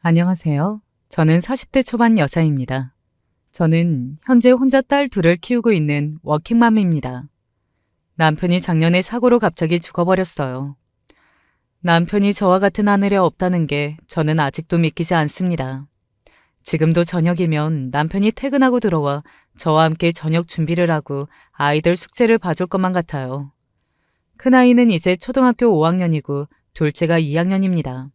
안녕하세요. 저는 40대 초반 여자입니다. 저는 현재 혼자 딸 둘을 키우고 있는 워킹맘입니다. 남편이 작년에 사고로 갑자기 죽어버렸어요. 남편이 저와 같은 하늘에 없다는 게 저는 아직도 믿기지 않습니다. 지금도 저녁이면 남편이 퇴근하고 들어와 저와 함께 저녁 준비를 하고 아이들 숙제를 봐줄 것만 같아요. 큰아이는 이제 초등학교 5학년이고 둘째가 2학년입니다.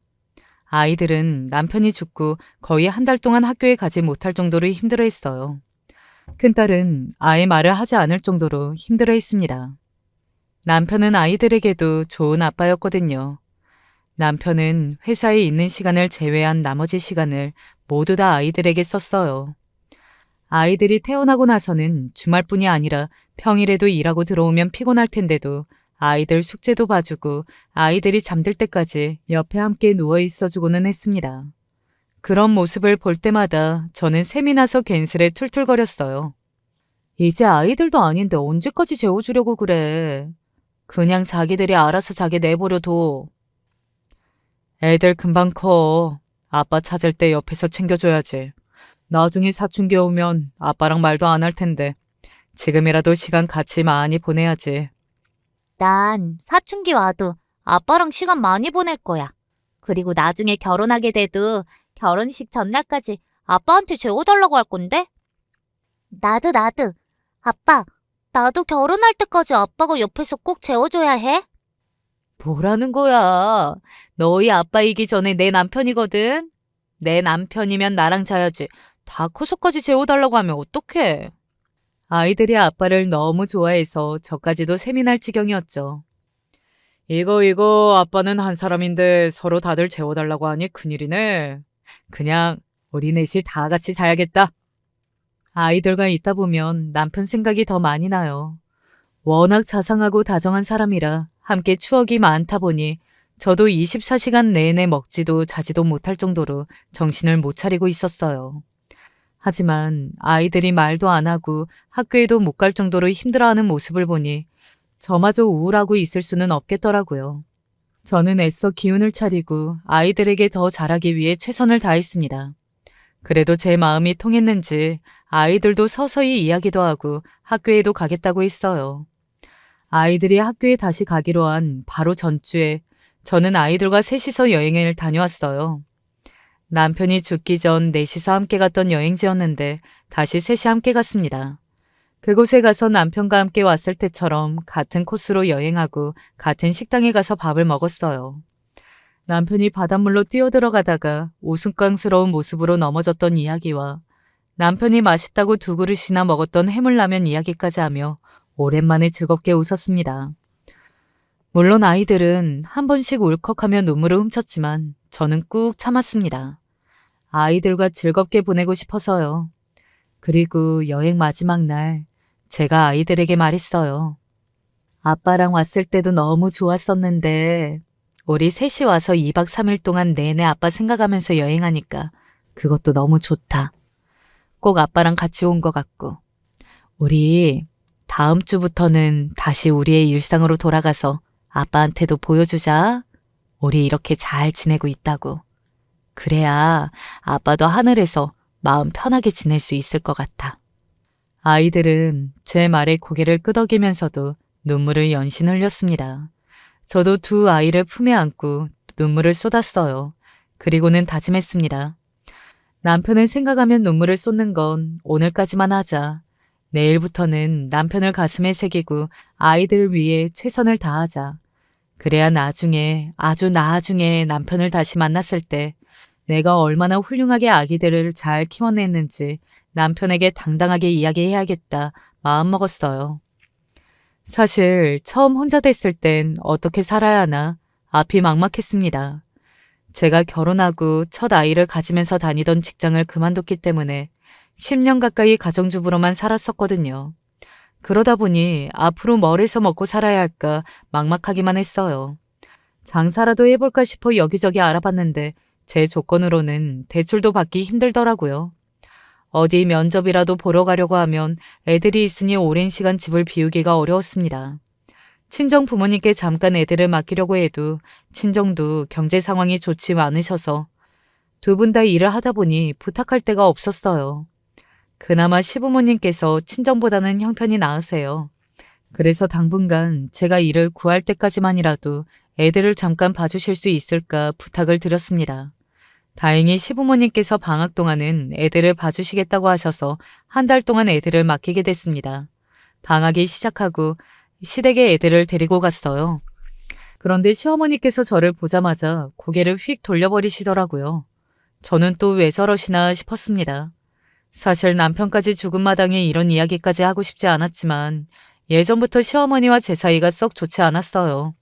아이들은 남편이 죽고 거의 한 달 동안 학교에 가지 못할 정도로 힘들어했어요. 큰딸은 아예 말을 하지 않을 정도로 힘들어했습니다. 남편은 아이들에게도 좋은 아빠였거든요. 남편은 회사에 있는 시간을 제외한 나머지 시간을 모두 다 아이들에게 썼어요. 아이들이 태어나고 나서는 주말뿐이 아니라 평일에도 일하고 들어오면 피곤할 텐데도 아이들 숙제도 봐주고 아이들이 잠들 때까지 옆에 함께 누워 있어주고는 했습니다. 그런 모습을 볼 때마다 저는 샘이 나서 괜스레 툴툴거렸어요. 이제 아이들도 아닌데 언제까지 재워주려고 그래. 그냥 자기들이 알아서 자기 내버려둬. 애들 금방 커. 아빠 찾을 때 옆에서 챙겨줘야지. 나중에 사춘기 오면 아빠랑 말도 안 할 텐데 지금이라도 시간 같이 많이 보내야지. 난 사춘기 와도 아빠랑 시간 많이 보낼 거야. 그리고 나중에 결혼하게 돼도 결혼식 전날까지 아빠한테 재워달라고 할 건데? 나도. 아빠, 나도 결혼할 때까지 아빠가 옆에서 꼭 재워줘야 해. 뭐라는 거야? 너희 아빠이기 전에 내 남편이거든? 내 남편이면 나랑 자야지. 다 커서까지 재워달라고 하면 어떡해? 아이들이 아빠를 너무 좋아해서 저까지도 셈이 날 지경이었죠. 이거 아빠는 한 사람인데 서로 다들 재워달라고 하니 큰일이네. 그냥 우리 넷이 다 같이 자야겠다. 아이들과 있다 보면 남편 생각이 더 많이 나요. 워낙 자상하고 다정한 사람이라 함께 추억이 많다 보니 저도 24시간 내내 먹지도 자지도 못할 정도로 정신을 못 차리고 있었어요. 하지만 아이들이 말도 안 하고 학교에도 못 갈 정도로 힘들어하는 모습을 보니 저마저 우울하고 있을 수는 없겠더라고요. 저는 애써 기운을 차리고 아이들에게 더 잘하기 위해 최선을 다했습니다. 그래도 제 마음이 통했는지 아이들도 서서히 이야기도 하고 학교에도 가겠다고 했어요. 아이들이 학교에 다시 가기로 한 바로 전주에 저는 아이들과 셋이서 여행을 다녀왔어요. 남편이 죽기 전 넷이서 함께 갔던 여행지였는데 다시 셋이 함께 갔습니다. 그곳에 가서 남편과 함께 왔을 때처럼 같은 코스로 여행하고 같은 식당에 가서 밥을 먹었어요. 남편이 바닷물로 뛰어들어가다가 우스꽝스러운 모습으로 넘어졌던 이야기와 남편이 맛있다고 2그릇이나 먹었던 해물라면 이야기까지 하며 오랜만에 즐겁게 웃었습니다. 물론 아이들은 한 번씩 울컥하며 눈물을 훔쳤지만 저는 꾹 참았습니다. 아이들과 즐겁게 보내고 싶어서요. 그리고 여행 마지막 날 제가 아이들에게 말했어요. 아빠랑 왔을 때도 너무 좋았었는데 우리 셋이 와서 2박 3일 동안 내내 아빠 생각하면서 여행하니까 그것도 너무 좋다. 꼭 아빠랑 같이 온 것 같고 우리 다음 주부터는 다시 우리의 일상으로 돌아가서 아빠한테도 보여주자. 우리 이렇게 잘 지내고 있다고. 그래야 아빠도 하늘에서 마음 편하게 지낼 수 있을 것 같아. 아이들은 제 말에 고개를 끄덕이면서도 눈물을 연신 흘렸습니다. 저도 2아이를 품에 안고 눈물을 쏟았어요. 그리고는 다짐했습니다. 남편을 생각하면 눈물을 쏟는 건 오늘까지만 하자. 내일부터는 남편을 가슴에 새기고 아이들을 위해 최선을 다하자. 그래야 나중에 아주 나중에 남편을 다시 만났을 때 내가 얼마나 훌륭하게 아기들을 잘 키워냈는지 남편에게 당당하게 이야기해야겠다 마음먹었어요. 사실 처음 혼자 됐을 땐 어떻게 살아야 하나 앞이 막막했습니다. 제가 결혼하고 첫 아이를 가지면서 다니던 직장을 그만뒀기 때문에 10년 가까이 가정주부로만 살았었거든요. 그러다 보니 앞으로 뭘 해서 먹고 살아야 할까 막막하기만 했어요. 장사라도 해볼까 싶어 여기저기 알아봤는데 제 조건으로는 대출도 받기 힘들더라고요. 어디 면접이라도 보러 가려고 하면 애들이 있으니 오랜 시간 집을 비우기가 어려웠습니다. 친정 부모님께 잠깐 애들을 맡기려고 해도 친정도 경제 상황이 좋지 않으셔서 두 분 다 일을 하다 보니 부탁할 데가 없었어요. 그나마 시부모님께서 친정보다는 형편이 나으세요. 그래서 당분간 제가 일을 구할 때까지만이라도 애들을 잠깐 봐주실 수 있을까 부탁을 드렸습니다. 다행히 시부모님께서 방학 동안은 애들을 봐주시겠다고 하셔서 한 달 동안 애들을 맡기게 됐습니다. 방학이 시작하고 시댁에 애들을 데리고 갔어요. 그런데 시어머니께서 저를 보자마자 고개를 휙 돌려버리시더라고요. 저는 또 왜 저러시나 싶었습니다. 사실 남편까지 죽은 마당에 이런 이야기까지 하고 싶지 않았지만 예전부터 시어머니와 제 사이가 썩 좋지 않았어요.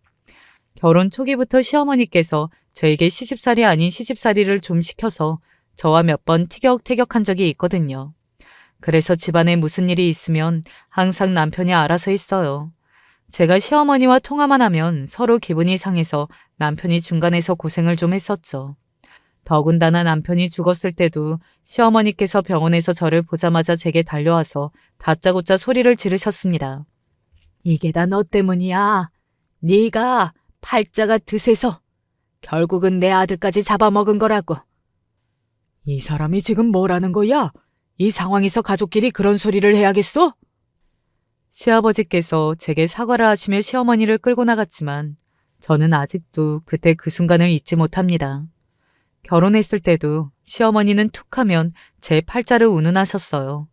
결혼 초기부터 시어머니께서 저에게 시집살이 아닌 시집살이를 좀 시켜서 저와 몇 번 티격태격한 적이 있거든요. 그래서 집안에 무슨 일이 있으면 항상 남편이 알아서 했어요. 제가 시어머니와 통화만 하면 서로 기분이 상해서 남편이 중간에서 고생을 좀 했었죠. 더군다나 남편이 죽었을 때도 시어머니께서 병원에서 저를 보자마자 제게 달려와서 다짜고짜 소리를 지르셨습니다. 이게 다 너 때문이야. 네가 팔자가 드세서 결국은 내 아들까지 잡아먹은 거라고. 이 사람이 지금 뭐라는 거야? 이 상황에서 가족끼리 그런 소리를 해야겠어? 시아버지께서 제게 사과를 하시며 시어머니를 끌고 나갔지만 저는 아직도 그때 그 순간을 잊지 못합니다. 결혼했을 때도 시어머니는 툭 하면 제 팔자를 운운하셨어요.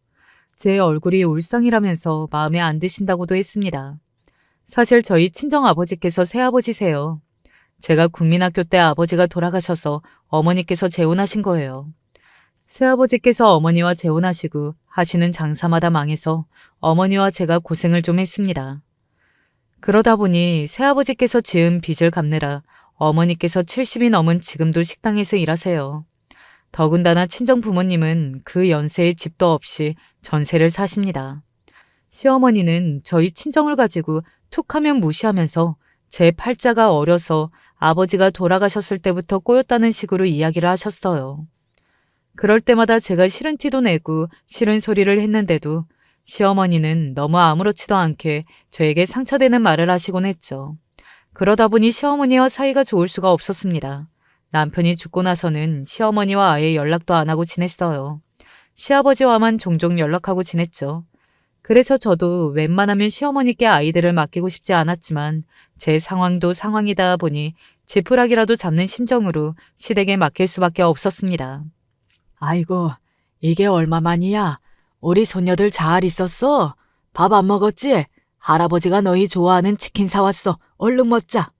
제 얼굴이 울상이라면서 마음에 안 드신다고도 했습니다. 사실 저희 친정아버지께서 새아버지세요. 제가 국민학교 때 아버지가 돌아가셔서 어머니께서 재혼하신 거예요. 새아버지께서 어머니와 재혼하시고 하시는 장사마다 망해서 어머니와 제가 고생을 좀 했습니다. 그러다 보니 새아버지께서 지은 빚을 갚느라 어머니께서 70이 넘은 지금도 식당에서 일하세요. 더군다나 친정 부모님은 그 연세에 집도 없이 전세를 사십니다. 시어머니는 저희 친정을 가지고 툭 하면 무시하면서 제 팔자가 어려서 아버지가 돌아가셨을 때부터 꼬였다는 식으로 이야기를 하셨어요. 그럴 때마다 제가 싫은 티도 내고 싫은 소리를 했는데도 시어머니는 너무 아무렇지도 않게 저에게 상처되는 말을 하시곤 했죠. 그러다 보니 시어머니와 사이가 좋을 수가 없었습니다. 남편이 죽고 나서는 시어머니와 아예 연락도 안 하고 지냈어요. 시아버지와만 종종 연락하고 지냈죠. 그래서 저도 웬만하면 시어머니께 아이들을 맡기고 싶지 않았지만 제 상황도 상황이다 보니 지푸라기라도 잡는 심정으로 시댁에 맡길 수밖에 없었습니다. 아이고, 이게 얼마만이야? 우리 손녀들 잘 있었어? 밥 안 먹었지? 할아버지가 너희 좋아하는 치킨 사왔어. 얼른 먹자.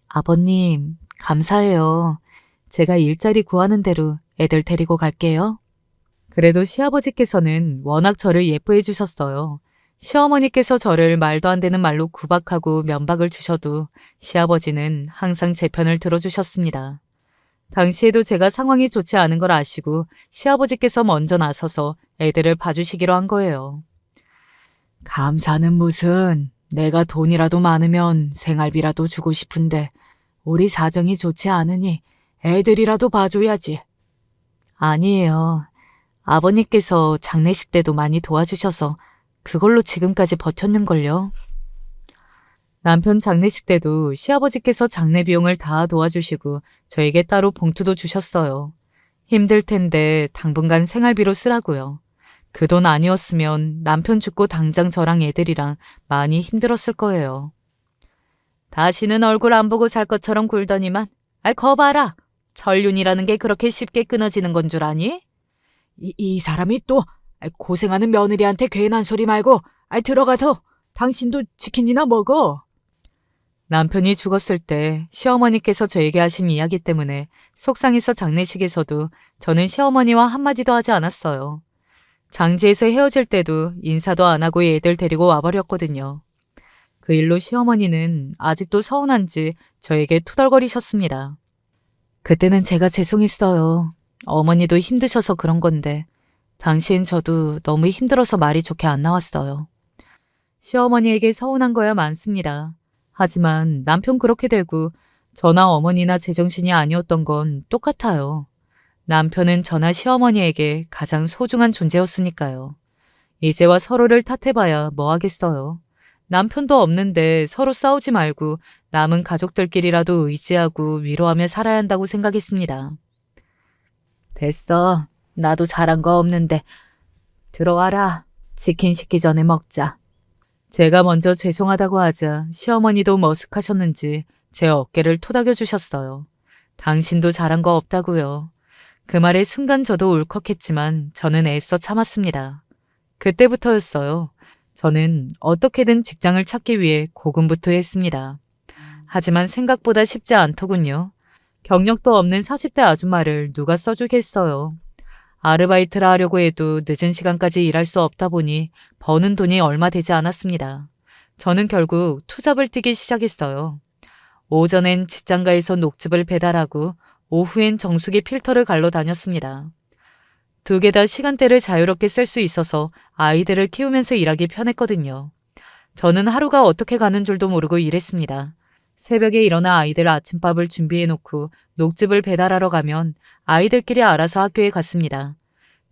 아버님, 감사해요. 제가 일자리 구하는 대로 애들 데리고 갈게요. 그래도 시아버지께서는 워낙 저를 예뻐해 주셨어요. 시어머니께서 저를 말도 안 되는 말로 구박하고 면박을 주셔도 시아버지는 항상 제 편을 들어주셨습니다. 당시에도 제가 상황이 좋지 않은 걸 아시고 시아버지께서 먼저 나서서 애들을 봐주시기로 한 거예요. 감사는 무슨, 내가 돈이라도 많으면 생활비라도 주고 싶은데 우리 사정이 좋지 않으니 애들이라도 봐줘야지. 아니에요. 아버님께서 장례식 때도 많이 도와주셔서 그걸로 지금까지 버텼는걸요. 남편 장례식 때도 시아버지께서 장례 비용을 다 도와주시고 저에게 따로 봉투도 주셨어요. 힘들 텐데 당분간 생활비로 쓰라고요. 그 돈 아니었으면 남편 죽고 당장 저랑 애들이랑 많이 힘들었을 거예요. 다시는 얼굴 안 보고 살 것처럼 굴더니만, 거 봐라. 전륜이라는 게 그렇게 쉽게 끊어지는 건 줄 아니? 이 사람이 또 고생하는 며느리한테 괜한 소리 말고 들어가서 당신도 치킨이나 먹어. 남편이 죽었을 때 시어머니께서 저에게 하신 이야기 때문에 속상해서 장례식에서도 저는 시어머니와 한마디도 하지 않았어요. 장지에서 헤어질 때도 인사도 안 하고 애들 데리고 와버렸거든요. 그 일로 시어머니는 아직도 서운한지 저에게 투덜거리셨습니다. 그때는 제가 죄송했어요. 어머니도 힘드셔서 그런 건데 당시엔 저도 너무 힘들어서 말이 좋게 안 나왔어요. 시어머니에게 서운한 거야 많습니다. 하지만 남편 그렇게 되고 저나 어머니나 제정신이 아니었던 건 똑같아요. 남편은 저나 시어머니에게 가장 소중한 존재였으니까요. 이제와 서로를 탓해봐야 뭐 하겠어요. 남편도 없는데 서로 싸우지 말고 남은 가족들끼리라도 의지하고 위로하며 살아야 한다고 생각했습니다. 됐어. 나도 잘한 거 없는데. 들어와라. 치킨 식기 전에 먹자. 제가 먼저 죄송하다고 하자 시어머니도 머쓱하셨는지 제 어깨를 토닥여 주셨어요. 당신도 잘한 거 없다고요. 그 말에 순간 저도 울컥했지만 저는 애써 참았습니다. 그때부터였어요. 저는 어떻게든 직장을 찾기 위해 고군분투했습니다. 하지만 생각보다 쉽지 않더군요. 경력도 없는 40대 아줌마를 누가 써주겠어요. 아르바이트를 하려고 해도 늦은 시간까지 일할 수 없다 보니 버는 돈이 얼마 되지 않았습니다. 저는 결국 투잡을 뛰기 시작했어요. 오전엔 직장가에서 녹즙을 배달하고 오후엔 정수기 필터를 갈러 다녔습니다. 두 개 다 시간대를 자유롭게 쓸 수 있어서 아이들을 키우면서 일하기 편했거든요. 저는 하루가 어떻게 가는 줄도 모르고 일했습니다. 새벽에 일어나 아이들 아침밥을 준비해놓고 녹즙을 배달하러 가면 아이들끼리 알아서 학교에 갔습니다.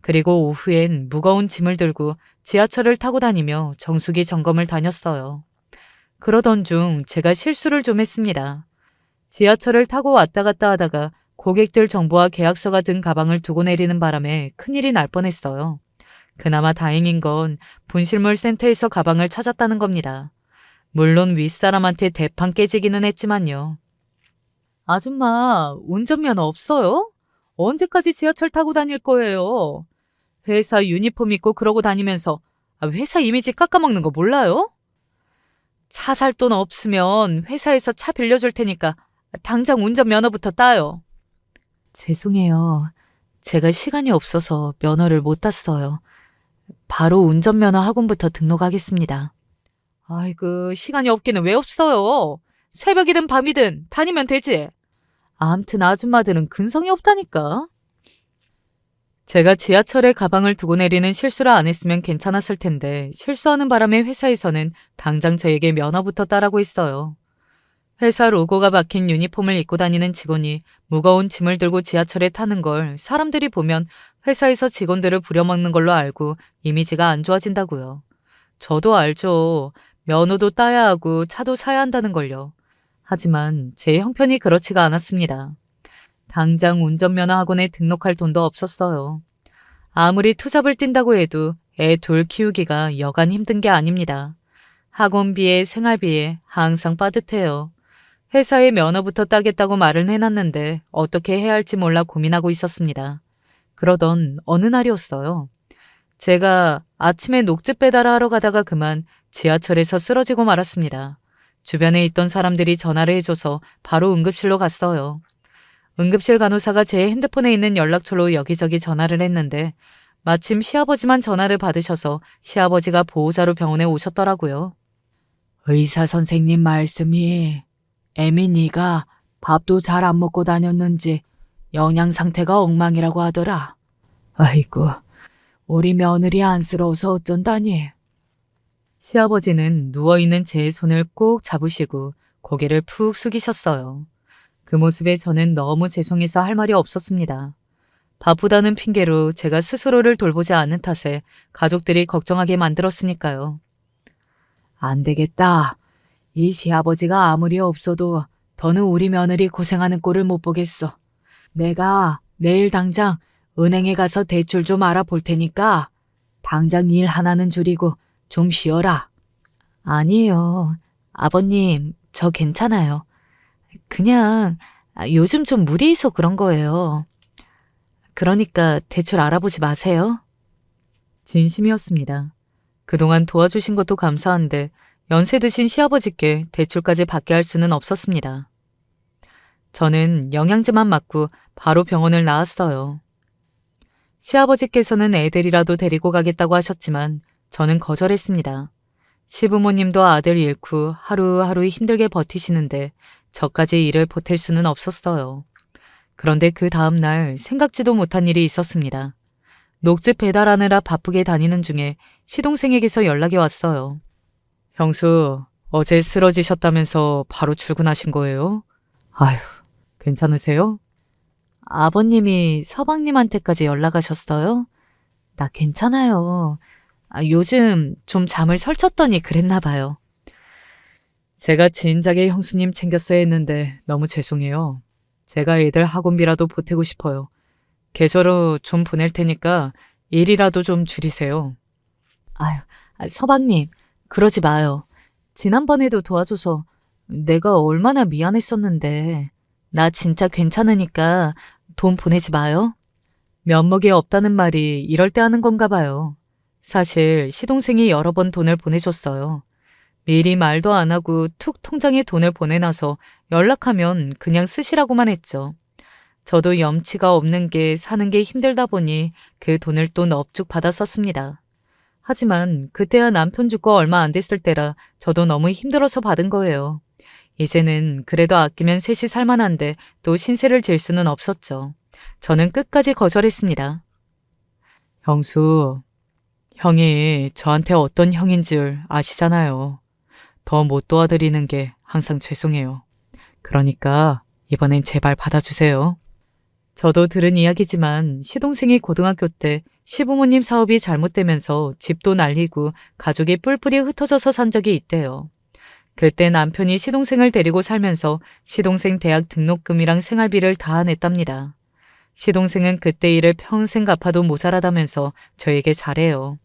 그리고 오후엔 무거운 짐을 들고 지하철을 타고 다니며 정수기 점검을 다녔어요. 그러던 중 제가 실수를 좀 했습니다. 지하철을 타고 왔다 갔다 하다가 고객들 정보와 계약서가 든 가방을 두고 내리는 바람에 큰일이 날 뻔했어요. 그나마 다행인 건 분실물 센터에서 가방을 찾았다는 겁니다. 물론 윗사람한테 대판 깨지기는 했지만요. 아줌마, 운전면허 없어요? 언제까지 지하철 타고 다닐 거예요? 회사 유니폼 입고 그러고 다니면서 회사 이미지 깎아먹는 거 몰라요? 차 살 돈 없으면 회사에서 차 빌려줄 테니까 당장 운전면허부터 따요. 죄송해요. 제가 시간이 없어서 면허를 못 땄어요. 바로 운전면허 학원부터 등록하겠습니다. 아이고, 시간이 없기는 왜 없어요? 새벽이든 밤이든 다니면 되지. 암튼 아줌마들은 근성이 없다니까. 제가 지하철에 가방을 두고 내리는 실수를 안 했으면 괜찮았을 텐데 실수하는 바람에 회사에서는 당장 저에게 면허부터 따라고 했어요. 회사 로고가 박힌 유니폼을 입고 다니는 직원이 무거운 짐을 들고 지하철에 타는 걸 사람들이 보면 회사에서 직원들을 부려먹는 걸로 알고 이미지가 안 좋아진다고요. 저도 알죠. 면허도 따야 하고 차도 사야 한다는 걸요. 하지만 제 형편이 그렇지가 않았습니다. 당장 운전면허 학원에 등록할 돈도 없었어요. 아무리 투잡을 뛴다고 해도 애 둘 키우기가 여간 힘든 게 아닙니다. 학원비에 생활비에 항상 빠듯해요. 회사에 면허부터 따겠다고 말을 해놨는데 어떻게 해야 할지 몰라 고민하고 있었습니다. 그러던 어느 날이었어요. 제가 아침에 녹즙 배달을 하러 가다가 그만 지하철에서 쓰러지고 말았습니다. 주변에 있던 사람들이 전화를 해줘서 바로 응급실로 갔어요. 응급실 간호사가 제 핸드폰에 있는 연락처로 여기저기 전화를 했는데 마침 시아버지만 전화를 받으셔서 시아버지가 보호자로 병원에 오셨더라고요. 의사 선생님 말씀이 에미니가 밥도 잘 안 먹고 다녔는지 영양 상태가 엉망이라고 하더라. 아이고, 우리 며느리 안쓰러워서 어쩐다니. 시아버지는 누워있는 제 손을 꼭 잡으시고 고개를 푹 숙이셨어요. 그 모습에 저는 너무 죄송해서 할 말이 없었습니다. 바쁘다는 핑계로 제가 스스로를 돌보지 않은 탓에 가족들이 걱정하게 만들었으니까요. 안 되겠다. 이 시아버지가 아무리 없어도 더는 우리 며느리 고생하는 꼴을 못 보겠어. 내가 내일 당장 은행에 가서 대출 좀 알아볼 테니까 당장 일 하나는 줄이고 좀 쉬어라. 아니에요. 아버님, 저 괜찮아요. 그냥 요즘 좀 무리해서 그런 거예요. 그러니까 대출 알아보지 마세요. 진심이었습니다. 그동안 도와주신 것도 감사한데 연세 드신 시아버지께 대출까지 받게 할 수는 없었습니다. 저는 영양제만 맞고 바로 병원을 나왔어요. 시아버지께서는 애들이라도 데리고 가겠다고 하셨지만 저는 거절했습니다. 시부모님도 아들 잃고 하루하루 힘들게 버티시는데 저까지 일을 보탤 수는 없었어요. 그런데 그 다음 날 생각지도 못한 일이 있었습니다. 녹즙 배달하느라 바쁘게 다니는 중에 시동생에게서 연락이 왔어요. 형수, 어제 쓰러지셨다면서 바로 출근하신 거예요? 아휴, 괜찮으세요? 아버님이 서방님한테까지 연락하셨어요? 나 괜찮아요. 요즘 좀 잠을 설쳤더니 그랬나 봐요. 제가 진작에 형수님 챙겼어야 했는데 너무 죄송해요. 제가 애들 학원비라도 보태고 싶어요. 계좌로 좀 보낼 테니까 일이라도 좀 줄이세요. 아유, 서방님, 그러지 마요. 지난번에도 도와줘서 내가 얼마나 미안했었는데. 나 진짜 괜찮으니까 돈 보내지 마요. 면목이 없다는 말이 이럴 때 하는 건가 봐요. 사실 시동생이 여러 번 돈을 보내줬어요. 미리 말도 안 하고 툭 통장에 돈을 보내놔서 연락하면 그냥 쓰시라고만 했죠. 저도 염치가 없는 게 사는 게 힘들다 보니 그 돈을 또 넙죽 받아 썼습니다. 하지만 그때야 남편 죽고 얼마 안 됐을 때라 저도 너무 힘들어서 받은 거예요. 이제는 그래도 아끼면 셋이 살만한데 또 신세를 질 수는 없었죠. 저는 끝까지 거절했습니다. 형수, 형이 저한테 어떤 형인 줄 아시잖아요. 더 못 도와드리는 게 항상 죄송해요. 그러니까 이번엔 제발 받아주세요. 저도 들은 이야기지만 시동생이 고등학교 때 시부모님 사업이 잘못되면서 집도 날리고 가족이 뿔뿔이 흩어져서 산 적이 있대요. 그때 남편이 시동생을 데리고 살면서 시동생 대학 등록금이랑 생활비를 다 냈답니다. 시동생은 그때 일을 평생 갚아도 모자라다면서 저에게 잘해요.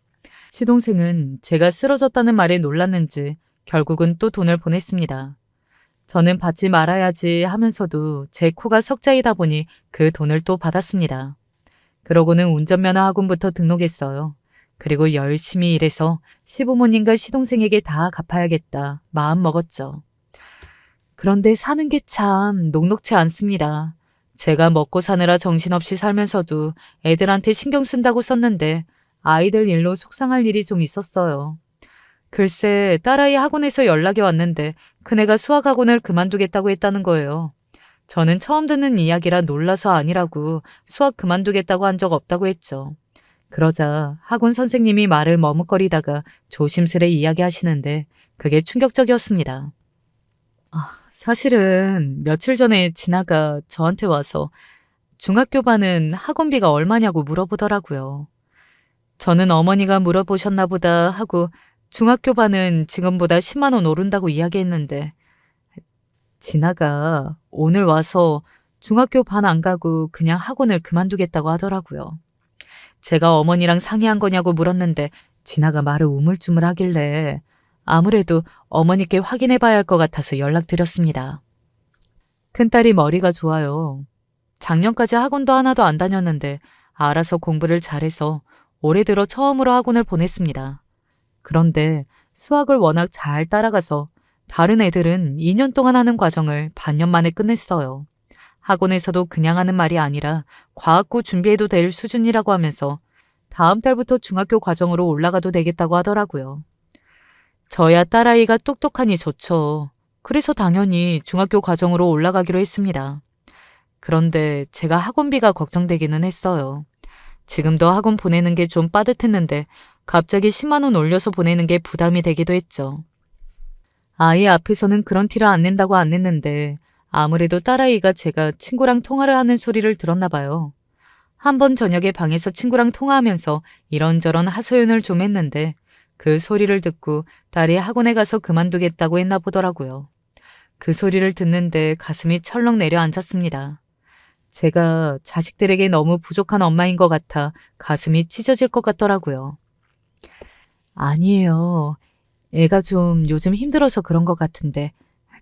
시동생은 제가 쓰러졌다는 말에 놀랐는지 결국은 또 돈을 보냈습니다. 저는 받지 말아야지 하면서도 제 코가 석자이다 보니 그 돈을 또 받았습니다. 그러고는 운전면허 학원부터 등록했어요. 그리고 열심히 일해서 시부모님과 시동생에게 다 갚아야겠다 마음 먹었죠. 그런데 사는 게 참 녹록지 않습니다. 제가 먹고 사느라 정신없이 살면서도 애들한테 신경 쓴다고 썼는데 아이들 일로 속상할 일이 좀 있었어요. 글쎄 딸아이 학원에서 연락이 왔는데 큰애가 수학학원을 그만두겠다고 했다는 거예요. 저는 처음 듣는 이야기라 놀라서 아니라고 수학 그만두겠다고 한 적 없다고 했죠. 그러자 학원 선생님이 말을 머뭇거리다가 조심스레 이야기하시는데 그게 충격적이었습니다. 사실은 며칠 전에 진아가 저한테 와서 중학교 반은 학원비가 얼마냐고 물어보더라고요. 저는 어머니가 물어보셨나 보다 하고 중학교 반은 지금보다 10만 원 오른다고 이야기했는데 진아가 오늘 와서 중학교 반 안 가고 그냥 학원을 그만두겠다고 하더라고요. 제가 어머니랑 상의한 거냐고 물었는데 진아가 말을 우물쭈물 하길래 아무래도 어머니께 확인해 봐야 할 것 같아서 연락드렸습니다. 큰딸이 머리가 좋아요. 작년까지 학원도 하나도 안 다녔는데 알아서 공부를 잘해서 올해 들어 처음으로 학원을 보냈습니다. 그런데 수학을 워낙 잘 따라가서 다른 애들은 2년 동안 하는 과정을 반년 만에 끝냈어요. 학원에서도 그냥 하는 말이 아니라 과학고 준비해도 될 수준이라고 하면서 다음 달부터 중학교 과정으로 올라가도 되겠다고 하더라고요. 저야 딸아이가 똑똑하니 좋죠. 그래서 당연히 중학교 과정으로 올라가기로 했습니다. 그런데 제가 학원비가 걱정되기는 했어요. 지금도 학원 보내는 게 좀 빠듯했는데 갑자기 10만 원 올려서 보내는 게 부담이 되기도 했죠. 아이 앞에서는 그런 티를 안 낸다고 안 냈는데 아무래도 딸아이가 제가 친구랑 통화를 하는 소리를 들었나 봐요. 한 번 저녁에 방에서 친구랑 통화하면서 이런저런 하소연을 좀 했는데 그 소리를 듣고 딸이 학원에 가서 그만두겠다고 했나 보더라고요. 그 소리를 듣는데 가슴이 철렁 내려앉았습니다. 제가 자식들에게 너무 부족한 엄마인 것 같아 가슴이 찢어질 것 같더라고요. 아니에요. 애가 좀 요즘 힘들어서 그런 것 같은데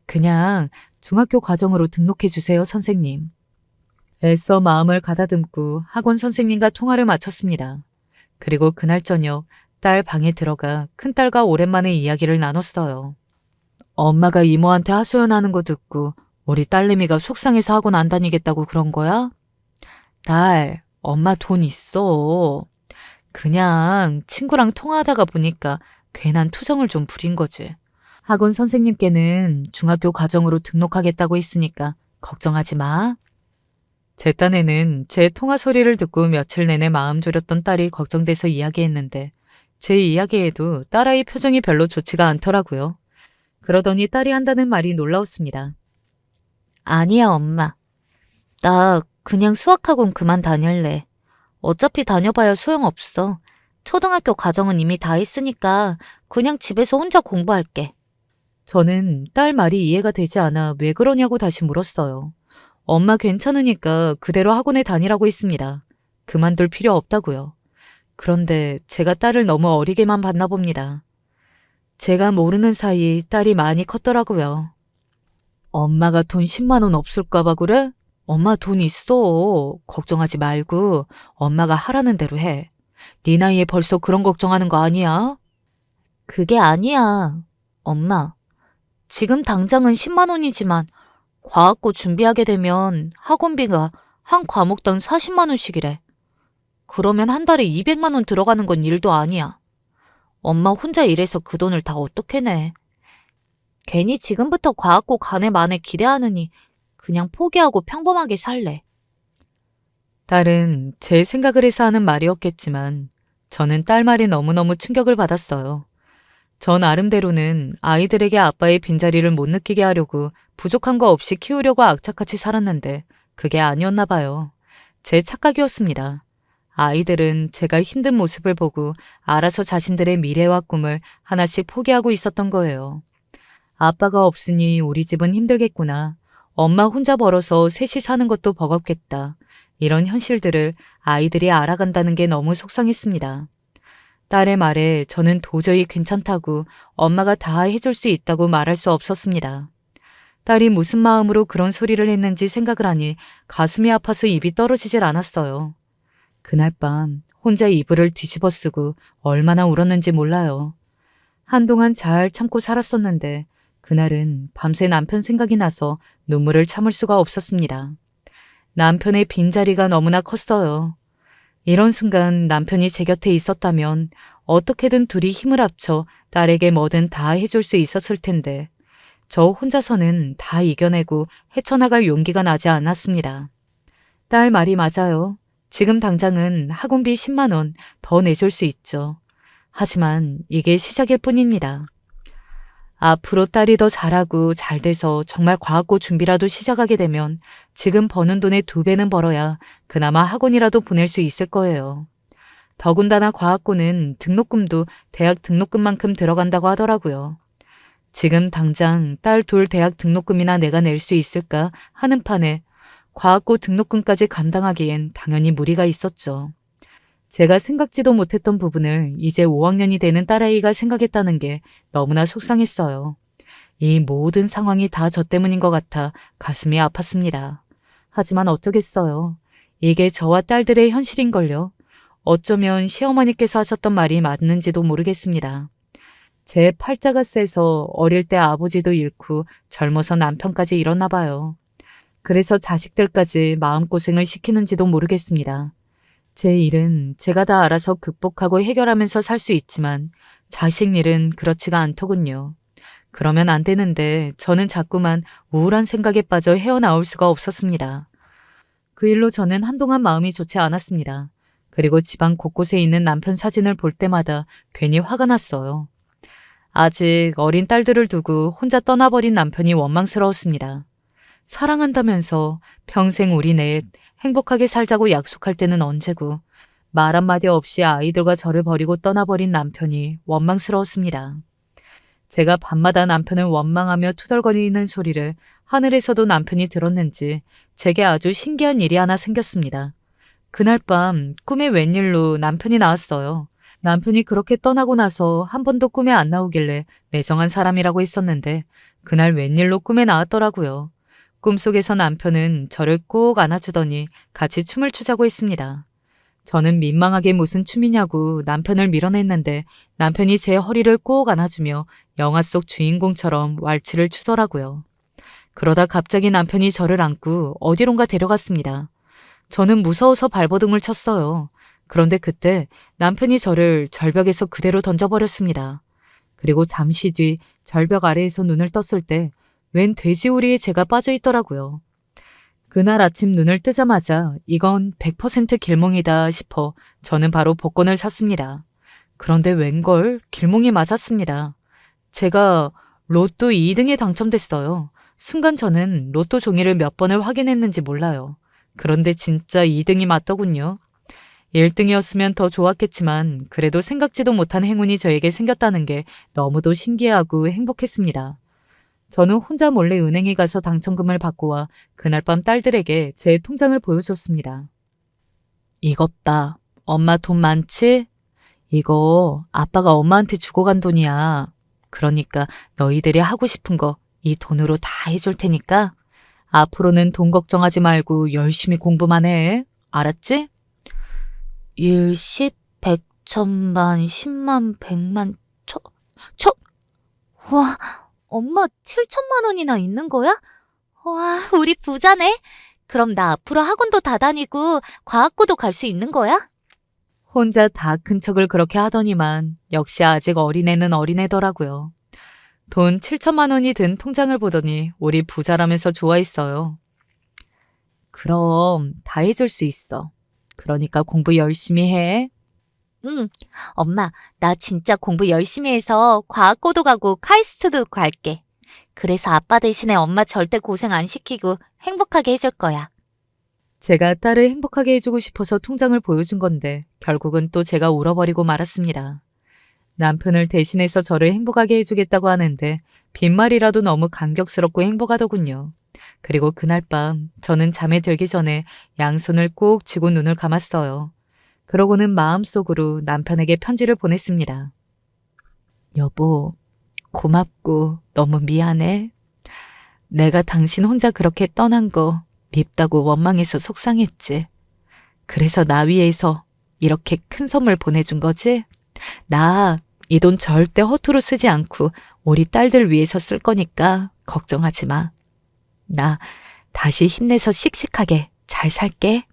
그냥 중학교 과정으로 등록해 주세요, 선생님. 애써 마음을 가다듬고 학원 선생님과 통화를 마쳤습니다. 그리고 그날 저녁 딸 방에 들어가 큰딸과 오랜만에 이야기를 나눴어요. 엄마가 이모한테 하소연하는 거 듣고 우리 딸내미가 속상해서 학원 안 다니겠다고 그런 거야? 딸, 엄마 돈 있어. 그냥 친구랑 통화하다가 보니까 괜한 투정을 좀 부린 거지. 학원 선생님께는 중학교 과정으로 등록하겠다고 했으니까 걱정하지 마. 제 딴에는 제 통화 소리를 듣고 며칠 내내 마음 졸였던 딸이 걱정돼서 이야기했는데 제 이야기에도 딸아이 표정이 별로 좋지가 않더라고요. 그러더니 딸이 한다는 말이 놀라웠습니다. 아니야, 엄마. 나 그냥 수학학원 그만 다닐래. 어차피 다녀봐야 소용없어. 초등학교 과정은 이미 다 했으니까 그냥 집에서 혼자 공부할게. 저는 딸 말이 이해가 되지 않아 왜 그러냐고 다시 물었어요. 엄마 괜찮으니까 그대로 학원에 다니라고 했습니다. 그만둘 필요 없다고요. 그런데 제가 딸을 너무 어리게만 봤나 봅니다. 제가 모르는 사이 딸이 많이 컸더라고요. 엄마가 돈 10만 원 없을까 봐 그래? 엄마 돈 있어. 걱정하지 말고 엄마가 하라는 대로 해. 네 나이에 벌써 그런 걱정하는 거 아니야? 그게 아니야. 엄마, 지금 당장은 10만 원이지만 과학고 준비하게 되면 학원비가 한 과목당 40만 원씩이래. 그러면 한 달에 200만 원 들어가는 건 일도 아니야. 엄마 혼자 일해서 그 돈을 다 어떻게 내? 괜히 지금부터 과학고 가네 마네 기대하느니 그냥 포기하고 평범하게 살래. 딸은 제 생각을 해서 하는 말이었겠지만 저는 딸 말이 너무너무 충격을 받았어요. 저 나름대로는 아이들에게 아빠의 빈자리를 못 느끼게 하려고 부족한 거 없이 키우려고 악착같이 살았는데 그게 아니었나 봐요. 제 착각이었습니다. 아이들은 제가 힘든 모습을 보고 알아서 자신들의 미래와 꿈을 하나씩 포기하고 있었던 거예요. 아빠가 없으니 우리 집은 힘들겠구나. 엄마 혼자 벌어서 셋이 사는 것도 버겁겠다. 이런 현실들을 아이들이 알아간다는 게 너무 속상했습니다. 딸의 말에 저는 도저히 괜찮다고 엄마가 다 해줄 수 있다고 말할 수 없었습니다. 딸이 무슨 마음으로 그런 소리를 했는지 생각을 하니 가슴이 아파서 입이 떨어지질 않았어요. 그날 밤 혼자 이불을 뒤집어 쓰고 얼마나 울었는지 몰라요. 한동안 잘 참고 살았었는데 그날은 밤새 남편 생각이 나서 눈물을 참을 수가 없었습니다. 남편의 빈자리가 너무나 컸어요. 이런 순간 남편이 제 곁에 있었다면 어떻게든 둘이 힘을 합쳐 딸에게 뭐든 다 해줄 수 있었을 텐데 저 혼자서는 다 이겨내고 헤쳐나갈 용기가 나지 않았습니다. 딸 말이 맞아요. 지금 당장은 학원비 10만 원 더 내줄 수 있죠. 하지만 이게 시작일 뿐입니다. 앞으로 딸이 더 잘하고 잘 돼서 정말 과학고 준비라도 시작하게 되면 지금 버는 돈의 2배는 벌어야 그나마 학원이라도 보낼 수 있을 거예요. 더군다나 과학고는 등록금도 대학 등록금만큼 들어간다고 하더라고요. 지금 당장 딸 둘 대학 등록금이나 내가 낼 수 있을까 하는 판에 과학고 등록금까지 감당하기엔 당연히 무리가 있었죠. 제가 생각지도 못했던 부분을 이제 5학년이 되는 딸아이가 생각했다는 게 너무나 속상했어요. 이 모든 상황이 다 저 때문인 것 같아 가슴이 아팠습니다. 하지만 어쩌겠어요. 이게 저와 딸들의 현실인걸요. 어쩌면 시어머니께서 하셨던 말이 맞는지도 모르겠습니다. 제 팔자가 세서 어릴 때 아버지도 잃고 젊어서 남편까지 잃었나 봐요. 그래서 자식들까지 마음고생을 시키는지도 모르겠습니다. 제 일은 제가 다 알아서 극복하고 해결하면서 살 수 있지만 자식 일은 그렇지가 않더군요. 그러면 안 되는데 저는 자꾸만 우울한 생각에 빠져 헤어나올 수가 없었습니다. 그 일로 저는 한동안 마음이 좋지 않았습니다. 그리고 집안 곳곳에 있는 남편 사진을 볼 때마다 괜히 화가 났어요. 아직 어린 딸들을 두고 혼자 떠나버린 남편이 원망스러웠습니다. 사랑한다면서 평생 우리 넷 행복하게 살자고 약속할 때는 언제고 말 한마디 없이 아이들과 저를 버리고 떠나버린 남편이 원망스러웠습니다. 제가 밤마다 남편을 원망하며 투덜거리는 소리를 하늘에서도 남편이 들었는지 제게 아주 신기한 일이 하나 생겼습니다. 그날 밤 꿈에 웬일로 남편이 나왔어요. 남편이 그렇게 떠나고 나서 한 번도 꿈에 안 나오길래 매정한 사람이라고 했었는데 그날 웬일로 꿈에 나왔더라고요. 꿈속에서 남편은 저를 꼭 안아주더니 같이 춤을 추자고 했습니다. 저는 민망하게 무슨 춤이냐고 남편을 밀어냈는데 남편이 제 허리를 꼭 안아주며 영화 속 주인공처럼 왈츠를 추더라고요. 그러다 갑자기 남편이 저를 안고 어디론가 데려갔습니다. 저는 무서워서 발버둥을 쳤어요. 그런데 그때 남편이 저를 절벽에서 그대로 던져버렸습니다. 그리고 잠시 뒤 절벽 아래에서 눈을 떴을 때 웬 돼지우리에 제가 빠져있더라고요. 그날 아침 눈을 뜨자마자 이건 100% 길몽이다 싶어 저는 바로 복권을 샀습니다. 그런데 웬걸 길몽이 맞았습니다. 제가 로또 2등에 당첨됐어요. 순간 저는 로또 종이를 몇 번을 확인했는지 몰라요. 그런데 진짜 2등이 맞더군요. 1등이었으면 더 좋았겠지만 그래도 생각지도 못한 행운이 저에게 생겼다는 게 너무도 신기하고 행복했습니다. 저는 혼자 몰래 은행에 가서 당첨금을 받고 와 그날 밤 딸들에게 제 통장을 보여줬습니다. 이것 봐. 엄마 돈 많지? 이거 아빠가 엄마한테 주고 간 돈이야. 그러니까 너희들이 하고 싶은 거 이 돈으로 다 해줄 테니까 앞으로는 돈 걱정하지 말고 열심히 공부만 해. 알았지? 1, 10, 100, 1000만, 10만, 100만, 천. 와, 엄마 7천만 원이나 있는 거야? 와, 우리 부자네. 그럼 나 앞으로 학원도 다 다니고 과학고도 갈 수 있는 거야? 혼자 다 큰 척을 그렇게 하더니만 역시 아직 어린애는 어린애더라고요. 돈 7천만 원이 든 통장을 보더니 우리 부자라면서 좋아했어요. 그럼 다 해줄 수 있어. 그러니까 공부 열심히 해. 응, 엄마, 나 진짜 공부 열심히 해서 과학고도 가고 카이스트도 갈게. 그래서 아빠 대신에 엄마 절대 고생 안 시키고 행복하게 해줄 거야. 제가 딸을 행복하게 해주고 싶어서 통장을 보여준 건데 결국은 또 제가 울어버리고 말았습니다. 남편을 대신해서 저를 행복하게 해주겠다고 하는데 빈말이라도 너무 감격스럽고 행복하더군요. 그리고 그날 밤 저는 잠에 들기 전에 양손을 꼭 쥐고 눈을 감았어요. 그러고는 마음속으로 남편에게 편지를 보냈습니다. 여보, 고맙고 너무 미안해. 내가 당신 혼자 그렇게 떠난 거 밉다고 원망해서 속상했지. 그래서 나 위해서 이렇게 큰 선물 보내준 거지? 나 이 돈 절대 허투루 쓰지 않고 우리 딸들 위해서 쓸 거니까 걱정하지 마. 나 다시 힘내서 씩씩하게 잘 살게.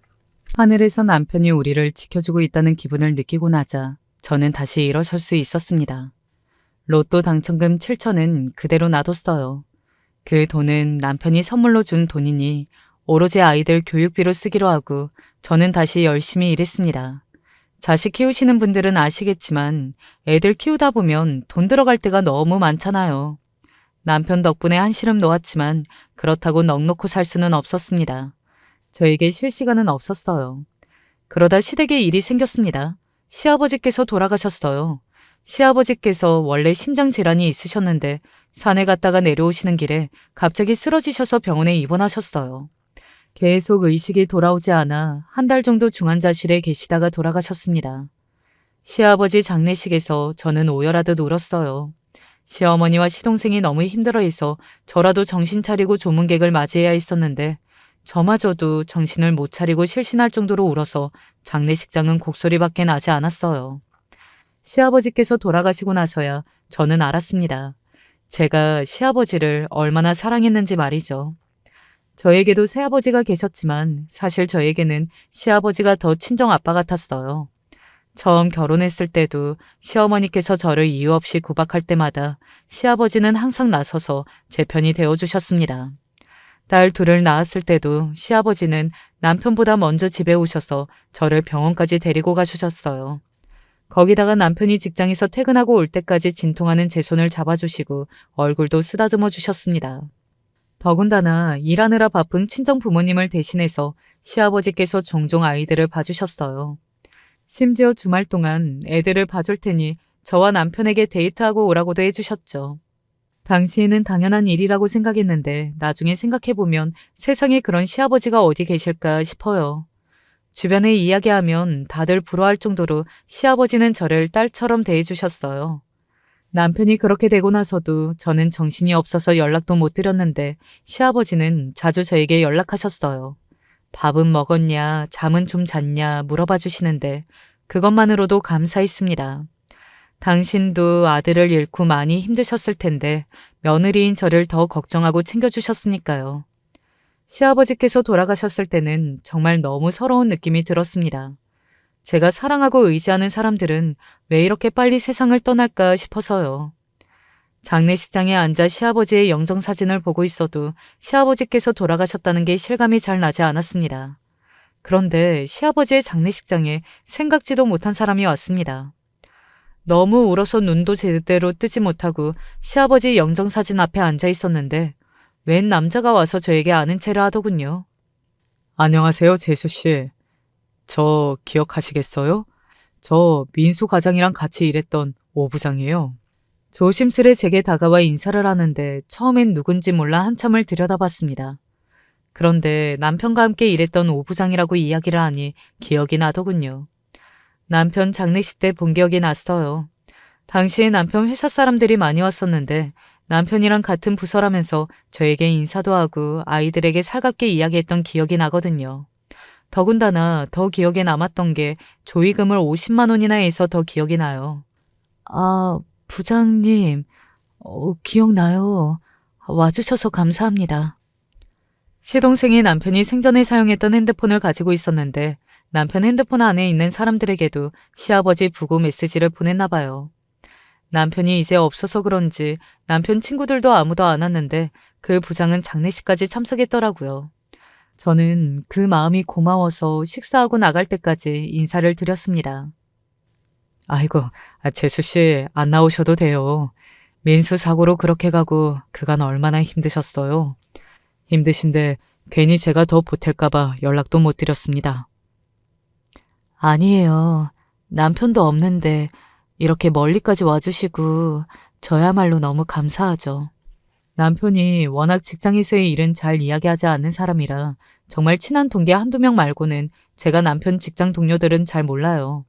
하늘에서 남편이 우리를 지켜주고 있다는 기분을 느끼고 나자 저는 다시 일어설 수 있었습니다. 로또 당첨금 7천은 그대로 놔뒀어요. 그 돈은 남편이 선물로 준 돈이니 오로지 아이들 교육비로 쓰기로 하고 저는 다시 열심히 일했습니다. 자식 키우시는 분들은 아시겠지만 애들 키우다 보면 돈 들어갈 때가 너무 많잖아요. 남편 덕분에 한시름 놓았지만 그렇다고 넋놓고 살 수는 없었습니다. 저에게 쉴 시간은 없었어요. 그러다 시댁에 일이 생겼습니다. 시아버지께서 돌아가셨어요. 시아버지께서 원래 심장 질환이 있으셨는데 산에 갔다가 내려오시는 길에 갑자기 쓰러지셔서 병원에 입원하셨어요. 계속 의식이 돌아오지 않아 한 달 정도 중환자실에 계시다가 돌아가셨습니다. 시아버지 장례식에서 저는 오열하듯 울었어요. 시어머니와 시동생이 너무 힘들어해서 저라도 정신 차리고 조문객을 맞이해야 했었는데 저마저도 정신을 못 차리고 실신할 정도로 울어서 장례식장은 곡소리밖에 나지 않았어요. 시아버지께서 돌아가시고 나서야 저는 알았습니다. 제가 시아버지를 얼마나 사랑했는지 말이죠. 저에게도 새아버지가 계셨지만 사실 저에게는 시아버지가 더 친정 아빠 같았어요. 처음 결혼했을 때도 시어머니께서 저를 이유 없이 구박할 때마다 시아버지는 항상 나서서 제 편이 되어주셨습니다. 딸 둘을 낳았을 때도 시아버지는 남편보다 먼저 집에 오셔서 저를 병원까지 데리고 가주셨어요. 거기다가 남편이 직장에서 퇴근하고 올 때까지 진통하는 제 손을 잡아주시고 얼굴도 쓰다듬어 주셨습니다. 더군다나 일하느라 바쁜 친정 부모님을 대신해서 시아버지께서 종종 아이들을 봐주셨어요. 심지어 주말 동안 애들을 봐줄 테니 저와 남편에게 데이트하고 오라고도 해주셨죠. 당시에는 당연한 일이라고 생각했는데 나중에 생각해보면 세상에 그런 시아버지가 어디 계실까 싶어요. 주변에 이야기하면 다들 부러워할 정도로 시아버지는 저를 딸처럼 대해주셨어요. 남편이 그렇게 되고 나서도 저는 정신이 없어서 연락도 못 드렸는데 시아버지는 자주 저에게 연락하셨어요. 밥은 먹었냐, 잠은 좀 잤냐 물어봐 주시는데 그것만으로도 감사했습니다. 당신도 아들을 잃고 많이 힘드셨을 텐데 며느리인 저를 더 걱정하고 챙겨주셨으니까요. 시아버지께서 돌아가셨을 때는 정말 너무 서러운 느낌이 들었습니다. 제가 사랑하고 의지하는 사람들은 왜 이렇게 빨리 세상을 떠날까 싶어서요. 장례식장에 앉아 시아버지의 영정사진을 보고 있어도 시아버지께서 돌아가셨다는 게 실감이 잘 나지 않았습니다. 그런데 시아버지의 장례식장에 생각지도 못한 사람이 왔습니다. 너무 울어서 눈도 제대로 뜨지 못하고 시아버지 영정사진 앞에 앉아 있었는데 웬 남자가 와서 저에게 아는 체를 하더군요. 안녕하세요, 재수씨. 저 기억하시겠어요? 저 민수 과장이랑 같이 일했던 오 부장이에요. 조심스레 제게 다가와 인사를 하는데 처음엔 누군지 몰라 한참을 들여다봤습니다. 그런데 남편과 함께 일했던 오 부장이라고 이야기를 하니 기억이 나더군요. 남편 장례식 때 본 기억이 났어요. 당시에 남편 회사 사람들이 많이 왔었는데 남편이랑 같은 부서라면서 저에게 인사도 하고 아이들에게 살갑게 이야기했던 기억이 나거든요. 더군다나 더 기억에 남았던 게 조의금을 50만 원이나 해서 더 기억이 나요. 아, 부장님, 기억나요. 와주셔서 감사합니다. 시동생이 남편이 생전에 사용했던 핸드폰을 가지고 있었는데 남편 핸드폰 안에 있는 사람들에게도 시아버지 부고 메시지를 보냈나 봐요. 남편이 이제 없어서 그런지 남편 친구들도 아무도 안 왔는데 그 부장은 장례식까지 참석했더라고요. 저는 그 마음이 고마워서 식사하고 나갈 때까지 인사를 드렸습니다. 아이고, 재수 씨 안 나오셔도 돼요. 민수 사고로 그렇게 가고 그간 얼마나 힘드셨어요. 힘드신데 괜히 제가 더 보탤까봐 연락도 못 드렸습니다. 아니에요. 남편도 없는데 이렇게 멀리까지 와주시고 저야말로 너무 감사하죠. 남편이 워낙 직장에서의 일은 잘 이야기하지 않는 사람이라 정말 친한 동기 한두 명 말고는 제가 남편 직장 동료들은 잘 몰라요.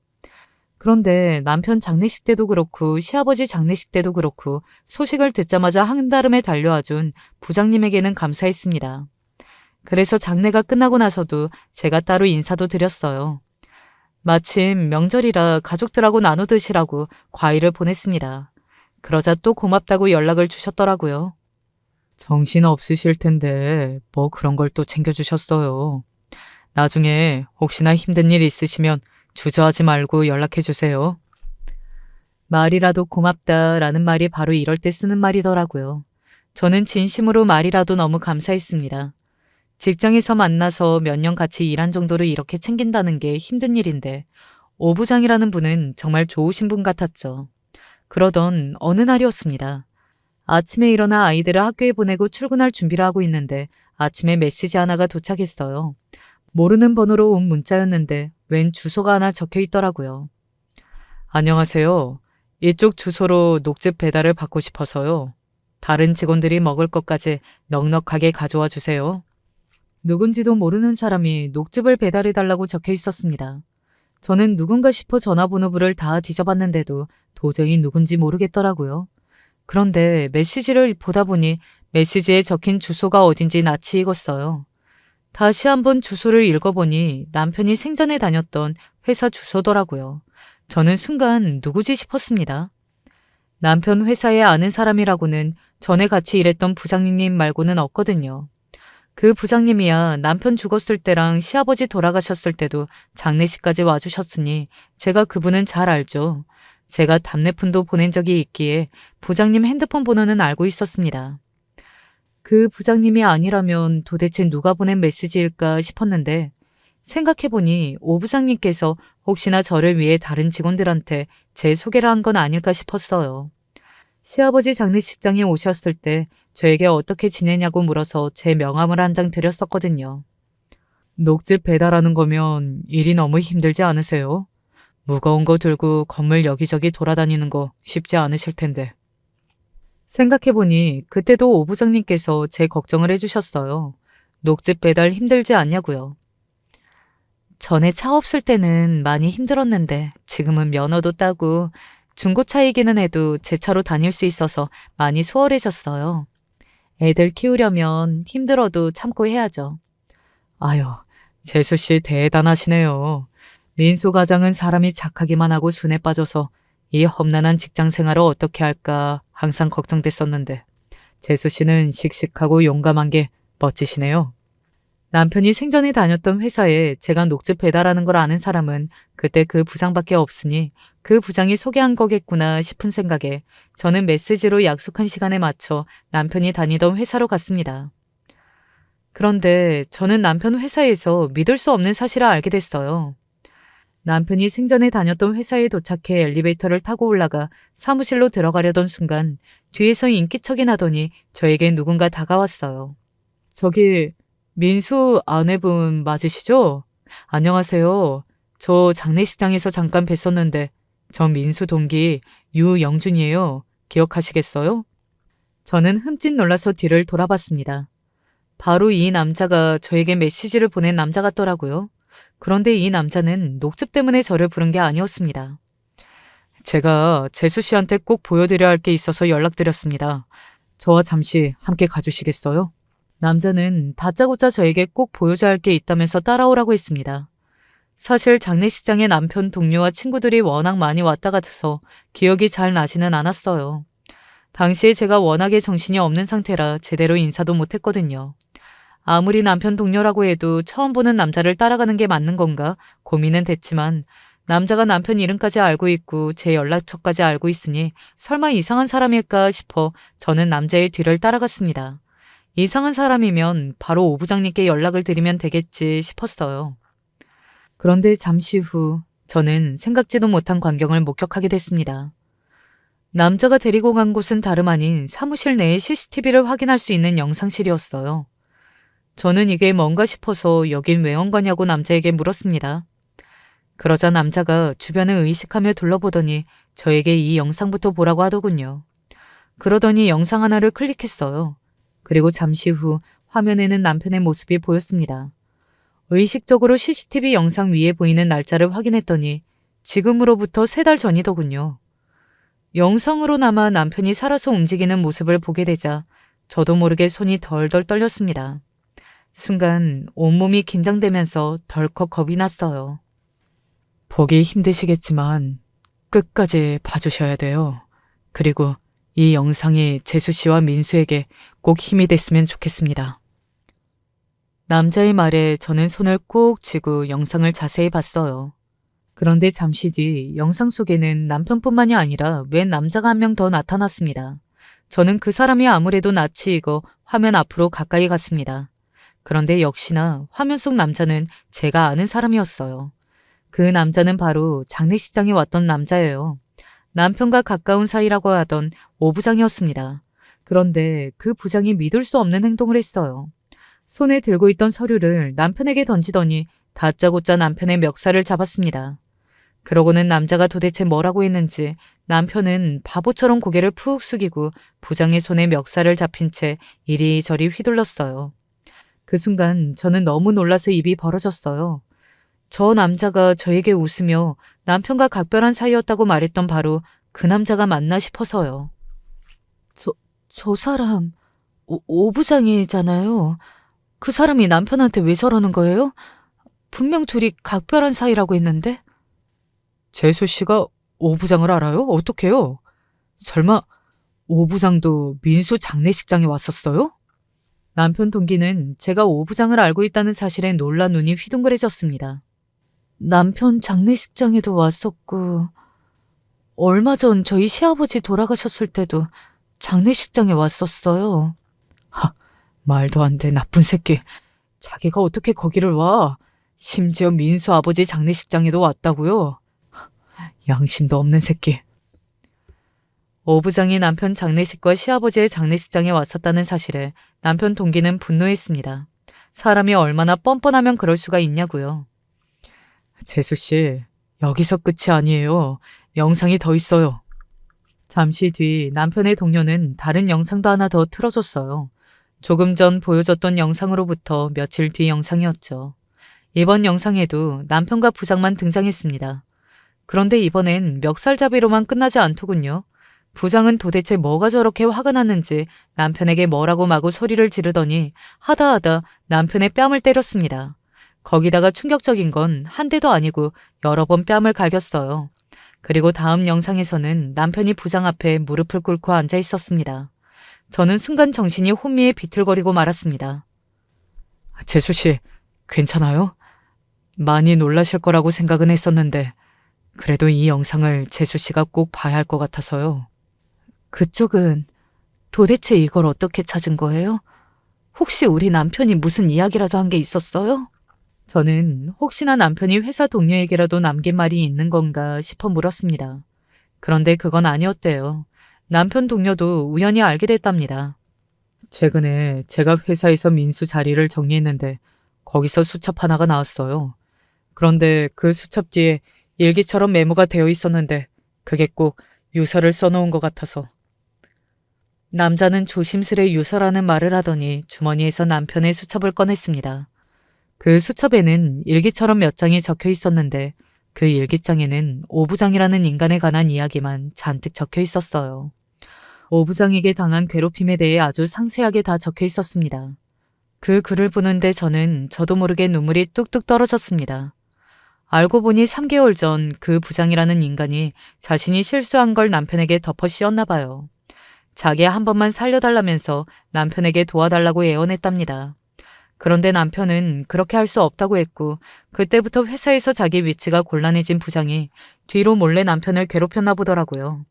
그런데 남편 장례식 때도 그렇고 시아버지 장례식 때도 그렇고 소식을 듣자마자 한달음에 달려와준 부장님에게는 감사했습니다. 그래서 장례가 끝나고 나서도 제가 따로 인사도 드렸어요. 마침 명절이라 가족들하고 나눠 드시라고 과일을 보냈습니다. 그러자 또 고맙다고 연락을 주셨더라고요. 정신 없으실 텐데 뭐 그런 걸 또 챙겨주셨어요. 나중에 혹시나 힘든 일 있으시면 주저하지 말고 연락해 주세요. 말이라도 고맙다라는 말이 바로 이럴 때 쓰는 말이더라고요. 저는 진심으로 말이라도 너무 감사했습니다. 직장에서 만나서 몇 년 같이 일한 정도로 이렇게 챙긴다는 게 힘든 일인데 오 부장이라는 분은 정말 좋으신 분 같았죠. 그러던 어느 날이었습니다. 아침에 일어나 아이들을 학교에 보내고 출근할 준비를 하고 있는데 아침에 메시지 하나가 도착했어요. 모르는 번호로 온 문자였는데 웬 주소가 하나 적혀 있더라고요. 안녕하세요. 이쪽 주소로 녹즙 배달을 받고 싶어서요. 다른 직원들이 먹을 것까지 넉넉하게 가져와 주세요. 누군지도 모르는 사람이 녹즙을 배달해달라고 적혀 있었습니다. 저는 누군가 싶어 전화번호부를 다 뒤져봤는데도 도저히 누군지 모르겠더라고요. 그런데 메시지를 보다 보니 메시지에 적힌 주소가 어딘지 낯이 익었어요. 다시 한번 주소를 읽어보니 남편이 생전에 다녔던 회사 주소더라고요. 저는 순간 누구지 싶었습니다. 남편 회사에 아는 사람이라고는 전에 같이 일했던 부장님 말고는 없거든요. 그 부장님이야 남편 죽었을 때랑 시아버지 돌아가셨을 때도 장례식까지 와주셨으니 제가 그분은 잘 알죠. 제가 답례푼도 보낸 적이 있기에 부장님 핸드폰 번호는 알고 있었습니다. 그 부장님이 아니라면 도대체 누가 보낸 메시지일까 싶었는데 생각해보니 오 부장님께서 혹시나 저를 위해 다른 직원들한테 제 소개를 한 건 아닐까 싶었어요. 시아버지 장례식장에 오셨을 때 저에게 어떻게 지내냐고 물어서 제 명함을 한 장 드렸었거든요. 녹즙 배달하는 거면 일이 너무 힘들지 않으세요? 무거운 거 들고 건물 여기저기 돌아다니는 거 쉽지 않으실 텐데. 생각해보니 그때도 오 부장님께서 제 걱정을 해주셨어요. 녹즙 배달 힘들지 않냐고요. 전에 차 없을 때는 많이 힘들었는데 지금은 면허도 따고 중고차이기는 해도 제 차로 다닐 수 있어서 많이 수월해졌어요. 애들 키우려면 힘들어도 참고 해야죠. 아유, 재수 씨 대단하시네요. 민수 과장은 사람이 착하기만 하고 순에 빠져서 이 험난한 직장 생활을 어떻게 할까 항상 걱정됐었는데 재수 씨는 씩씩하고 용감한 게 멋지시네요. 남편이 생전에 다녔던 회사에 제가 녹즙 배달하는 걸 아는 사람은 그때 그 부장밖에 없으니 그 부장이 소개한 거겠구나 싶은 생각에 저는 메시지로 약속한 시간에 맞춰 남편이 다니던 회사로 갔습니다. 그런데 저는 남편 회사에서 믿을 수 없는 사실을 알게 됐어요. 남편이 생전에 다녔던 회사에 도착해 엘리베이터를 타고 올라가 사무실로 들어가려던 순간 뒤에서 인기척이 나더니 저에게 누군가 다가왔어요. 저기 민수 아내분 맞으시죠? 안녕하세요. 저 장례식장에서 잠깐 뵀었는데 저 민수 동기 유영준이에요. 기억하시겠어요? 저는 흠칫 놀라서 뒤를 돌아봤습니다. 바로 이 남자가 저에게 메시지를 보낸 남자 같더라고요. 그런데 이 남자는 녹즙 때문에 저를 부른 게 아니었습니다. 제가 재수 씨한테 꼭 보여드려야 할 게 있어서 연락드렸습니다. 저와 잠시 함께 가주시겠어요? 남자는 다짜고짜 저에게 꼭 보여줘야 할 게 있다면서 따라오라고 했습니다. 사실 장례식장에 남편 동료와 친구들이 워낙 많이 왔다 같아서 기억이 잘 나지는 않았어요. 당시에 제가 워낙에 정신이 없는 상태라 제대로 인사도 못했거든요. 아무리 남편 동료라고 해도 처음 보는 남자를 따라가는 게 맞는 건가 고민은 됐지만 남자가 남편 이름까지 알고 있고 제 연락처까지 알고 있으니 설마 이상한 사람일까 싶어 저는 남자의 뒤를 따라갔습니다. 이상한 사람이면 바로 오 부장님께 연락을 드리면 되겠지 싶었어요. 그런데 잠시 후 저는 생각지도 못한 광경을 목격하게 됐습니다. 남자가 데리고 간 곳은 다름 아닌 사무실 내의 CCTV를 확인할 수 있는 영상실이었어요. 저는 이게 뭔가 싶어서 여긴 왜 온 거냐고 남자에게 물었습니다. 그러자 남자가 주변을 의식하며 둘러보더니 저에게 이 영상부터 보라고 하더군요. 그러더니 영상 하나를 클릭했어요. 그리고 잠시 후 화면에는 남편의 모습이 보였습니다. 의식적으로 CCTV 영상 위에 보이는 날짜를 확인했더니 지금으로부터 3달 전이더군요. 영상으로나마 남편이 살아서 움직이는 모습을 보게 되자 저도 모르게 손이 덜덜 떨렸습니다. 순간 온몸이 긴장되면서 덜컥 겁이 났어요. 보기 힘드시겠지만 끝까지 봐주셔야 돼요. 그리고 이 영상이 재수 씨와 민수에게 꼭 힘이 됐으면 좋겠습니다. 남자의 말에 저는 손을 꼭 쥐고 영상을 자세히 봤어요. 그런데 잠시 뒤 영상 속에는 남편뿐만이 아니라 웬 남자가 한 명 더 나타났습니다. 저는 그 사람이 아무래도 낯이 익어 화면 앞으로 가까이 갔습니다. 그런데 역시나 화면 속 남자는 제가 아는 사람이었어요. 그 남자는 바로 장례식장에 왔던 남자예요. 남편과 가까운 사이라고 하던 오 부장이었습니다. 그런데 그 부장이 믿을 수 없는 행동을 했어요. 손에 들고 있던 서류를 남편에게 던지더니 다짜고짜 남편의 멱살을 잡았습니다. 그러고는 남자가 도대체 뭐라고 했는지 남편은 바보처럼 고개를 푹 숙이고 부장의 손에 멱살을 잡힌 채 이리저리 휘둘렀어요. 그 순간 저는 너무 놀라서 입이 벌어졌어요. 저 남자가 저에게 웃으며 남편과 각별한 사이였다고 말했던 바로 그 남자가 맞나 싶어서요. 저 사람 오 부장이잖아요. 그 사람이 남편한테 왜 저러는 거예요? 분명 둘이 각별한 사이라고 했는데. 재수 씨가 오 부장을 알아요? 어떡해요? 설마 오 부장도 민수 장례식장에 왔었어요? 남편 동기는 제가 오 부장을 알고 있다는 사실에 놀란 눈이 휘둥그레졌습니다. 남편 장례식장에도 왔었고 얼마 전 저희 시아버지 돌아가셨을 때도 장례식장에 왔었어요. 하, 말도 안 돼, 나쁜 새끼. 자기가 어떻게 거기를 와? 심지어 민수 아버지 장례식장에도 왔다고요? 양심도 없는 새끼. 오 부장이 남편 장례식과 시아버지의 장례식장에 왔었다는 사실에 남편 동기는 분노했습니다. 사람이 얼마나 뻔뻔하면 그럴 수가 있냐고요. 재수 씨, 여기서 끝이 아니에요. 영상이 더 있어요. 잠시 뒤 남편의 동료는 다른 영상도 하나 더 틀어줬어요. 조금 전 보여줬던 영상으로부터 며칠 뒤 영상이었죠. 이번 영상에도 남편과 부장만 등장했습니다. 그런데 이번엔 멱살잡이로만 끝나지 않더군요. 부장은 도대체 뭐가 저렇게 화가 났는지 남편에게 뭐라고 마구 소리를 지르더니 하다하다 남편의 뺨을 때렸습니다. 거기다가 충격적인 건 한 대도 아니고 여러 번 뺨을 갈겼어요. 그리고 다음 영상에서는 남편이 부장 앞에 무릎을 꿇고 앉아 있었습니다. 저는 순간 정신이 혼미해 비틀거리고 말았습니다. 재수 씨, 괜찮아요? 많이 놀라실 거라고 생각은 했었는데 그래도 이 영상을 재수 씨가 꼭 봐야 할 것 같아서요. 그쪽은 도대체 이걸 어떻게 찾은 거예요? 혹시 우리 남편이 무슨 이야기라도 한 게 있었어요? 저는 혹시나 남편이 회사 동료에게라도 남긴 말이 있는 건가 싶어 물었습니다. 그런데 그건 아니었대요. 남편 동료도 우연히 알게 됐답니다. 최근에 제가 회사에서 민수 자리를 정리했는데 거기서 수첩 하나가 나왔어요. 그런데 그 수첩 뒤에 일기처럼 메모가 되어 있었는데 그게 꼭 유서를 써놓은 것 같아서. 남자는 조심스레 유서라는 말을 하더니 주머니에서 남편의 수첩을 꺼냈습니다. 그 수첩에는 일기처럼 몇 장이 적혀 있었는데 그 일기장에는 오부장이라는 인간에 관한 이야기만 잔뜩 적혀 있었어요. 오부장에게 당한 괴롭힘에 대해 아주 상세하게 다 적혀 있었습니다. 그 글을 보는데 저도 모르게 눈물이 뚝뚝 떨어졌습니다. 알고 보니 3개월 전 그 부장이라는 인간이 자신이 실수한 걸 남편에게 덮어 씌웠나 봐요. 자기 한 번만 살려달라면서 남편에게 도와달라고 애원했답니다. 그런데 남편은 그렇게 할 수 없다고 했고 그때부터 회사에서 자기 위치가 곤란해진 부장이 뒤로 몰래 남편을 괴롭혔나 보더라고요.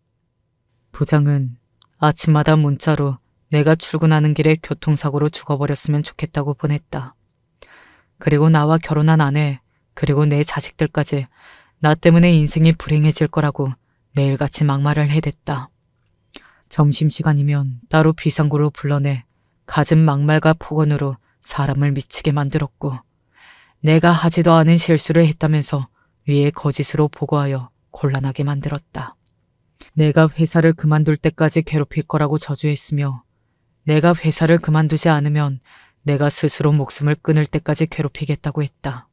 부장은 아침마다 문자로 내가 출근하는 길에 교통사고로 죽어버렸으면 좋겠다고 보냈다. 그리고 나와 결혼한 아내, 그리고 내 자식들까지 나 때문에 인생이 불행해질 거라고 매일같이 막말을 해댔다. 점심시간이면 따로 비상구로 불러내 갖은 막말과 폭언으로 사람을 미치게 만들었고 내가 하지도 않은 실수를 했다면서 위에 거짓으로 보고하여 곤란하게 만들었다. 내가 회사를 그만둘 때까지 괴롭힐 거라고 저주했으며 내가 회사를 그만두지 않으면 내가 스스로 목숨을 끊을 때까지 괴롭히겠다고 했다.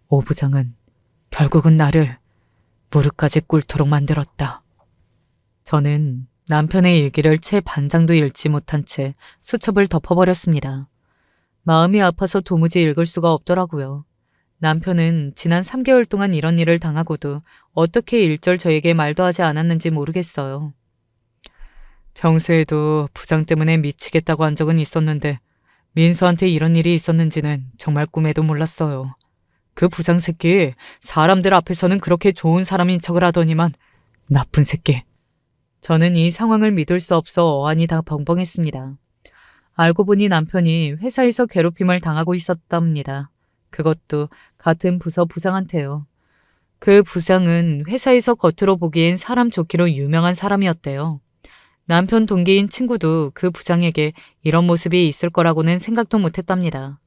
오 부장은 결국은 나를 무릎까지 꿇도록 만들었다. 저는 남편의 일기를 채 반장도 읽지 못한 채 수첩을 덮어버렸습니다. 마음이 아파서 도무지 읽을 수가 없더라고요. 남편은 지난 3개월 동안 이런 일을 당하고도 어떻게 일절 저에게 말도 하지 않았는지 모르겠어요. 평소에도 부장 때문에 미치겠다고 한 적은 있었는데 민수한테 이런 일이 있었는지는 정말 꿈에도 몰랐어요. 그 부장 새끼 사람들 앞에서는 그렇게 좋은 사람인 척을 하더니만 나쁜 새끼. 저는 이 상황을 믿을 수 없어 어안이 다 벙벙했습니다. 알고 보니 남편이 회사에서 괴롭힘을 당하고 있었답니다. 그것도 같은 부서 부장한테요. 그 부장은 회사에서 겉으로 보기엔 사람 좋기로 유명한 사람이었대요. 남편 동기인 친구도 그 부장에게 이런 모습이 있을 거라고는 생각도 못했답니다.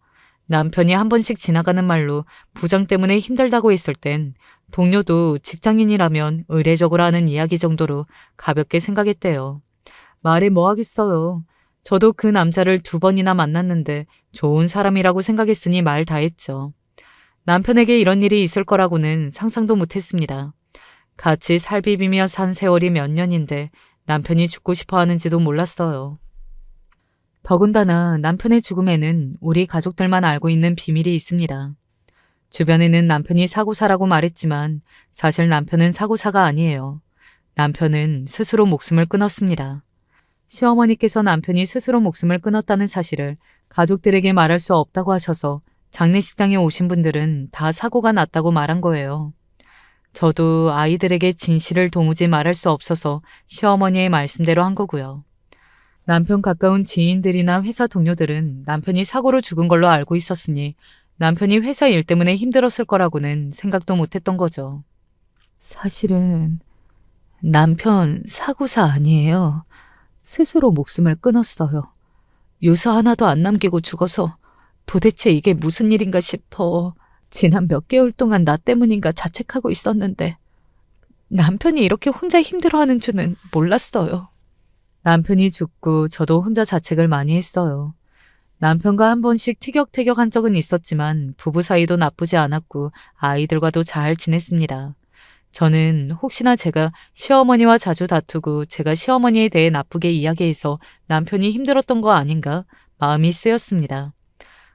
남편이 한 번씩 지나가는 말로 부장 때문에 힘들다고 했을 땐 동료도 직장인이라면 의례적으로 하는 이야기 정도로 가볍게 생각했대요. 말해 뭐 하겠어요. 저도 그 남자를 2번이나 만났는데 좋은 사람이라고 생각했으니 말 다 했죠. 남편에게 이런 일이 있을 거라고는 상상도 못했습니다. 같이 살비비며 산 세월이 몇 년인데 남편이 죽고 싶어 하는지도 몰랐어요. 더군다나 남편의 죽음에는 우리 가족들만 알고 있는 비밀이 있습니다. 주변에는 남편이 사고사라고 말했지만 사실 남편은 사고사가 아니에요. 남편은 스스로 목숨을 끊었습니다. 시어머니께서 남편이 스스로 목숨을 끊었다는 사실을 가족들에게 말할 수 없다고 하셔서 장례식장에 오신 분들은 다 사고가 났다고 말한 거예요. 저도 아이들에게 진실을 도무지 말할 수 없어서 시어머니의 말씀대로 한 거고요. 남편 가까운 지인들이나 회사 동료들은 남편이 사고로 죽은 걸로 알고 있었으니 남편이 회사 일 때문에 힘들었을 거라고는 생각도 못했던 거죠. 사실은 남편 사고사 아니에요. 스스로 목숨을 끊었어요. 유서 하나도 안 남기고 죽어서 도대체 이게 무슨 일인가 싶어 지난 몇 개월 동안 나 때문인가 자책하고 있었는데 남편이 이렇게 혼자 힘들어하는 줄은 몰랐어요. 남편이 죽고 저도 혼자 자책을 많이 했어요. 남편과 한 번씩 티격태격한 적은 있었지만 부부 사이도 나쁘지 않았고 아이들과도 잘 지냈습니다. 저는 혹시나 제가 시어머니와 자주 다투고 제가 시어머니에 대해 나쁘게 이야기해서 남편이 힘들었던 거 아닌가 마음이 쓰였습니다.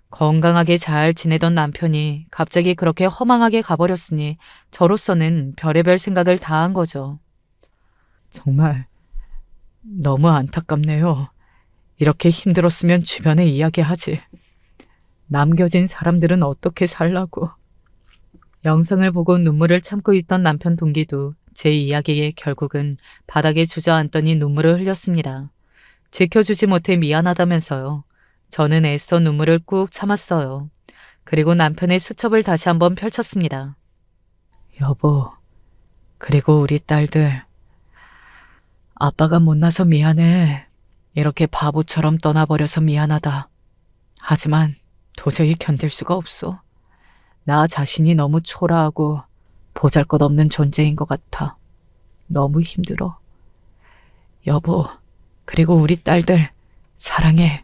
건강하게 잘 지내던 남편이 갑자기 그렇게 허망하게 가버렸으니 저로서는 별의별 생각을 다 한 거죠. 정말 너무 안타깝네요. 이렇게 힘들었으면 주변에 이야기하지. 남겨진 사람들은 어떻게 살라고. 영상을 보고 눈물을 참고 있던 남편 동기도 제 이야기에 결국은 바닥에 주저앉더니 눈물을 흘렸습니다. 지켜주지 못해 미안하다면서요. 저는 애써 눈물을 꾹 참았어요. 그리고 남편의 수첩을 다시 한번 펼쳤습니다. 여보, 그리고 우리 딸들. 아빠가 못나서 미안해. 이렇게 바보처럼 떠나버려서 미안하다. 하지만 도저히 견딜 수가 없어. 나 자신이 너무 초라하고 보잘것없는 존재인 것 같아. 너무 힘들어. 여보, 그리고 우리 딸들 사랑해.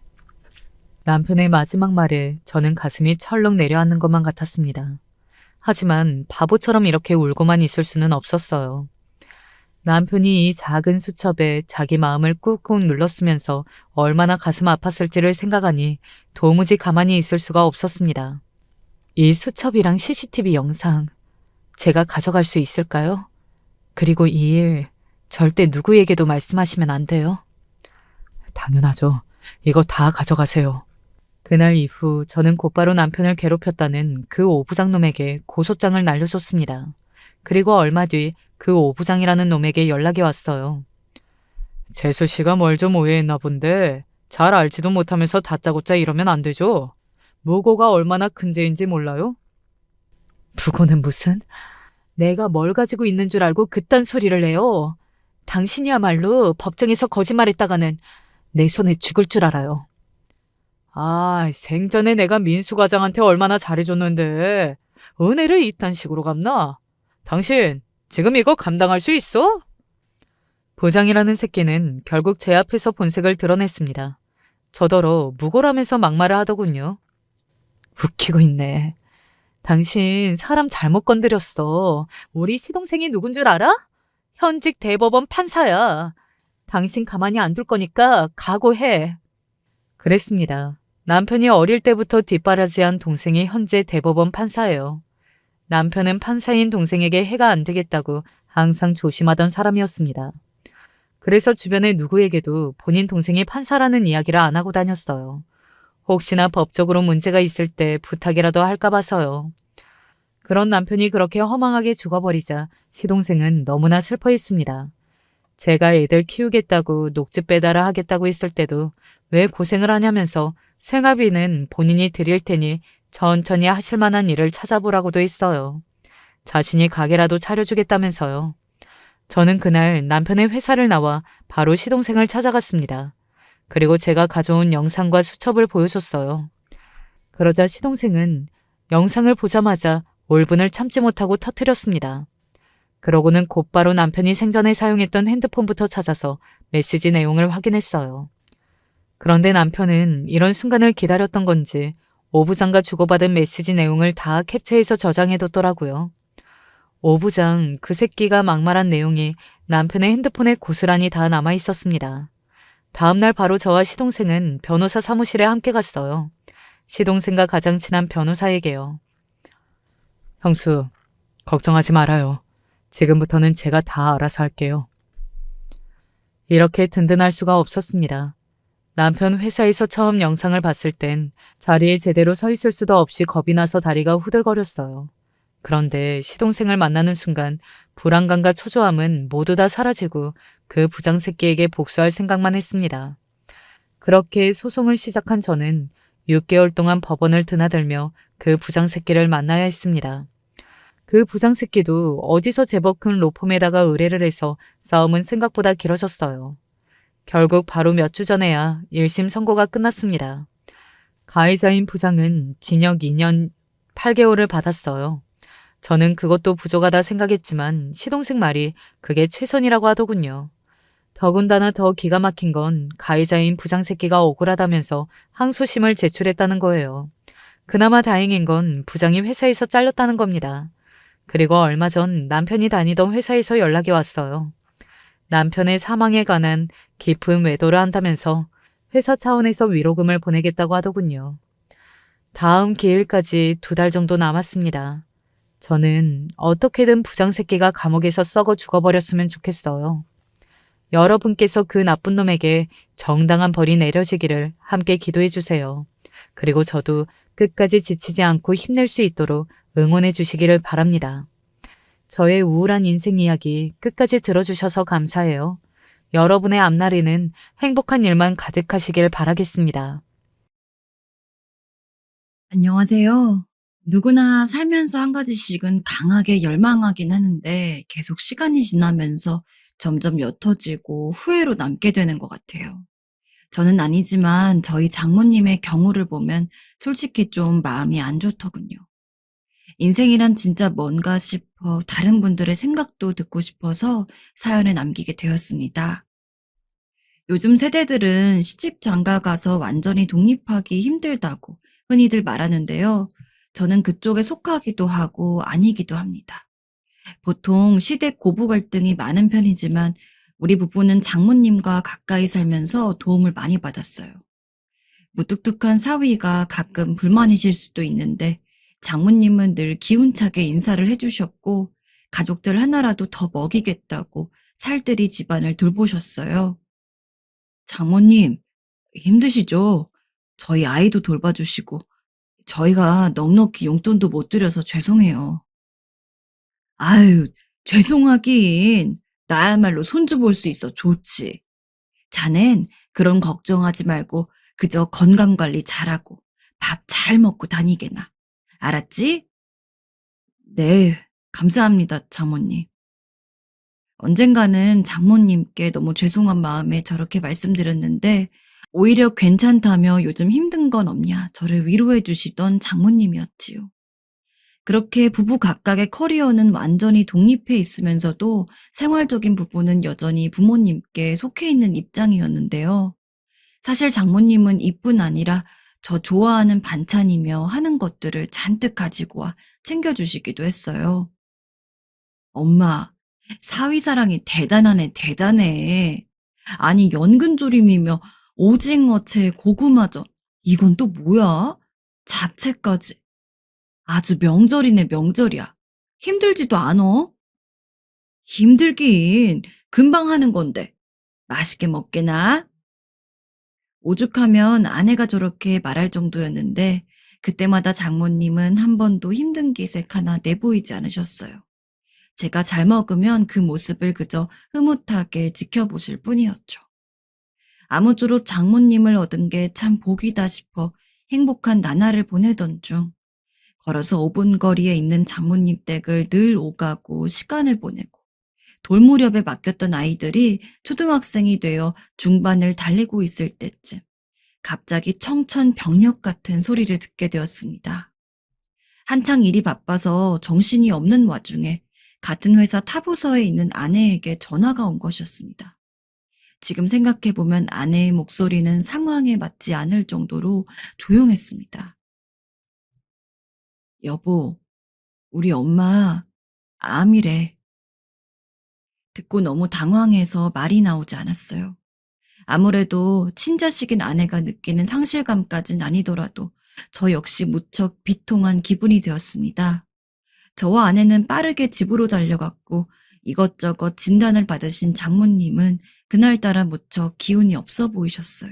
남편의 마지막 말에 저는 가슴이 철렁 내려앉는 것만 같았습니다. 하지만 바보처럼 이렇게 울고만 있을 수는 없었어요. 남편이 이 작은 수첩에 자기 마음을 꾹꾹 눌렀으면서 얼마나 가슴 아팠을지를 생각하니 도무지 가만히 있을 수가 없었습니다. 이 수첩이랑 CCTV 영상 제가 가져갈 수 있을까요? 그리고 이 일 절대 누구에게도 말씀하시면 안 돼요. 당연하죠. 이거 다 가져가세요. 그날 이후 저는 곧바로 남편을 괴롭혔다는 그 오부장 놈에게 고소장을 날려줬습니다. 그리고 얼마 뒤 그 오부장이라는 놈에게 연락이 왔어요. 재수 씨가 뭘 좀 오해했나 본데 잘 알지도 못하면서 다짜고짜 이러면 안 되죠. 무고가 얼마나 큰 죄인지 몰라요? 무고는 무슨? 내가 뭘 가지고 있는 줄 알고 그딴 소리를 내요. 당신이야말로 법정에서 거짓말했다가는 내 손에 죽을 줄 알아요. 아, 생전에 내가 민수 과장한테 얼마나 잘해줬는데 은혜를 이딴 식으로 갚나? 당신 지금 이거 감당할 수 있어? 부장이라는 새끼는 결국 제 앞에서 본색을 드러냈습니다. 저더러 무고라면서 막말을 하더군요. 웃기고 있네. 당신 사람 잘못 건드렸어. 우리 시동생이 누군 줄 알아? 현직 대법원 판사야. 당신 가만히 안 둘 거니까 각오해. 그랬습니다. 남편이 어릴 때부터 뒷바라지한 동생이 현재 대법원 판사예요. 남편은 판사인 동생에게 해가 안 되겠다고 항상 조심하던 사람이었습니다. 그래서 주변에 누구에게도 본인 동생이 판사라는 이야기를 안 하고 다녔어요. 혹시나 법적으로 문제가 있을 때 부탁이라도 할까 봐서요. 그런 남편이 그렇게 허망하게 죽어버리자 시동생은 너무나 슬퍼했습니다. 제가 애들 키우겠다고 녹즙 배달을 하겠다고 했을 때도 왜 고생을 하냐면서 생활비는 본인이 드릴 테니 천천히 하실 만한 일을 찾아보라고도 했어요. 자신이 가게라도 차려주겠다면서요. 저는 그날 남편의 회사를 나와 바로 시동생을 찾아갔습니다. 그리고 제가 가져온 영상과 수첩을 보여줬어요. 그러자 시동생은 영상을 보자마자 울분을 참지 못하고 터뜨렸습니다. 그러고는 곧바로 남편이 생전에 사용했던 핸드폰부터 찾아서 메시지 내용을 확인했어요. 그런데 남편은 이런 순간을 기다렸던 건지 오부장과 주고받은 메시지 내용을 다 캡처해서 저장해뒀더라고요. 오부장 그 새끼가 막말한 내용이 남편의 핸드폰에 고스란히 다 남아있었습니다. 다음날 바로 저와 시동생은 변호사 사무실에 함께 갔어요. 시동생과 가장 친한 변호사에게요. 형수, 걱정하지 말아요. 지금부터는 제가 다 알아서 할게요. 이렇게 든든할 수가 없었습니다. 남편 회사에서 처음 영상을 봤을 땐 자리에 제대로 서 있을 수도 없이 겁이 나서 다리가 후들거렸어요. 그런데 시동생을 만나는 순간 불안감과 초조함은 모두 다 사라지고 그 부장 새끼에게 복수할 생각만 했습니다. 그렇게 소송을 시작한 저는 6개월 동안 법원을 드나들며 그 부장 새끼를 만나야 했습니다. 그 부장 새끼도 어디서 제법 큰 로펌에다가 의뢰를 해서 싸움은 생각보다 길어졌어요. 결국 바로 몇 주 전에야 1심 선고가 끝났습니다. 가해자인 부장은 징역 2년 8개월을 받았어요. 저는 그것도 부족하다 생각했지만 시동생 말이 그게 최선이라고 하더군요. 더군다나 더 기가 막힌 건 가해자인 부장 새끼가 억울하다면서 항소심을 제출했다는 거예요. 그나마 다행인 건 부장이 회사에서 잘렸다는 겁니다. 그리고 얼마 전 남편이 다니던 회사에서 연락이 왔어요. 남편의 사망에 관한 깊은 외도를 한다면서 회사 차원에서 위로금을 보내겠다고 하더군요. 다음 기일까지 2달 정도 남았습니다. 저는 어떻게든 부장 새끼가 감옥에서 썩어 죽어버렸으면 좋겠어요. 여러분께서 그 나쁜 놈에게 정당한 벌이 내려지기를 함께 기도해 주세요. 그리고 저도 끝까지 지치지 않고 힘낼 수 있도록 응원해 주시기를 바랍니다. 저의 우울한 인생 이야기 끝까지 들어주셔서 감사해요. 여러분의 앞날에는 행복한 일만 가득하시길 바라겠습니다. 안녕하세요. 누구나 살면서 한 가지씩은 강하게 열망하긴 하는데 계속 시간이 지나면서 점점 옅어지고 후회로 남게 되는 것 같아요. 저는 아니지만 저희 장모님의 경우를 보면 솔직히 좀 마음이 안 좋더군요. 인생이란 진짜 뭔가 싶어 다른 분들의 생각도 듣고 싶어서 사연을 남기게 되었습니다. 요즘 세대들은 시집 장가 가서 완전히 독립하기 힘들다고 흔히들 말하는데요. 저는 그쪽에 속하기도 하고 아니기도 합니다. 보통 시댁 고부 갈등이 많은 편이지만 우리 부부는 장모님과 가까이 살면서 도움을 많이 받았어요. 무뚝뚝한 사위가 가끔 불만이실 수도 있는데 장모님은 늘 기운차게 인사를 해주셨고 가족들 하나라도 더 먹이겠다고 살뜰히 집안을 돌보셨어요. 장모님, 힘드시죠? 저희 아이도 돌봐주시고 저희가 넉넉히 용돈도 못 드려서 죄송해요. 아유, 죄송하긴. 나야말로 손주 볼 수 있어 좋지. 자넨 그런 걱정하지 말고 그저 건강관리 잘하고 밥 잘 먹고 다니게나. 알았지? 네, 감사합니다, 장모님. 언젠가는 장모님께 너무 죄송한 마음에 저렇게 말씀드렸는데 오히려 괜찮다며 요즘 힘든 건 없냐 저를 위로해 주시던 장모님이었지요. 그렇게 부부 각각의 커리어는 완전히 독립해 있으면서도 생활적인 부분은 여전히 부모님께 속해 있는 입장이었는데요. 사실 장모님은 이뿐 아니라 저 좋아하는 반찬이며 하는 것들을 잔뜩 가지고 와 챙겨주시기도 했어요. 엄마, 사위사랑이 대단하네, 대단해. 아니, 연근조림이며 오징어채, 고구마전. 이건 또 뭐야? 잡채까지. 아주 명절이네, 명절이야. 힘들지도 않어? 힘들긴 금방 하는 건데. 맛있게 먹게나? 오죽하면 아내가 저렇게 말할 정도였는데 그때마다 장모님은 한 번도 힘든 기색 하나 내보이지 않으셨어요. 제가 잘 먹으면 그 모습을 그저 흐뭇하게 지켜보실 뿐이었죠. 아무쪼록 장모님을 얻은 게 참 복이다 싶어 행복한 나날을 보내던 중 걸어서 5분 거리에 있는 장모님 댁을 늘 오가고 시간을 보내고 돌 무렵에 맡겼던 아이들이 초등학생이 되어 중반을 달리고 있을 때쯤 갑자기 청천벽력 같은 소리를 듣게 되었습니다. 한창 일이 바빠서 정신이 없는 와중에 같은 회사 타부서에 있는 아내에게 전화가 온 것이었습니다. 지금 생각해보면 아내의 목소리는 상황에 맞지 않을 정도로 조용했습니다. 여보, 우리 엄마 암이래. 듣고 너무 당황해서 말이 나오지 않았어요. 아무래도 친자식인 아내가 느끼는 상실감까진 아니더라도 저 역시 무척 비통한 기분이 되었습니다. 저와 아내는 빠르게 집으로 달려갔고 이것저것 진단을 받으신 장모님은 그날따라 무척 기운이 없어 보이셨어요.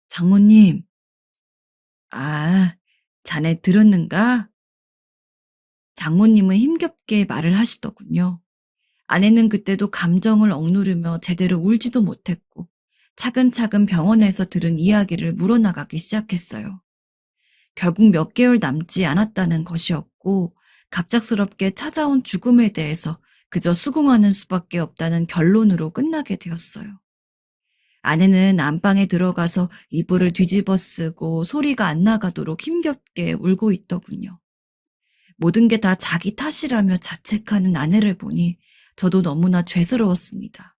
장모님, 아, 자네 들었는가? 장모님은 힘겹게 말을 하시더군요. 아내는 그때도 감정을 억누르며 제대로 울지도 못했고 차근차근 병원에서 들은 이야기를 물어나가기 시작했어요. 결국 몇 개월 남지 않았다는 것이었고 갑작스럽게 찾아온 죽음에 대해서 그저 수긍하는 수밖에 없다는 결론으로 끝나게 되었어요. 아내는 안방에 들어가서 이불을 뒤집어 쓰고 소리가 안 나가도록 힘겹게 울고 있더군요. 모든 게 다 자기 탓이라며 자책하는 아내를 보니 저도 너무나 죄스러웠습니다.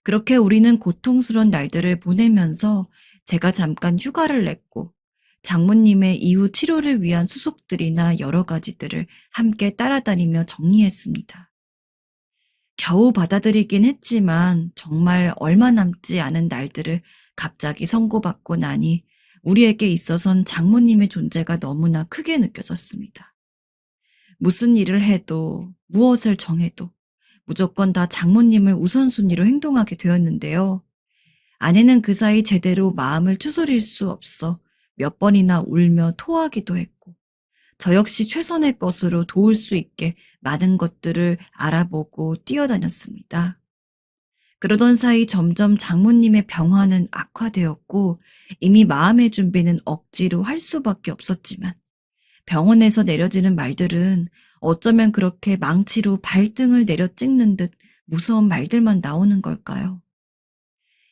그렇게 우리는 고통스러운 날들을 보내면서 제가 잠깐 휴가를 냈고 장모님의 이후 치료를 위한 수속들이나 여러 가지들을 함께 따라다니며 정리했습니다. 겨우 받아들이긴 했지만 정말 얼마 남지 않은 날들을 갑자기 선고받고 나니 우리에게 있어선 장모님의 존재가 너무나 크게 느껴졌습니다. 무슨 일을 해도 무엇을 정해도 무조건 다 장모님을 우선순위로 행동하게 되었는데요. 아내는 그 사이 제대로 마음을 추스릴 수 없어 몇 번이나 울며 토하기도 했고 저 역시 최선의 것으로 도울 수 있게 많은 것들을 알아보고 뛰어다녔습니다. 그러던 사이 점점 장모님의 병화는 악화되었고 이미 마음의 준비는 억지로 할 수밖에 없었지만 병원에서 내려지는 말들은 어쩌면 그렇게 망치로 발등을 내려 찍는 듯 무서운 말들만 나오는 걸까요?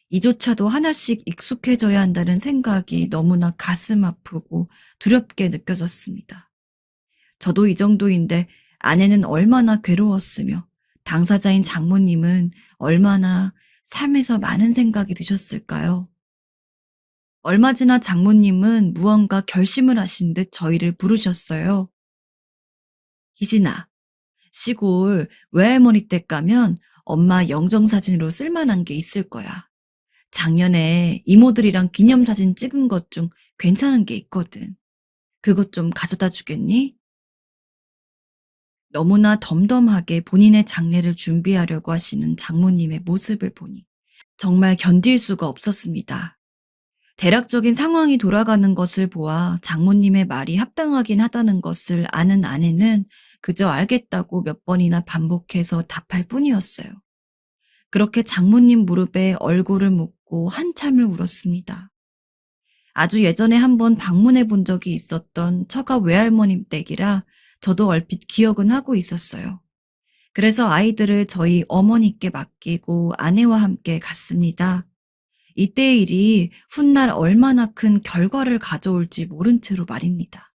이조차도 하나씩 익숙해져야 한다는 생각이 너무나 가슴 아프고 두렵게 느껴졌습니다. 저도 이 정도인데 아내는 얼마나 괴로웠으며 당사자인 장모님은 얼마나 삶에서 많은 생각이 드셨을까요? 얼마 지나 장모님은 무언가 결심을 하신 듯 저희를 부르셨어요. 희진아, 시골 외할머니 댁 가면 엄마 영정사진으로 쓸만한 게 있을 거야. 작년에 이모들이랑 기념사진 찍은 것 중 괜찮은 게 있거든. 그것 좀 가져다 주겠니? 너무나 덤덤하게 본인의 장례를 준비하려고 하시는 장모님의 모습을 보니 정말 견딜 수가 없었습니다. 대략적인 상황이 돌아가는 것을 보아 장모님의 말이 합당하긴 하다는 것을 아는 아내는 그저 알겠다고 몇 번이나 반복해서 답할 뿐이었어요. 그렇게 장모님 무릎에 얼굴을 묻고 한참을 울었습니다. 아주 예전에 한번 방문해 본 적이 있었던 처가 외할머님 댁이라 저도 얼핏 기억은 하고 있었어요. 그래서 아이들을 저희 어머니께 맡기고 아내와 함께 갔습니다. 이때의 일이 훗날 얼마나 큰 결과를 가져올지 모른 채로 말입니다.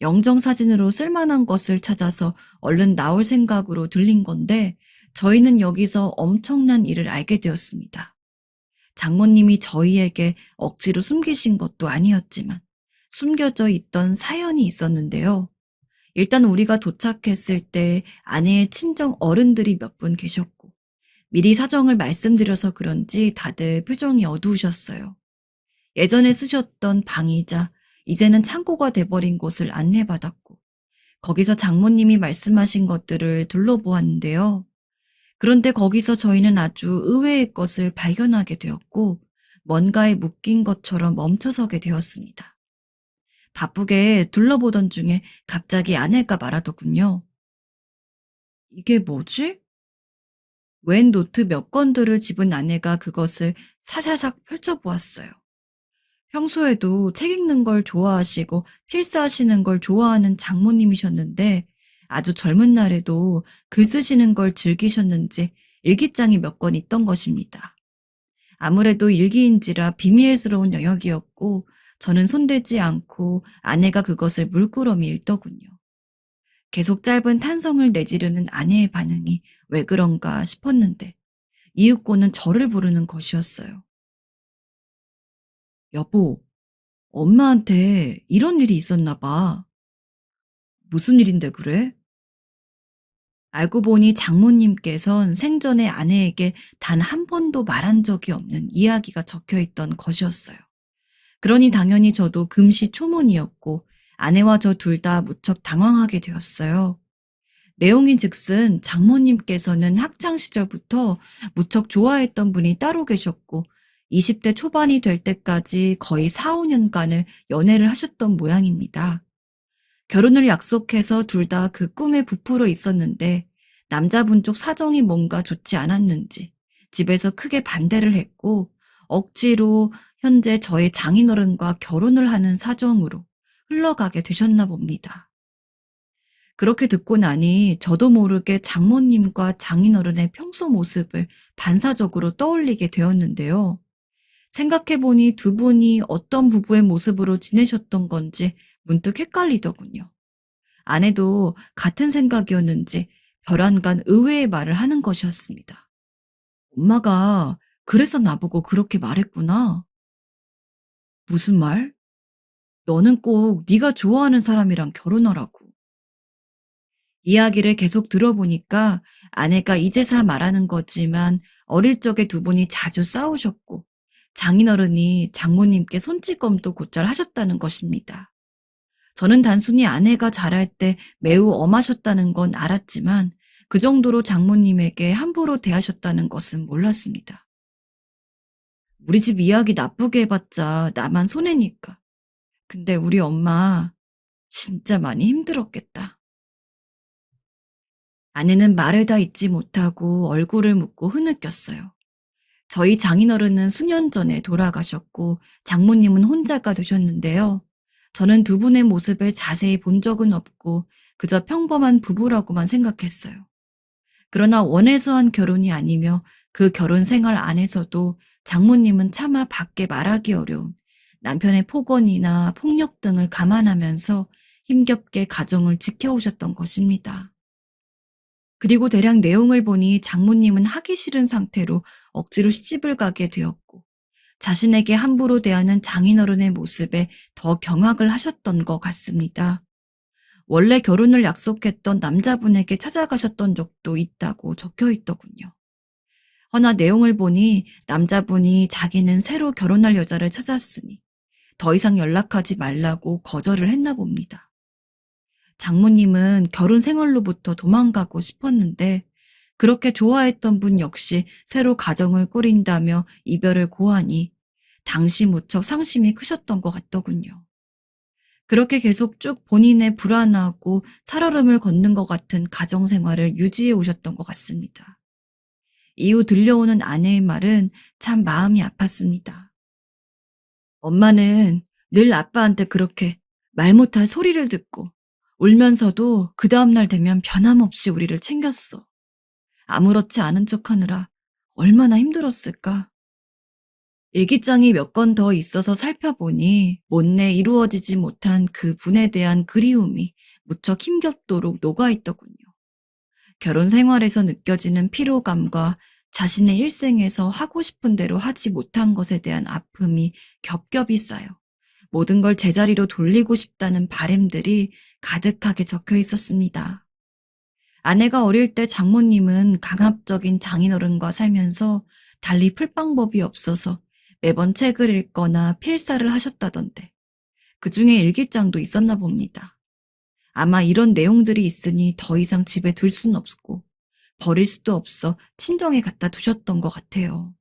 영정사진으로 쓸만한 것을 찾아서 얼른 나올 생각으로 들린 건데 저희는 여기서 엄청난 일을 알게 되었습니다. 장모님이 저희에게 억지로 숨기신 것도 아니었지만 숨겨져 있던 사연이 있었는데요. 일단 우리가 도착했을 때 아내의 친정 어른들이 몇 분 계셨고 미리 사정을 말씀드려서 그런지 다들 표정이 어두우셨어요. 예전에 쓰셨던 방이자 이제는 창고가 돼버린 곳을 안내받았고 거기서 장모님이 말씀하신 것들을 둘러보았는데요. 그런데 거기서 저희는 아주 의외의 것을 발견하게 되었고 뭔가에 묶인 것처럼 멈춰서게 되었습니다. 바쁘게 둘러보던 중에 갑자기 아내가 말하더군요. 이게 뭐지? 웬 노트 몇 건들을 집은 아내가 그것을 사사삭 펼쳐보았어요. 평소에도 책 읽는 걸 좋아하시고 필사하시는 걸 좋아하는 장모님이셨는데 아주 젊은 날에도 글 쓰시는 걸 즐기셨는지 일기장이 몇 권 있던 것입니다. 아무래도 일기인지라 비밀스러운 영역이었고 저는 손대지 않고 아내가 그것을 물끄러미 읽더군요. 계속 짧은 탄성을 내지르는 아내의 반응이 왜 그런가 싶었는데 이윽고는 저를 부르는 것이었어요. 여보, 엄마한테 이런 일이 있었나 봐. 무슨 일인데 그래? 알고 보니 장모님께선 생전에 아내에게 단 한 번도 말한 적이 없는 이야기가 적혀 있던 것이었어요. 그러니 당연히 저도 금시초문이었고 아내와 저 둘 다 무척 당황하게 되었어요. 내용인즉슨 장모님께서는 학창시절부터 무척 좋아했던 분이 따로 계셨고 20대 초반이 될 때까지 거의 4, 5년간을 연애를 하셨던 모양입니다. 결혼을 약속해서 둘 다 그 꿈에 부풀어 있었는데 남자분 쪽 사정이 뭔가 좋지 않았는지 집에서 크게 반대를 했고 억지로 현재 저의 장인어른과 결혼을 하는 사정으로 흘러가게 되셨나 봅니다. 그렇게 듣고 나니 저도 모르게 장모님과 장인어른의 평소 모습을 반사적으로 떠올리게 되었는데요. 생각해보니 두 분이 어떤 부부의 모습으로 지내셨던 건지 문득 헷갈리더군요. 아내도 같은 생각이었는지 별안간 의외의 말을 하는 것이었습니다. 엄마가 그래서 나보고 그렇게 말했구나. 무슨 말? 너는 꼭 네가 좋아하는 사람이랑 결혼하라고. 이야기를 계속 들어보니까 아내가 이제서 말하는 거지만 어릴 적에 두 분이 자주 싸우셨고 장인어른이 장모님께 손찌검도 곧잘 하셨다는 것입니다. 저는 단순히 아내가 자랄 때 매우 엄하셨다는 건 알았지만 그 정도로 장모님에게 함부로 대하셨다는 것은 몰랐습니다. 우리 집 이야기 나쁘게 해봤자 나만 손해니까. 근데 우리 엄마 진짜 많이 힘들었겠다. 아내는 말을 다 잇지 못하고 얼굴을 묶고 흐느꼈어요. 저희 장인어른은 수년 전에 돌아가셨고 장모님은 혼자가 되셨는데요. 저는 두 분의 모습을 자세히 본 적은 없고 그저 평범한 부부라고만 생각했어요. 그러나 원해서 한 결혼이 아니며 그 결혼 생활 안에서도 장모님은 차마 밖에 말하기 어려운 남편의 폭언이나 폭력 등을 감안하면서 힘겹게 가정을 지켜오셨던 것입니다. 그리고 대략 내용을 보니 장모님은 하기 싫은 상태로 억지로 시집을 가게 되었고, 자신에게 함부로 대하는 장인어른의 모습에 더 경악을 하셨던 것 같습니다. 원래 결혼을 약속했던 남자분에게 찾아가셨던 적도 있다고 적혀 있더군요. 허나 내용을 보니 남자분이 자기는 새로 결혼할 여자를 찾았으니 더 이상 연락하지 말라고 거절을 했나 봅니다. 장모님은 결혼 생활로부터 도망가고 싶었는데 그렇게 좋아했던 분 역시 새로 가정을 꾸린다며 이별을 고하니 당시 무척 상심이 크셨던 것 같더군요. 그렇게 계속 쭉 본인의 불안하고 살얼음을 걷는 것 같은 가정 생활을 유지해 오셨던 것 같습니다. 이후 들려오는 아내의 말은 참 마음이 아팠습니다. 엄마는 늘 아빠한테 그렇게 말 못할 소리를 듣고 울면서도 그 다음날 되면 변함없이 우리를 챙겼어. 아무렇지 않은 척하느라 얼마나 힘들었을까. 일기장이 몇 건 더 있어서 살펴보니 못내 이루어지지 못한 그 분에 대한 그리움이 무척 힘겹도록 녹아있더군요. 결혼 생활에서 느껴지는 피로감과 자신의 일생에서 하고 싶은 대로 하지 못한 것에 대한 아픔이 겹겹이 쌓여 모든 걸 제자리로 돌리고 싶다는 바램들이 가득하게 적혀 있었습니다. 아내가 어릴 때 장모님은 강압적인 장인어른과 살면서 달리 풀 방법이 없어서 매번 책을 읽거나 필사를 하셨다던데 그 중에 일기장도 있었나 봅니다. 아마 이런 내용들이 있으니 더 이상 집에 둘 수는 없고 버릴 수도 없어 친정에 갖다 두셨던 것 같아요.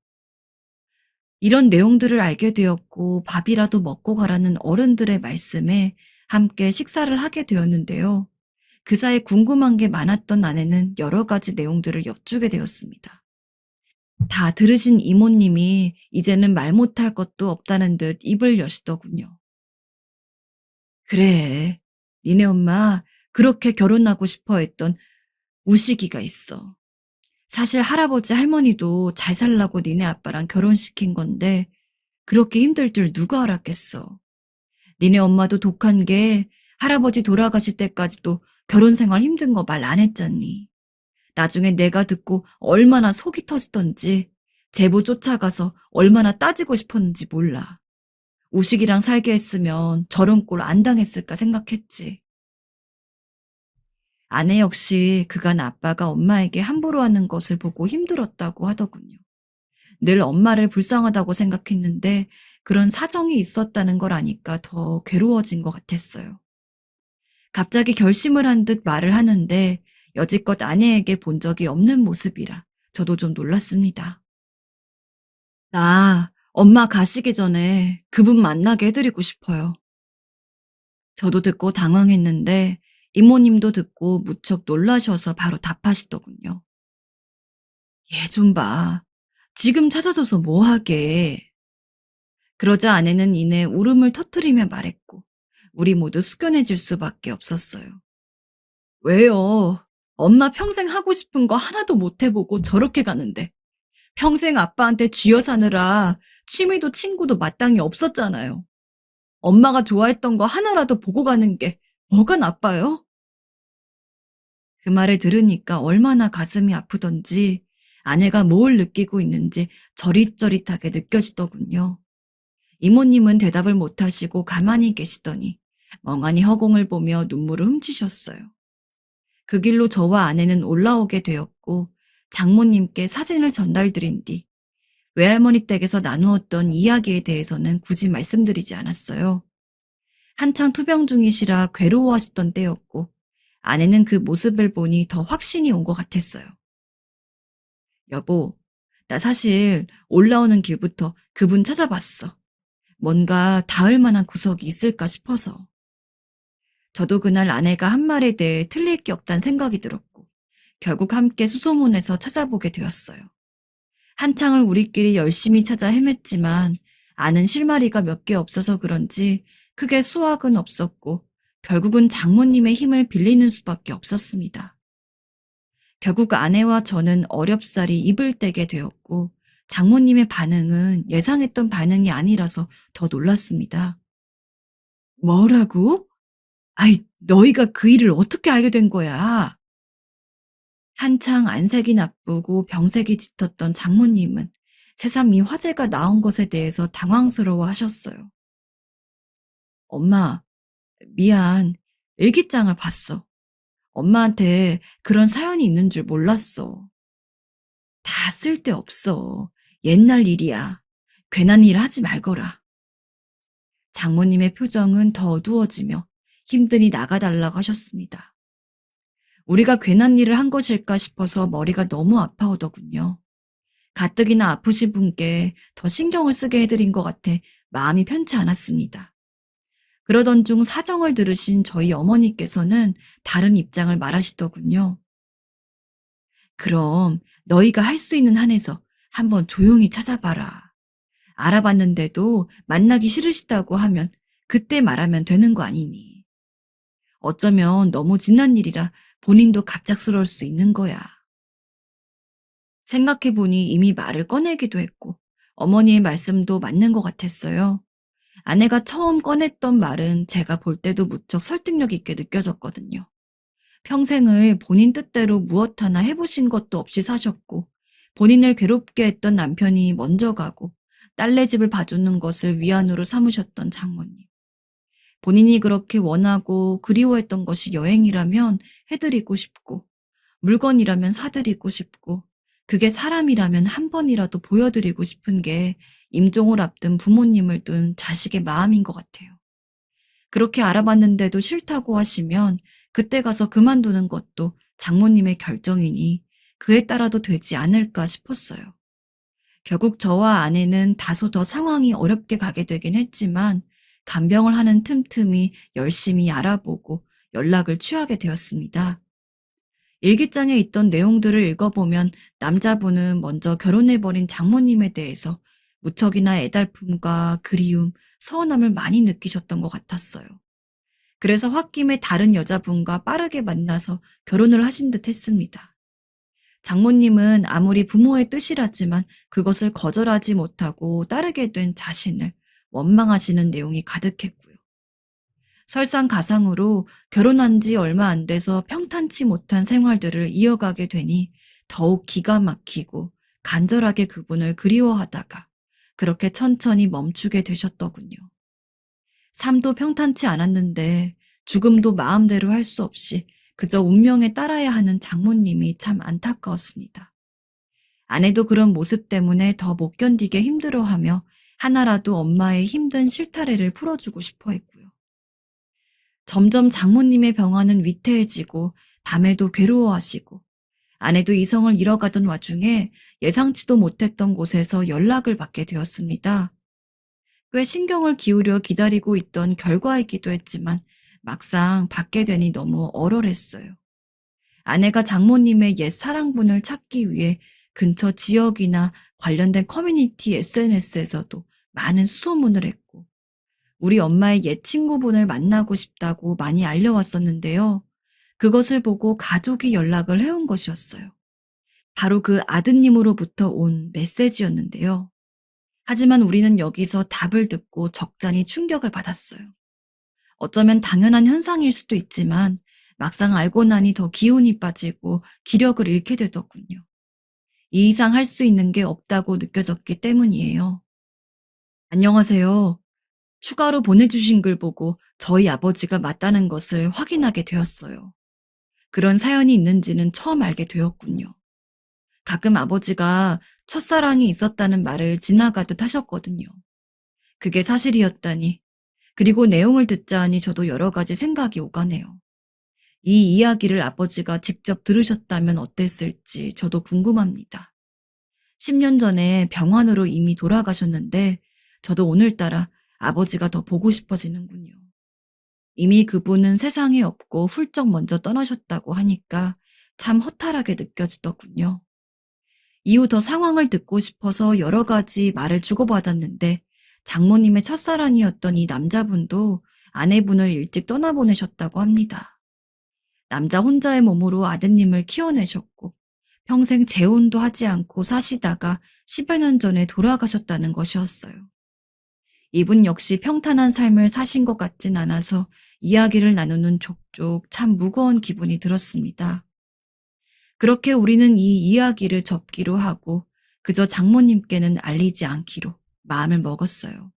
이런 내용들을 알게 되었고 밥이라도 먹고 가라는 어른들의 말씀에 함께 식사를 하게 되었는데요. 그 사이 궁금한 게 많았던 아내는 여러 가지 내용들을 엿주게 되었습니다. 다 들으신 이모님이 이제는 말 못할 것도 없다는 듯 입을 여시더군요. 그래, 니네 엄마 그렇게 결혼하고 싶어 했던 우식이가 있어. 사실 할아버지 할머니도 잘 살라고 니네 아빠랑 결혼시킨 건데 그렇게 힘들 줄 누가 알았겠어. 니네 엄마도 독한 게 할아버지 돌아가실 때까지도 결혼 생활 힘든 거 말 안 했잖니. 나중에 내가 듣고 얼마나 속이 터지던지 제보 쫓아가서 얼마나 따지고 싶었는지 몰라. 우식이랑 살게 했으면 저런 꼴 안 당했을까 생각했지. 아내 역시 그간 아빠가 엄마에게 함부로 하는 것을 보고 힘들었다고 하더군요. 늘 엄마를 불쌍하다고 생각했는데 그런 사정이 있었다는 걸 아니까 더 괴로워진 것 같았어요. 갑자기 결심을 한 듯 말을 하는데 여지껏 아내에게 본 적이 없는 모습이라 저도 좀 놀랐습니다. 나 엄마 가시기 전에 그분 만나게 해드리고 싶어요. 저도 듣고 당황했는데 이모님도 듣고 무척 놀라셔서 바로 답하시더군요. 얘 좀 봐. 지금 찾아줘서 뭐하게. 그러자 아내는 이내 울음을 터뜨리며 말했고 우리 모두 숙연해질 수밖에 없었어요. 왜요? 엄마 평생 하고 싶은 거 하나도 못 해보고 저렇게 가는데 평생 아빠한테 쥐어 사느라 취미도 친구도 마땅히 없었잖아요. 엄마가 좋아했던 거 하나라도 보고 가는 게 뭐가 나빠요? 그 말을 들으니까 얼마나 가슴이 아프던지 아내가 뭘 느끼고 있는지 저릿저릿하게 느껴지더군요. 이모님은 대답을 못하시고 가만히 계시더니 멍하니 허공을 보며 눈물을 훔치셨어요. 그 길로 저와 아내는 올라오게 되었고 장모님께 사진을 전달드린 뒤 외할머니 댁에서 나누었던 이야기에 대해서는 굳이 말씀드리지 않았어요. 한창 투병 중이시라 괴로워하셨던 때였고 아내는 그 모습을 보니 더 확신이 온 것 같았어요. 여보, 나 사실 올라오는 길부터 그분 찾아봤어. 뭔가 닿을 만한 구석이 있을까 싶어서. 저도 그날 아내가 한 말에 대해 틀릴 게 없다는 생각이 들었고 결국 함께 수소문해서 찾아보게 되었어요. 한창을 우리끼리 열심히 찾아 헤맸지만 아는 실마리가 몇 개 없어서 그런지 크게 수확은 없었고 결국은 장모님의 힘을 빌리는 수밖에 없었습니다. 결국 아내와 저는 어렵사리 입을 떼게 되었고 장모님의 반응은 예상했던 반응이 아니라서 더 놀랐습니다. 뭐라고? 아이, 너희가 그 일을 어떻게 알게 된 거야? 한창 안색이 나쁘고 병색이 짙었던 장모님은 새삼 이 화제가 나온 것에 대해서 당황스러워 하셨어요. 엄마, 미안. 일기장을 봤어. 엄마한테 그런 사연이 있는 줄 몰랐어. 다 쓸데없어. 옛날 일이야. 괜한 일 하지 말거라. 장모님의 표정은 더 어두워지며 힘드니 나가달라고 하셨습니다. 우리가 괜한 일을 한 것일까 싶어서 머리가 너무 아파오더군요. 가뜩이나 아프신 분께 더 신경을 쓰게 해드린 것 같아 마음이 편치 않았습니다. 그러던 중 사정을 들으신 저희 어머니께서는 다른 입장을 말하시더군요. 그럼 너희가 할 수 있는 한에서 한번 조용히 찾아봐라. 알아봤는데도 만나기 싫으시다고 하면 그때 말하면 되는 거 아니니. 어쩌면 너무 지난 일이라 본인도 갑작스러울 수 있는 거야. 생각해보니 이미 말을 꺼내기도 했고 어머니의 말씀도 맞는 것 같았어요. 아내가 처음 꺼냈던 말은 제가 볼 때도 무척 설득력 있게 느껴졌거든요. 평생을 본인 뜻대로 무엇 하나 해보신 것도 없이 사셨고 본인을 괴롭게 했던 남편이 먼저 가고 딸네 집을 봐주는 것을 위안으로 삼으셨던 장모님. 본인이 그렇게 원하고 그리워했던 것이 여행이라면 해드리고 싶고 물건이라면 사드리고 싶고 그게 사람이라면 한 번이라도 보여드리고 싶은 게 임종을 앞둔 부모님을 둔 자식의 마음인 것 같아요. 그렇게 알아봤는데도 싫다고 하시면 그때 가서 그만두는 것도 장모님의 결정이니 그에 따라도 되지 않을까 싶었어요. 결국 저와 아내는 다소 더 상황이 어렵게 가게 되긴 했지만 간병을 하는 틈틈이 열심히 알아보고 연락을 취하게 되었습니다. 일기장에 있던 내용들을 읽어보면 남자분은 먼저 결혼해버린 장모님에 대해서 무척이나 애달픔과 그리움, 서운함을 많이 느끼셨던 것 같았어요. 그래서 홧김에 다른 여자분과 빠르게 만나서 결혼을 하신 듯 했습니다. 장모님은 아무리 부모의 뜻이라지만 그것을 거절하지 못하고 따르게 된 자신을 원망하시는 내용이 가득했고요. 설상가상으로 결혼한 지 얼마 안 돼서 평탄치 못한 생활들을 이어가게 되니 더욱 기가 막히고 간절하게 그분을 그리워하다가 그렇게 천천히 멈추게 되셨더군요. 삶도 평탄치 않았는데 죽음도 마음대로 할 수 없이 그저 운명에 따라야 하는 장모님이 참 안타까웠습니다. 아내도 그런 모습 때문에 더 못 견디게 힘들어하며 하나라도 엄마의 힘든 실타래를 풀어주고 싶어 했고요. 점점 장모님의 병화는 위태해지고 밤에도 괴로워하시고 아내도 이성을 잃어가던 와중에 예상치도 못했던 곳에서 연락을 받게 되었습니다. 꽤 신경을 기울여 기다리고 있던 결과이기도 했지만 막상 받게 되니 너무 얼얼했어요. 아내가 장모님의 옛 사랑분을 찾기 위해 근처 지역이나 관련된 커뮤니티 SNS에서도 많은 수소문을 했고 우리 엄마의 옛 친구분을 만나고 싶다고 많이 알려왔었는데요. 그것을 보고 가족이 연락을 해온 것이었어요. 바로 그 아드님으로부터 온 메시지였는데요. 하지만 우리는 여기서 답을 듣고 적잖이 충격을 받았어요. 어쩌면 당연한 현상일 수도 있지만 막상 알고 나니 더 기운이 빠지고 기력을 잃게 되더군요. 이 이상 할 수 있는 게 없다고 느껴졌기 때문이에요. 안녕하세요. 추가로 보내주신 글 보고 저희 아버지가 맞다는 것을 확인하게 되었어요. 그런 사연이 있는지는 처음 알게 되었군요. 가끔 아버지가 첫사랑이 있었다는 말을 지나가듯 하셨거든요. 그게 사실이었다니, 그리고 내용을 듣자 하니 저도 여러 가지 생각이 오가네요. 이 이야기를 아버지가 직접 들으셨다면 어땠을지 저도 궁금합니다. 10년 전에 병환으로 이미 돌아가셨는데 저도 오늘따라 아버지가 더 보고 싶어지는군요. 이미 그분은 세상에 없고 훌쩍 먼저 떠나셨다고 하니까 참 허탈하게 느껴지더군요. 이후 더 상황을 듣고 싶어서 여러 가지 말을 주고받았는데 장모님의 첫사랑이었던 이 남자분도 아내분을 일찍 떠나보내셨다고 합니다. 남자 혼자의 몸으로 아드님을 키워내셨고 평생 재혼도 하지 않고 사시다가 10여 년 전에 돌아가셨다는 것이었어요. 이분 역시 평탄한 삶을 사신 것 같진 않아서 이야기를 나누는 족족 참 무거운 기분이 들었습니다. 그렇게 우리는 이 이야기를 접기로 하고 그저 장모님께는 알리지 않기로 마음을 먹었어요.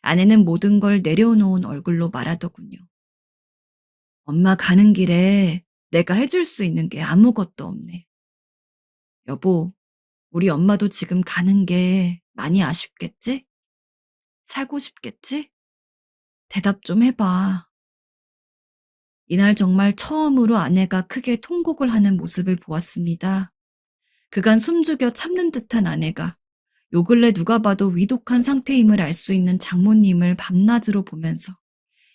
아내는 모든 걸 내려놓은 얼굴로 말하더군요. 엄마 가는 길에 내가 해줄 수 있는 게 아무것도 없네. 여보, 우리 엄마도 지금 가는 게 많이 아쉽겠지? 살고 싶겠지? 대답 좀 해봐. 이날 정말 처음으로 아내가 크게 통곡을 하는 모습을 보았습니다. 그간 숨죽여 참는 듯한 아내가 요 근래 누가 봐도 위독한 상태임을 알 수 있는 장모님을 밤낮으로 보면서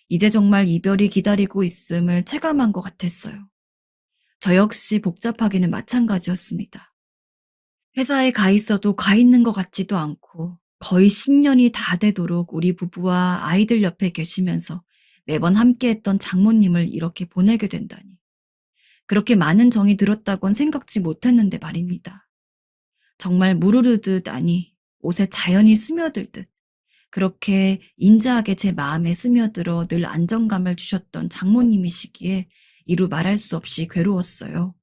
이제 정말 이별이 기다리고 있음을 체감한 것 같았어요. 저 역시 복잡하기는 마찬가지였습니다. 회사에 가 있어도 가 있는 것 같지도 않고 거의 10년이 다 되도록 우리 부부와 아이들 옆에 계시면서 매번 함께했던 장모님을 이렇게 보내게 된다니. 그렇게 많은 정이 들었다곤 생각지 못했는데 말입니다. 정말 무르르듯 아니 옷에 자연히 스며들듯 그렇게 인자하게 제 마음에 스며들어 늘 안정감을 주셨던 장모님이시기에 이루 말할 수 없이 괴로웠어요.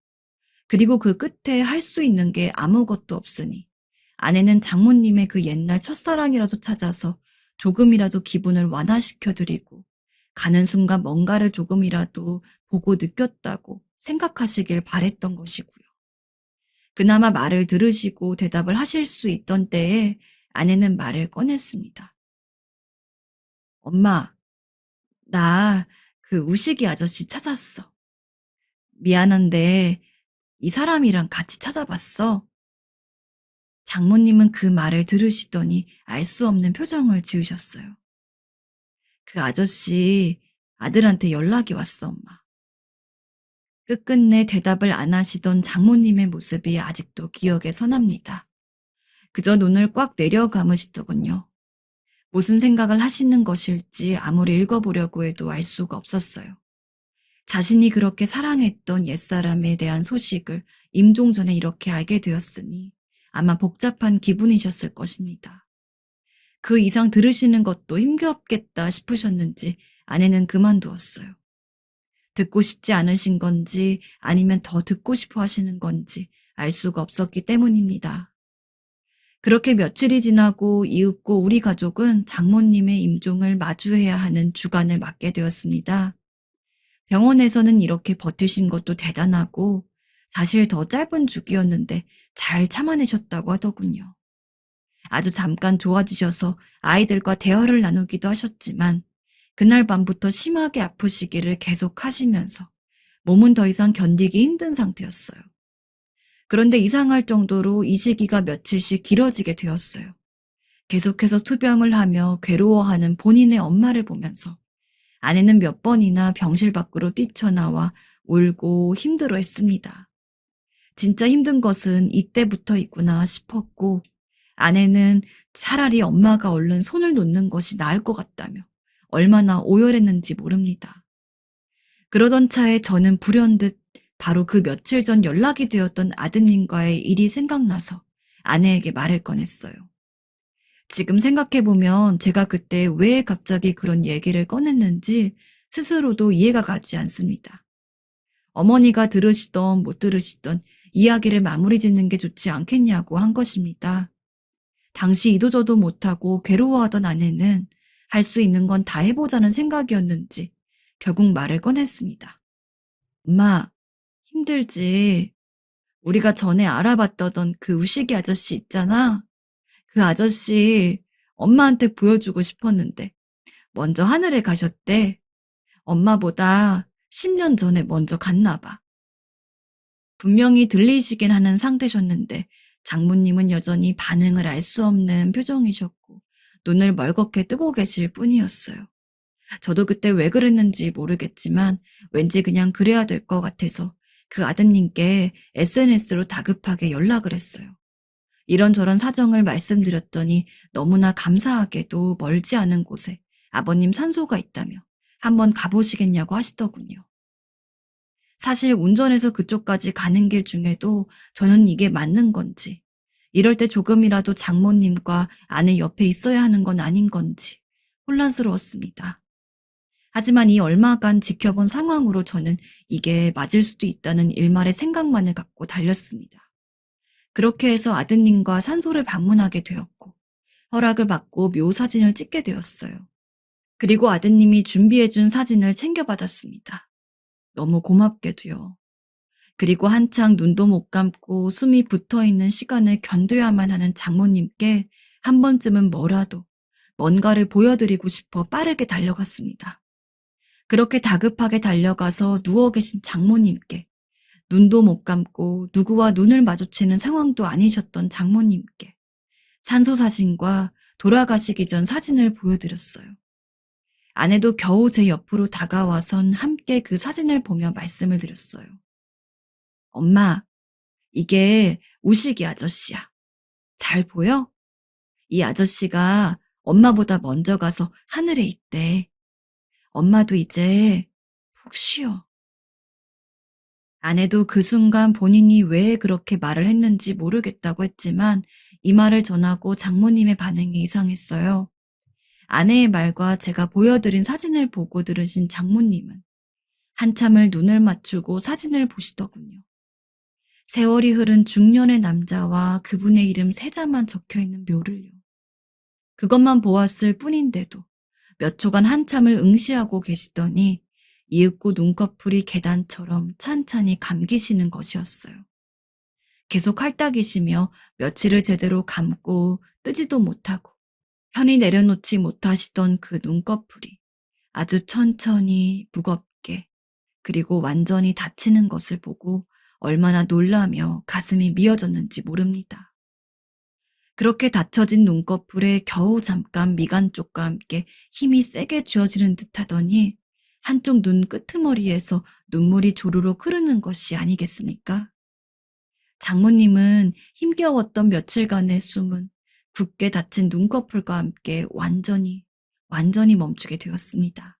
그리고 그 끝에 할 수 있는 게 아무것도 없으니 아내는 장모님의 그 옛날 첫사랑이라도 찾아서 조금이라도 기분을 완화시켜드리고 가는 순간 뭔가를 조금이라도 보고 느꼈다고 생각하시길 바랬던 것이고요. 그나마 말을 들으시고 대답을 하실 수 있던 때에 아내는 말을 꺼냈습니다. 엄마, 나 그 우식이 아저씨 찾았어. 미안한데 이 사람이랑 같이 찾아봤어. 장모님은 그 말을 들으시더니 알 수 없는 표정을 지으셨어요. 그 아저씨 아들한테 연락이 왔어, 엄마. 끝끝내 대답을 안 하시던 장모님의 모습이 아직도 기억에 선합니다. 그저 눈을 꽉 내려 감으시더군요. 무슨 생각을 하시는 것일지 아무리 읽어보려고 해도 알 수가 없었어요. 자신이 그렇게 사랑했던 옛사람에 대한 소식을 임종 전에 이렇게 알게 되었으니 아마 복잡한 기분이셨을 것입니다. 그 이상 들으시는 것도 힘겹겠다 싶으셨는지 아내는 그만두었어요. 듣고 싶지 않으신 건지 아니면 더 듣고 싶어 하시는 건지 알 수가 없었기 때문입니다. 그렇게 며칠이 지나고 이윽고 우리 가족은 장모님의 임종을 마주해야 하는 주간을 맞게 되었습니다. 병원에서는 이렇게 버티신 것도 대단하고 사실 더 짧은 주기였는데 잘 참아내셨다고 하더군요. 아주 잠깐 좋아지셔서 아이들과 대화를 나누기도 하셨지만 그날 밤부터 심하게 아프시기를 계속 하시면서 몸은 더 이상 견디기 힘든 상태였어요. 그런데 이상할 정도로 이 시기가 며칠씩 길어지게 되었어요. 계속해서 투병을 하며 괴로워하는 본인의 엄마를 보면서 아내는 몇 번이나 병실 밖으로 뛰쳐나와 울고 힘들어했습니다. 진짜 힘든 것은 이때부터 있구나 싶었고 아내는 차라리 엄마가 얼른 손을 놓는 것이 나을 것 같다며 얼마나 오열했는지 모릅니다. 그러던 차에 저는 불현듯 바로 그 며칠 전 연락이 되었던 아드님과의 일이 생각나서 아내에게 말을 꺼냈어요. 지금 생각해보면 제가 그때 왜 갑자기 그런 얘기를 꺼냈는지 스스로도 이해가 가지 않습니다. 어머니가 들으시던 못 들으시던 이야기를 마무리 짓는 게 좋지 않겠냐고 한 것입니다. 당시 이도저도 못하고 괴로워하던 아내는 할 수 있는 건 다 해보자는 생각이었는지 결국 말을 꺼냈습니다. 엄마, 힘들지. 우리가 전에 알아봤던 그 우식이 아저씨 있잖아. 그 아저씨 엄마한테 보여주고 싶었는데 먼저 하늘에 가셨대. 엄마보다 10년 전에 먼저 갔나 봐. 분명히 들리시긴 하는 상태셨는데 장모님은 여전히 반응을 알 수 없는 표정이셨고 눈을 멀겋게 뜨고 계실 뿐이었어요. 저도 그때 왜 그랬는지 모르겠지만 왠지 그냥 그래야 될 것 같아서 그 아드님께 SNS로 다급하게 연락을 했어요. 이런저런 사정을 말씀드렸더니 너무나 감사하게도 멀지 않은 곳에 아버님 산소가 있다며 한번 가보시겠냐고 하시더군요. 사실 운전해서 그쪽까지 가는 길 중에도 저는 이게 맞는 건지, 이럴 때 조금이라도 장모님과 아내 옆에 있어야 하는 건 아닌 건지 혼란스러웠습니다. 하지만 이 얼마간 지켜본 상황으로 저는 이게 맞을 수도 있다는 일말의 생각만을 갖고 달렸습니다. 그렇게 해서 아드님과 산소를 방문하게 되었고 허락을 받고 묘 사진을 찍게 되었어요. 그리고 아드님이 준비해준 사진을 챙겨받았습니다. 너무 고맙게도요. 그리고 한창 눈도 못 감고 숨이 붙어있는 시간을 견뎌야만 하는 장모님께 한 번쯤은 뭐라도 뭔가를 보여드리고 싶어 빠르게 달려갔습니다. 그렇게 다급하게 달려가서 누워 계신 장모님께, 눈도 못 감고 누구와 눈을 마주치는 상황도 아니셨던 장모님께 산소 사진과 돌아가시기 전 사진을 보여드렸어요. 아내도 겨우 제 옆으로 다가와선 함께 그 사진을 보며 말씀을 드렸어요. 엄마, 이게 우식이 아저씨야. 잘 보여? 이 아저씨가 엄마보다 먼저 가서 하늘에 있대. 엄마도 이제 푹 쉬어. 아내도 그 순간 본인이 왜 그렇게 말을 했는지 모르겠다고 했지만 이 말을 전하고 장모님의 반응이 이상했어요. 아내의 말과 제가 보여드린 사진을 보고 들으신 장모님은 한참을 눈을 맞추고 사진을 보시더군요. 세월이 흐른 중년의 남자와 그분의 이름 세 자만 적혀있는 묘를요. 그것만 보았을 뿐인데도 몇 초간 한참을 응시하고 계시더니 이윽고 눈꺼풀이 계단처럼 찬찬히 감기시는 것이었어요. 계속 할딱이시며 며칠을 제대로 감고 뜨지도 못하고 편히 내려놓지 못하시던 그 눈꺼풀이 아주 천천히 무겁게 그리고 완전히 닫히는 것을 보고 얼마나 놀라며 가슴이 미어졌는지 모릅니다. 그렇게 닫혀진 눈꺼풀에 겨우 잠깐 미간 쪽과 함께 힘이 세게 쥐어지는 듯 하더니 한쪽 눈 끄트머리에서 눈물이 조르륵 흐르는 것이 아니겠습니까? 장모님은 힘겨웠던 며칠간의 숨은 굳게 닫힌 눈꺼풀과 함께 완전히 멈추게 되었습니다.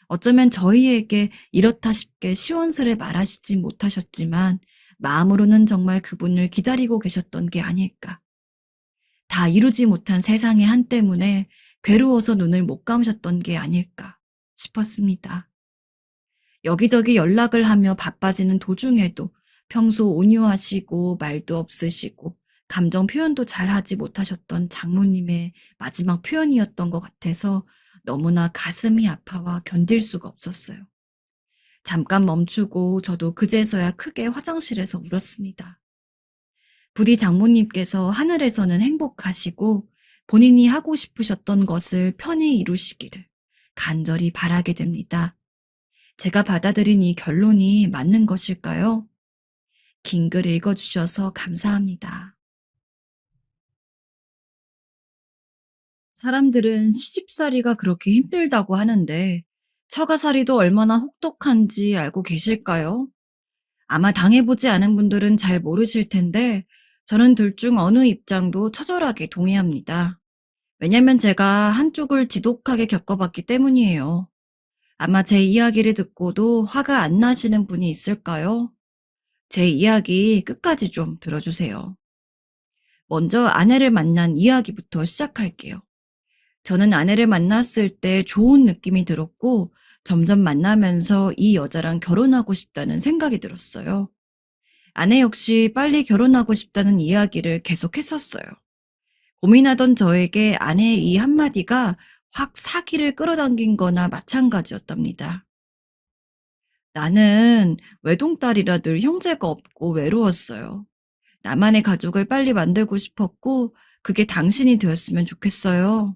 어쩌면 저희에게 이렇다 싶게 시원스레 말하시지 못하셨지만 마음으로는 정말 그분을 기다리고 계셨던 게 아닐까. 다 이루지 못한 세상의 한 때문에 괴로워서 눈을 못 감으셨던 게 아닐까 싶었습니다. 여기저기 연락을 하며 바빠지는 도중에도 평소 온유하시고 말도 없으시고 감정 표현도 잘 하지 못하셨던 장모님의 마지막 표현이었던 것 같아서 너무나 가슴이 아파와 견딜 수가 없었어요. 잠깐 멈추고 저도 그제서야 크게 화장실에서 울었습니다. 부디 장모님께서 하늘에서는 행복하시고 본인이 하고 싶으셨던 것을 편히 이루시기를 간절히 바라게 됩니다. 제가 받아들인 이 결론이 맞는 것일까요? 긴 글 읽어주셔서 감사합니다. 사람들은 시집살이가 그렇게 힘들다고 하는데 처가살이도 얼마나 혹독한지 알고 계실까요? 아마 당해보지 않은 분들은 잘 모르실 텐데 저는 둘 중 어느 입장도 처절하게 동의합니다. 왜냐면 제가 한쪽을 지독하게 겪어봤기 때문이에요. 아마 제 이야기를 듣고도 화가 안 나시는 분이 있을까요? 제 이야기 끝까지 좀 들어주세요. 먼저 아내를 만난 이야기부터 시작할게요. 저는 아내를 만났을 때 좋은 느낌이 들었고 점점 만나면서 이 여자랑 결혼하고 싶다는 생각이 들었어요. 아내 역시 빨리 결혼하고 싶다는 이야기를 계속했었어요. 고민하던 저에게 아내의 이 한마디가 확 사기를 끌어당긴 거나 마찬가지였답니다. 나는 외동딸이라 늘 형제가 없고 외로웠어요. 나만의 가족을 빨리 만들고 싶었고 그게 당신이 되었으면 좋겠어요.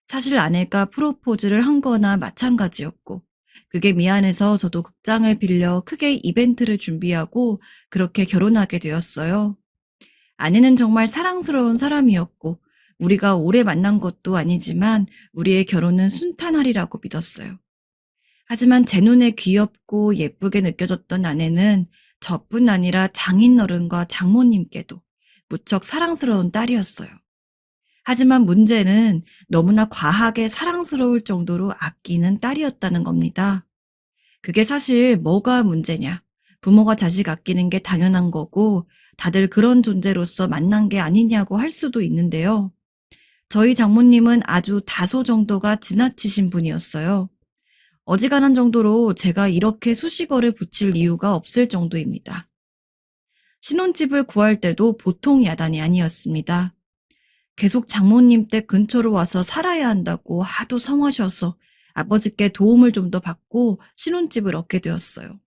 사실 아내가 프로포즈를 한 거나 마찬가지였고 그게 미안해서 저도 극장을 빌려 크게 이벤트를 준비하고 그렇게 결혼하게 되었어요. 아내는 정말 사랑스러운 사람이었고 우리가 오래 만난 것도 아니지만 우리의 결혼은 순탄하리라고 믿었어요. 하지만 제 눈에 귀엽고 예쁘게 느껴졌던 아내는 저뿐 아니라 장인어른과 장모님께도 무척 사랑스러운 딸이었어요. 하지만 문제는 너무나 과하게 사랑스러울 정도로 아끼는 딸이었다는 겁니다. 그게 사실 뭐가 문제냐? 부모가 자식 아끼는 게 당연한 거고 다들 그런 존재로서 만난 게 아니냐고 할 수도 있는데요. 저희 장모님은 아주 다소 정도가 지나치신 분이었어요. 어지간한 정도로 제가 이렇게 수식어를 붙일 이유가 없을 정도입니다. 신혼집을 구할 때도 보통 야단이 아니었습니다. 계속 장모님 댁 근처로 와서 살아야 한다고 하도 성하셔서 아버지께 도움을 좀 더 받고 신혼집을 얻게 되었어요.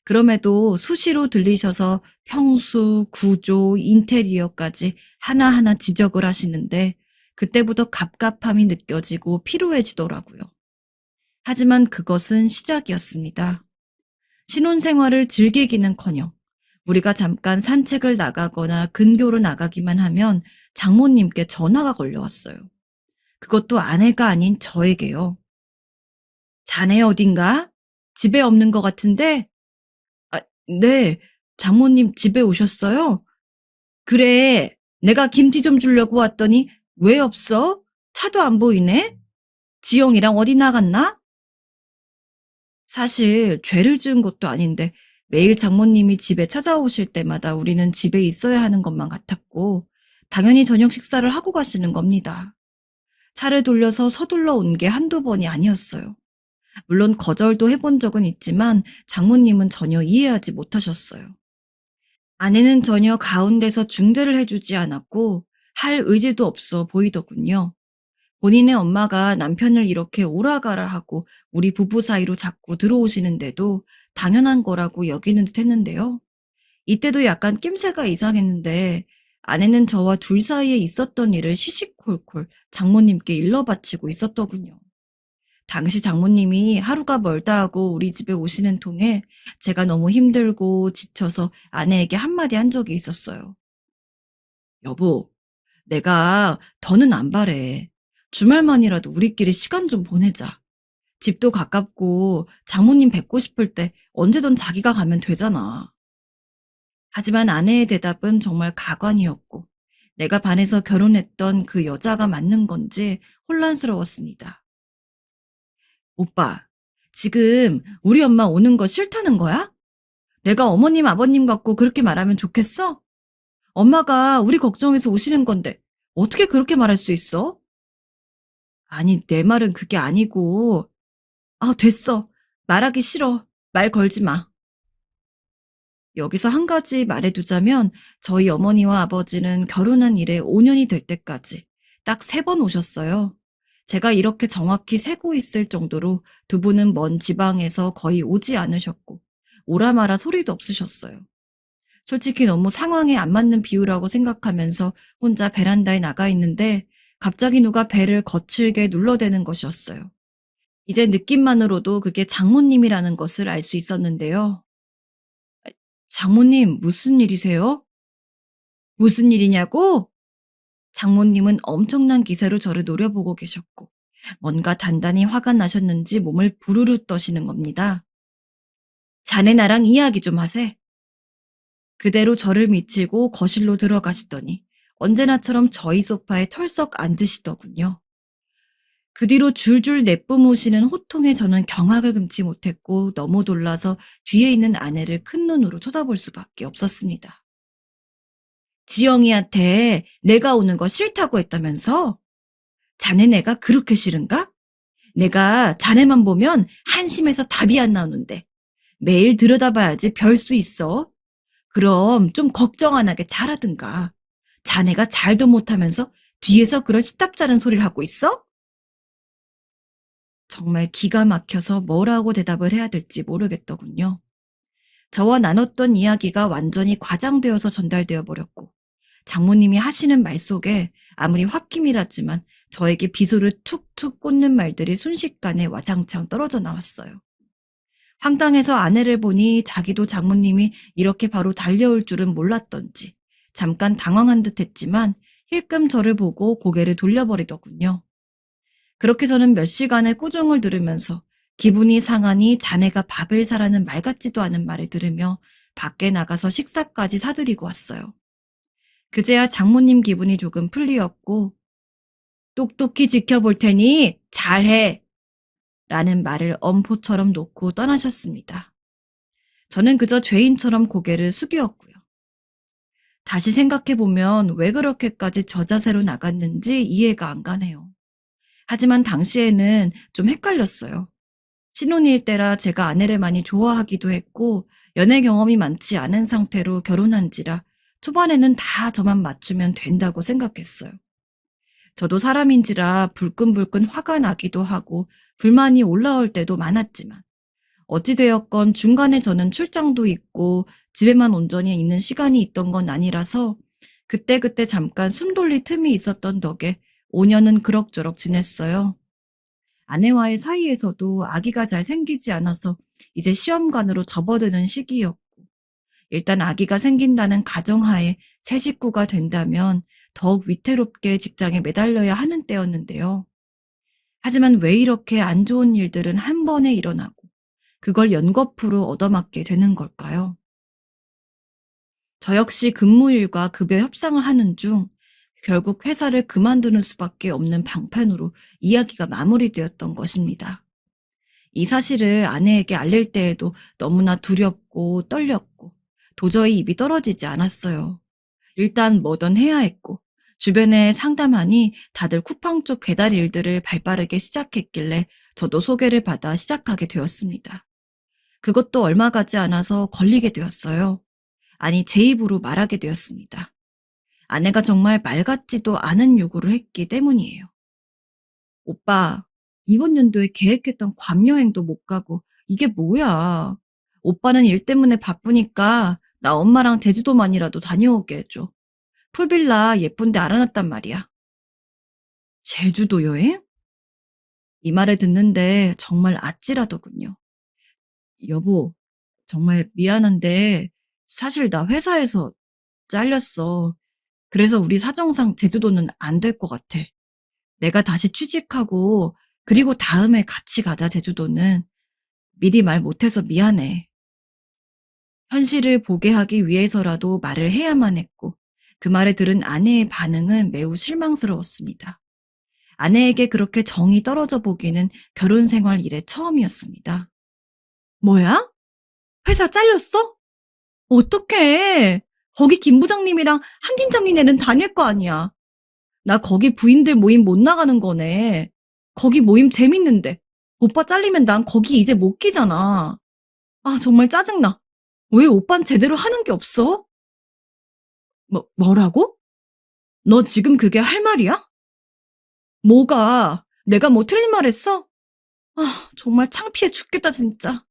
그럼에도 수시로 들리셔서 평수, 구조, 인테리어까지 하나하나 지적을 하시는데 그때부터 갑갑함이 느껴지고 피로해지더라고요. 하지만 그것은 시작이었습니다. 신혼생활을 즐기기는커녕 우리가 잠깐 산책을 나가거나 근교로 나가기만 하면 장모님께 전화가 걸려왔어요. 그것도 아내가 아닌 저에게요. 자네 어딘가? 집에 없는 것 같은데? 아, 네, 장모님 집에 오셨어요? 그래, 내가 김치 좀 주려고 왔더니 왜 없어? 차도 안 보이네? 지영이랑 어디 나갔나? 사실 죄를 지은 것도 아닌데 매일 장모님이 집에 찾아오실 때마다 우리는 집에 있어야 하는 것만 같았고 당연히 저녁 식사를 하고 가시는 겁니다. 차를 돌려서 서둘러 온 게 한두 번이 아니었어요. 물론 거절도 해본 적은 있지만 장모님은 전혀 이해하지 못하셨어요. 아내는 전혀 가운데서 중재를 해주지 않았고 할 의지도 없어 보이더군요. 본인의 엄마가 남편을 이렇게 오라가라 하고 우리 부부 사이로 자꾸 들어오시는데도 당연한 거라고 여기는 듯 했는데요. 이때도 약간 낌새가 이상했는데 아내는 저와 둘 사이에 있었던 일을 시시콜콜 장모님께 일러바치고 있었더군요. 당시 장모님이 하루가 멀다 하고 우리 집에 오시는 통에 제가 너무 힘들고 지쳐서 아내에게 한마디 한 적이 있었어요. 여보, 내가 더는 안 바래. 주말만이라도 우리끼리 시간 좀 보내자. 집도 가깝고 장모님 뵙고 싶을 때 언제든 자기가 가면 되잖아. 하지만 아내의 대답은 정말 가관이었고 내가 반해서 결혼했던 그 여자가 맞는 건지 혼란스러웠습니다. 오빠, 지금 우리 엄마 오는 거 싫다는 거야? 내가 어머님, 아버님 같고 그렇게 말하면 좋겠어? 엄마가 우리 걱정해서 오시는 건데 어떻게 그렇게 말할 수 있어? 아니, 내 말은 그게 아니고. 아, 됐어. 말하기 싫어. 말 걸지 마. 여기서 한 가지 말해두자면 저희 어머니와 아버지는 결혼한 이래 5년이 될 때까지 딱 3번 오셨어요. 제가 이렇게 정확히 세고 있을 정도로 두 분은 먼 지방에서 거의 오지 않으셨고 오라 마라 소리도 없으셨어요. 솔직히 너무 상황에 안 맞는 비유라고 생각하면서 혼자 베란다에 나가 있는데 갑자기 누가 배를 거칠게 눌러대는 것이었어요. 이제 느낌만으로도 그게 장모님이라는 것을 알 수 있었는데요. 장모님, 무슨 일이세요? 무슨 일이냐고? 장모님은 엄청난 기세로 저를 노려보고 계셨고 뭔가 단단히 화가 나셨는지 몸을 부르르 떠시는 겁니다. 자네 나랑 이야기 좀 하세. 그대로 저를 미치고 거실로 들어가시더니 언제나처럼 저희 소파에 털썩 앉으시더군요. 그 뒤로 줄줄 내뿜으시는 호통에 저는 경악을 금치 못했고 너무 놀라서 뒤에 있는 아내를 큰 눈으로 쳐다볼 수밖에 없었습니다. 지영이한테 내가 오는 거 싫다고 했다면서? 자네 내가 그렇게 싫은가? 내가 자네만 보면 한심해서 답이 안 나오는데 매일 들여다봐야지 별 수 있어. 그럼 좀 걱정 안 하게 잘하든가. 자네가 잘도 못하면서 뒤에서 그런 시답잖은 소리를 하고 있어? 정말 기가 막혀서 뭐라고 대답을 해야 될지 모르겠더군요. 저와 나눴던 이야기가 완전히 과장되어서 전달되어 버렸고 장모님이 하시는 말 속에 아무리 홧김이랐지만 저에게 비수를 툭툭 꽂는 말들이 순식간에 와장창 떨어져 나왔어요. 황당해서 아내를 보니 자기도 장모님이 이렇게 바로 달려올 줄은 몰랐던지 잠깐 당황한 듯 했지만 힐끔 저를 보고 고개를 돌려버리더군요. 그렇게 저는 몇 시간의 꾸중을 들으면서 기분이 상하니 자네가 밥을 사라는 말 같지도 않은 말을 들으며 밖에 나가서 식사까지 사드리고 왔어요. 그제야 장모님 기분이 조금 풀리었고 똑똑히 지켜볼 테니 잘해 라는 말을 엄포처럼 놓고 떠나셨습니다. 저는 그저 죄인처럼 고개를 숙였고요. 다시 생각해보면 왜 그렇게까지 저자세로 나갔는지 이해가 안 가네요. 하지만 당시에는 좀 헷갈렸어요. 신혼일 때라 제가 아내를 많이 좋아하기도 했고 연애 경험이 많지 않은 상태로 결혼한지라 초반에는 다 저만 맞추면 된다고 생각했어요. 저도 사람인지라 불끈불끈 화가 나기도 하고 불만이 올라올 때도 많았지만 어찌되었건 중간에 저는 출장도 있고 집에만 온전히 있는 시간이 있던 건 아니라서 그때그때 잠깐 숨 돌릴 틈이 있었던 덕에 5년은 그럭저럭 지냈어요. 아내와의 사이에서도 아기가 잘 생기지 않아서 이제 시험관으로 접어드는 시기였고 일단 아기가 생긴다는 가정하에 새 식구가 된다면 더욱 위태롭게 직장에 매달려야 하는 때였는데요. 하지만 왜 이렇게 안 좋은 일들은 한 번에 일어나고 그걸 연거푸로 얻어맞게 되는 걸까요? 저 역시 근무일과 급여 협상을 하는 중 결국 회사를 그만두는 수밖에 없는 방편으로 이야기가 마무리되었던 것입니다. 이 사실을 아내에게 알릴 때에도 너무나 두렵고 떨렸고 도저히 입이 떨어지지 않았어요. 일단 뭐든 해야 했고 주변에 상담하니 다들 쿠팡 쪽 배달 일들을 발빠르게 시작했길래 저도 소개를 받아 시작하게 되었습니다. 그것도 얼마 가지 않아서 걸리게 되었어요. 아니, 제 입으로 말하게 되었습니다. 아내가 정말 말 같지도 않은 요구를 했기 때문이에요. 오빠, 이번 연도에 계획했던 괌 여행도 못 가고 이게 뭐야? 오빠는 일 때문에 바쁘니까 나 엄마랑 제주도만이라도 다녀오게 해줘. 풀빌라 예쁜데 알아놨단 말이야. 제주도 여행? 이 말을 듣는데 정말 아찔하더군요. 여보, 정말 미안한데 사실 나 회사에서 잘렸어. 그래서 우리 사정상 제주도는 안 될 것 같아. 내가 다시 취직하고 그리고 다음에 같이 가자, 제주도는. 미리 말 못해서 미안해. 현실을 보게 하기 위해서라도 말을 해야만 했고 그 말을 들은 아내의 반응은 매우 실망스러웠습니다. 아내에게 그렇게 정이 떨어져 보기는 결혼 생활 이래 처음이었습니다. 뭐야? 회사 잘렸어? 어떡해. 거기 김 부장님이랑 한긴장님네는 다닐 거 아니야. 나 거기 부인들 모임 못 나가는 거네. 거기 모임 재밌는데. 오빠 잘리면 난 거기 이제 못 끼잖아. 아, 정말 짜증나. 왜 오빤 제대로 하는 게 없어? 뭐라고? 너 지금 그게 할 말이야? 뭐가? 내가 뭐 틀린 말 했어? 아, 정말 창피해 죽겠다, 진짜.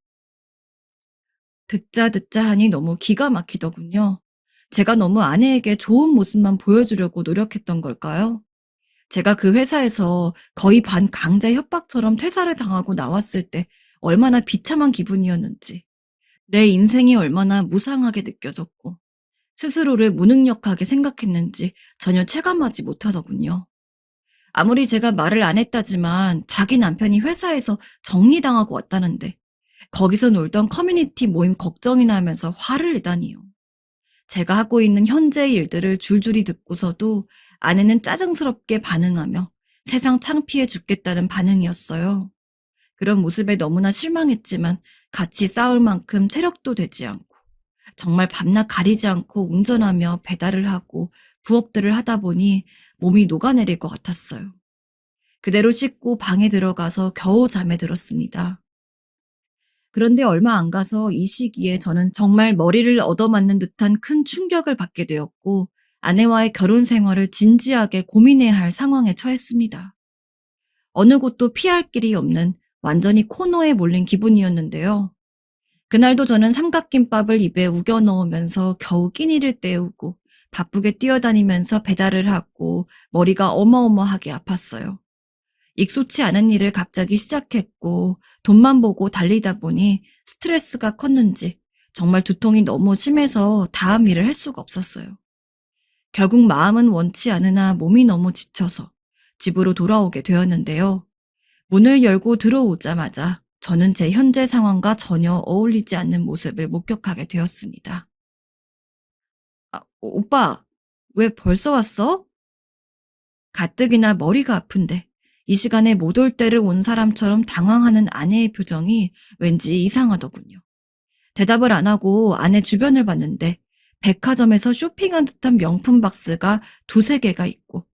듣자 하니 너무 기가 막히더군요. 제가 너무 아내에게 좋은 모습만 보여주려고 노력했던 걸까요? 제가 그 회사에서 거의 반강제 협박처럼 퇴사를 당하고 나왔을 때 얼마나 비참한 기분이었는지, 내 인생이 얼마나 무상하게 느껴졌고, 스스로를 무능력하게 생각했는지 전혀 체감하지 못하더군요. 아무리 제가 말을 안 했다지만 자기 남편이 회사에서 정리당하고 왔다는데 거기서 놀던 커뮤니티 모임 걱정이나 하면서 화를 내다니요. 제가 하고 있는 현재의 일들을 줄줄이 듣고서도 아내는 짜증스럽게 반응하며 세상 창피해 죽겠다는 반응이었어요. 그런 모습에 너무나 실망했지만 같이 싸울 만큼 체력도 되지 않고 정말 밤낮 가리지 않고 운전하며 배달을 하고 부업들을 하다 보니 몸이 녹아내릴 것 같았어요. 그대로 씻고 방에 들어가서 겨우 잠에 들었습니다. 그런데 얼마 안 가서 이 시기에 저는 정말 머리를 얻어맞는 듯한 큰 충격을 받게 되었고 아내와의 결혼 생활을 진지하게 고민해야 할 상황에 처했습니다. 어느 곳도 피할 길이 없는 완전히 코너에 몰린 기분이었는데요. 그날도 저는 삼각김밥을 입에 우겨 넣으면서 겨우 끼니를 때우고 바쁘게 뛰어다니면서 배달을 하고 머리가 어마어마하게 아팠어요. 익숙치 않은 일을 갑자기 시작했고 돈만 보고 달리다 보니 스트레스가 컸는지 정말 두통이 너무 심해서 다음 일을 할 수가 없었어요. 결국 마음은 원치 않으나 몸이 너무 지쳐서 집으로 돌아오게 되었는데요. 문을 열고 들어오자마자 저는 제 현재 상황과 전혀 어울리지 않는 모습을 목격하게 되었습니다. 오빠, 왜 벌써 왔어? 가뜩이나 머리가 아픈데 이 시간에 못 올 때를 온 사람처럼 당황하는 아내의 표정이 왠지 이상하더군요. 대답을 안 하고 아내 주변을 봤는데 백화점에서 쇼핑한 듯한 명품 박스가 두세 개가 있고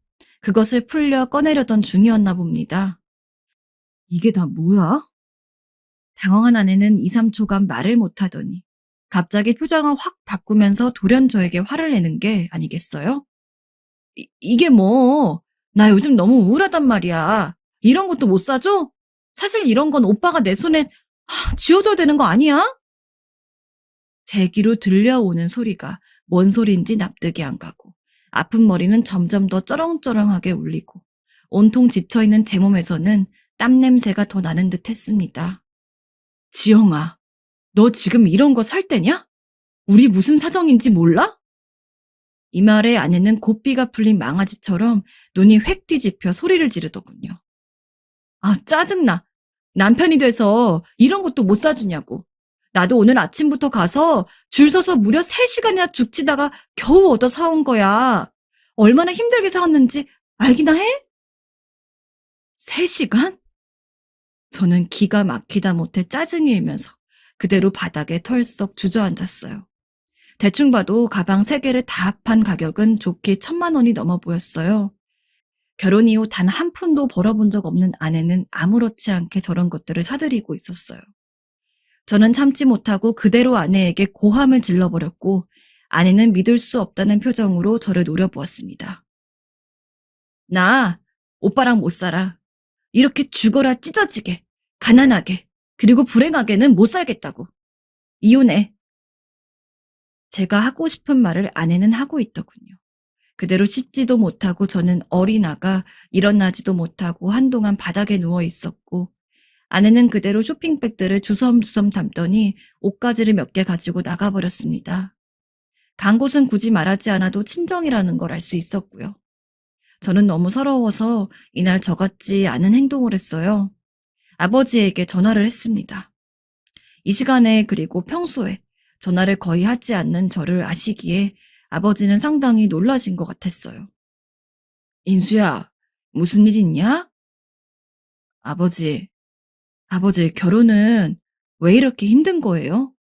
그것을 풀려 꺼내려던 중이었나 봅니다. 이게 다 뭐야? 당황한 아내는 2, 3초간 말을 못하더니 갑자기 표정을 확 바꾸면서 돌연 저에게 화를 내는 게 아니겠어요? 이게 뭐, 나 요즘 너무 우울하단 말이야. 이런 것도 못 사줘? 사실 이런 건 오빠가 내 손에 쥐어줘야 되는 거 아니야? 제 귀로 들려오는 소리가 뭔 소리인지 납득이 안 가고 아픈 머리는 점점 더 쩌렁쩌렁하게 울리고 온통 지쳐있는 제 몸에서는 땀 냄새가 더 나는 듯 했습니다. 지영아, 너 지금 이런 거 살 때냐? 우리 무슨 사정인지 몰라? 이 말에 아내는 고삐가 풀린 망아지처럼 눈이 획 뒤집혀 소리를 지르더군요. 아, 짜증나. 남편이 돼서 이런 것도 못 사주냐고. 나도 오늘 아침부터 가서 줄 서서 무려 3시간이나 죽치다가 겨우 얻어 사온 거야. 얼마나 힘들게 사왔는지 알기나 해? 3시간? 저는 기가 막히다 못해 짜증이 일면서 그대로 바닥에 털썩 주저앉았어요. 대충 봐도 가방 3개를 다 합한 가격은 좋게 1,000만 원이 넘어 보였어요. 결혼 이후 단 한 푼도 벌어본 적 없는 아내는 아무렇지 않게 저런 것들을 사들이고 있었어요. 저는 참지 못하고 그대로 아내에게 고함을 질러버렸고 아내는 믿을 수 없다는 표정으로 저를 노려보았습니다. 나 오빠랑 못 살아. 이렇게 죽어라 찢어지게, 가난하게, 그리고 불행하게는 못 살겠다고. 이혼해. 제가 하고 싶은 말을 아내는 하고 있더군요. 그대로 씻지도 못하고 저는 어린아가 일어나지도 못하고 한동안 바닥에 누워 있었고 아내는 그대로 쇼핑백들을 주섬주섬 담더니 옷가지를 몇 개 가지고 나가버렸습니다. 간 곳은 굳이 말하지 않아도 친정이라는 걸 알 수 있었고요. 저는 너무 서러워서 이날 저같지 않은 행동을 했어요. 아버지에게 전화를 했습니다. 이 시간에 그리고 평소에 전화를 거의 하지 않는 저를 아시기에 아버지는 상당히 놀라신 것 같았어요. 인수야, 무슨 일 있냐? 아버지 결혼은 왜 이렇게 힘든 거예요?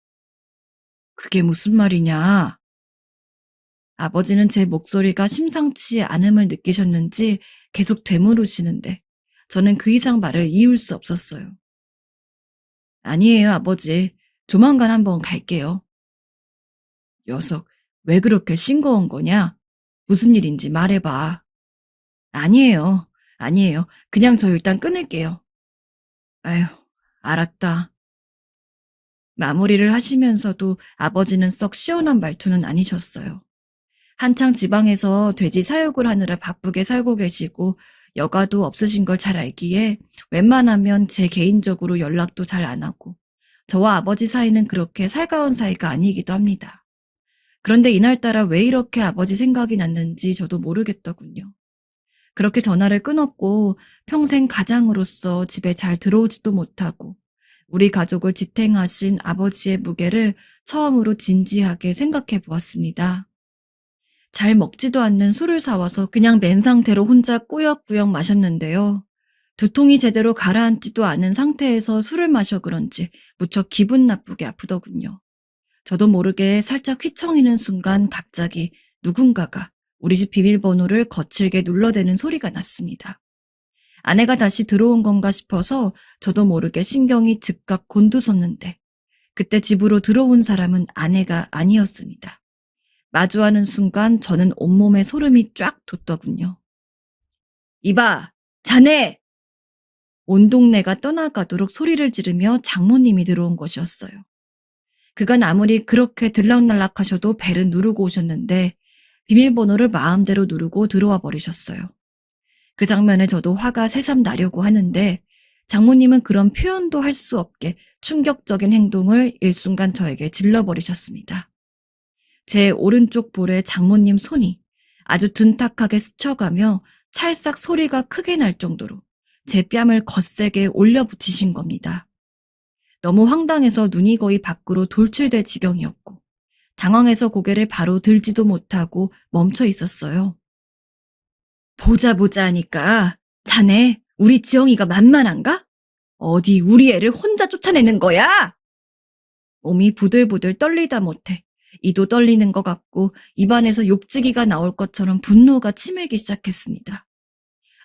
그게 무슨 말이냐? 아버지는 제 목소리가 심상치 않음을 느끼셨는지 계속 되물으시는데 저는 그 이상 말을 이을 수 없었어요. 아니에요, 아버지. 조만간 한번 갈게요. 녀석, 왜 그렇게 싱거운 거냐? 무슨 일인지 말해봐. 아니에요. 그냥 저 일단 끊을게요. 아휴, 알았다. 마무리를 하시면서도 아버지는 썩 시원한 말투는 아니셨어요. 한창 지방에서 돼지 사육을 하느라 바쁘게 살고 계시고 여가도 없으신 걸 잘 알기에 웬만하면 제 개인적으로 연락도 잘 안 하고 저와 아버지 사이는 그렇게 살가운 사이가 아니기도 합니다. 그런데 이날따라 왜 이렇게 아버지 생각이 났는지 저도 모르겠더군요. 그렇게 전화를 끊었고 평생 가장으로서 집에 잘 들어오지도 못하고 우리 가족을 지탱하신 아버지의 무게를 처음으로 진지하게 생각해 보았습니다. 잘 먹지도 않는 술을 사와서 그냥 맨 상태로 혼자 꾸역꾸역 마셨는데요. 두통이 제대로 가라앉지도 않은 상태에서 술을 마셔 그런지 무척 기분 나쁘게 아프더군요. 저도 모르게 살짝 휘청이는 순간 갑자기 누군가가 우리 집 비밀번호를 거칠게 눌러대는 소리가 났습니다. 아내가 다시 들어온 건가 싶어서 저도 모르게 신경이 즉각 곤두섰는데 그때 집으로 들어온 사람은 아내가 아니었습니다. 마주하는 순간 저는 온몸에 소름이 쫙 돋더군요. 이봐, 자네! 온 동네가 떠나가도록 소리를 지르며 장모님이 들어온 것이었어요. 그간 아무리 그렇게 들락날락하셔도 벨은 누르고 오셨는데 비밀번호를 마음대로 누르고 들어와 버리셨어요. 그 장면에 저도 화가 새삼 나려고 하는데 장모님은 그런 표현도 할 수 없게 충격적인 행동을 일순간 저에게 질러버리셨습니다. 제 오른쪽 볼에 장모님 손이 아주 둔탁하게 스쳐가며 찰싹 소리가 크게 날 정도로 제 뺨을 거세게 올려붙이신 겁니다. 너무 황당해서 눈이 거의 밖으로 돌출될 지경이었고 당황해서 고개를 바로 들지도 못하고 멈춰 있었어요. 보자 하니까 자네 우리 지영이가 만만한가? 어디 우리 애를 혼자 쫓아내는 거야? 몸이 부들부들 떨리다 못해 이도 떨리는 것 같고 입안에서 욕지기가 나올 것처럼 분노가 치밀기 시작했습니다.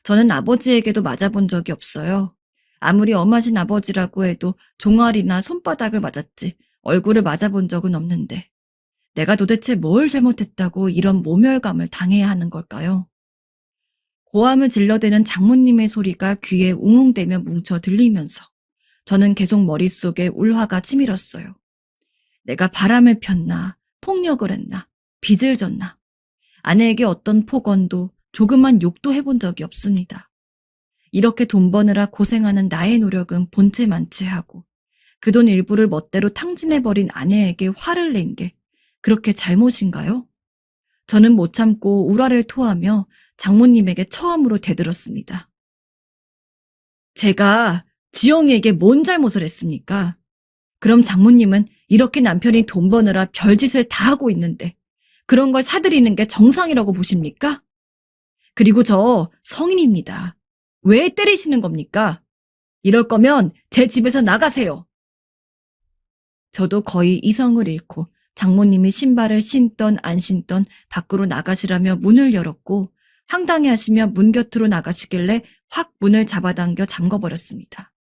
저는 아버지에게도 맞아본 적이 없어요. 아무리 엄하신 아버지라고 해도 종아리나 손바닥을 맞았지 얼굴을 맞아본 적은 없는데 내가 도대체 뭘 잘못했다고 이런 모멸감을 당해야 하는 걸까요? 고함을 질러대는 장모님의 소리가 귀에 웅웅대며 뭉쳐 들리면서 저는 계속 머릿속에 울화가 치밀었어요. 내가 바람을 폈나, 폭력을 했나, 빚을 졌나. 아내에게 어떤 폭언도 조그만 욕도 해본 적이 없습니다. 이렇게 돈 버느라 고생하는 나의 노력은 본체만치하고 그 돈 일부를 멋대로 탕진해버린 아내에게 화를 낸 게 그렇게 잘못인가요? 저는 못 참고 울화를 토하며 장모님에게 처음으로 대들었습니다. 제가 지영이에게 뭔 잘못을 했습니까? 그럼 장모님은 이렇게 남편이 돈 버느라 별짓을 다 하고 있는데 그런 걸 사드리는 게 정상이라고 보십니까? 그리고 저 성인입니다. 왜 때리시는 겁니까? 이럴 거면 제 집에서 나가세요. 저도 거의 이성을 잃고 장모님이 신발을 신던 안 신던 밖으로 나가시라며 문을 열었고 황당해하시며 문 곁으로 나가시길래 확 문을 잡아당겨 잠궈버렸습니다.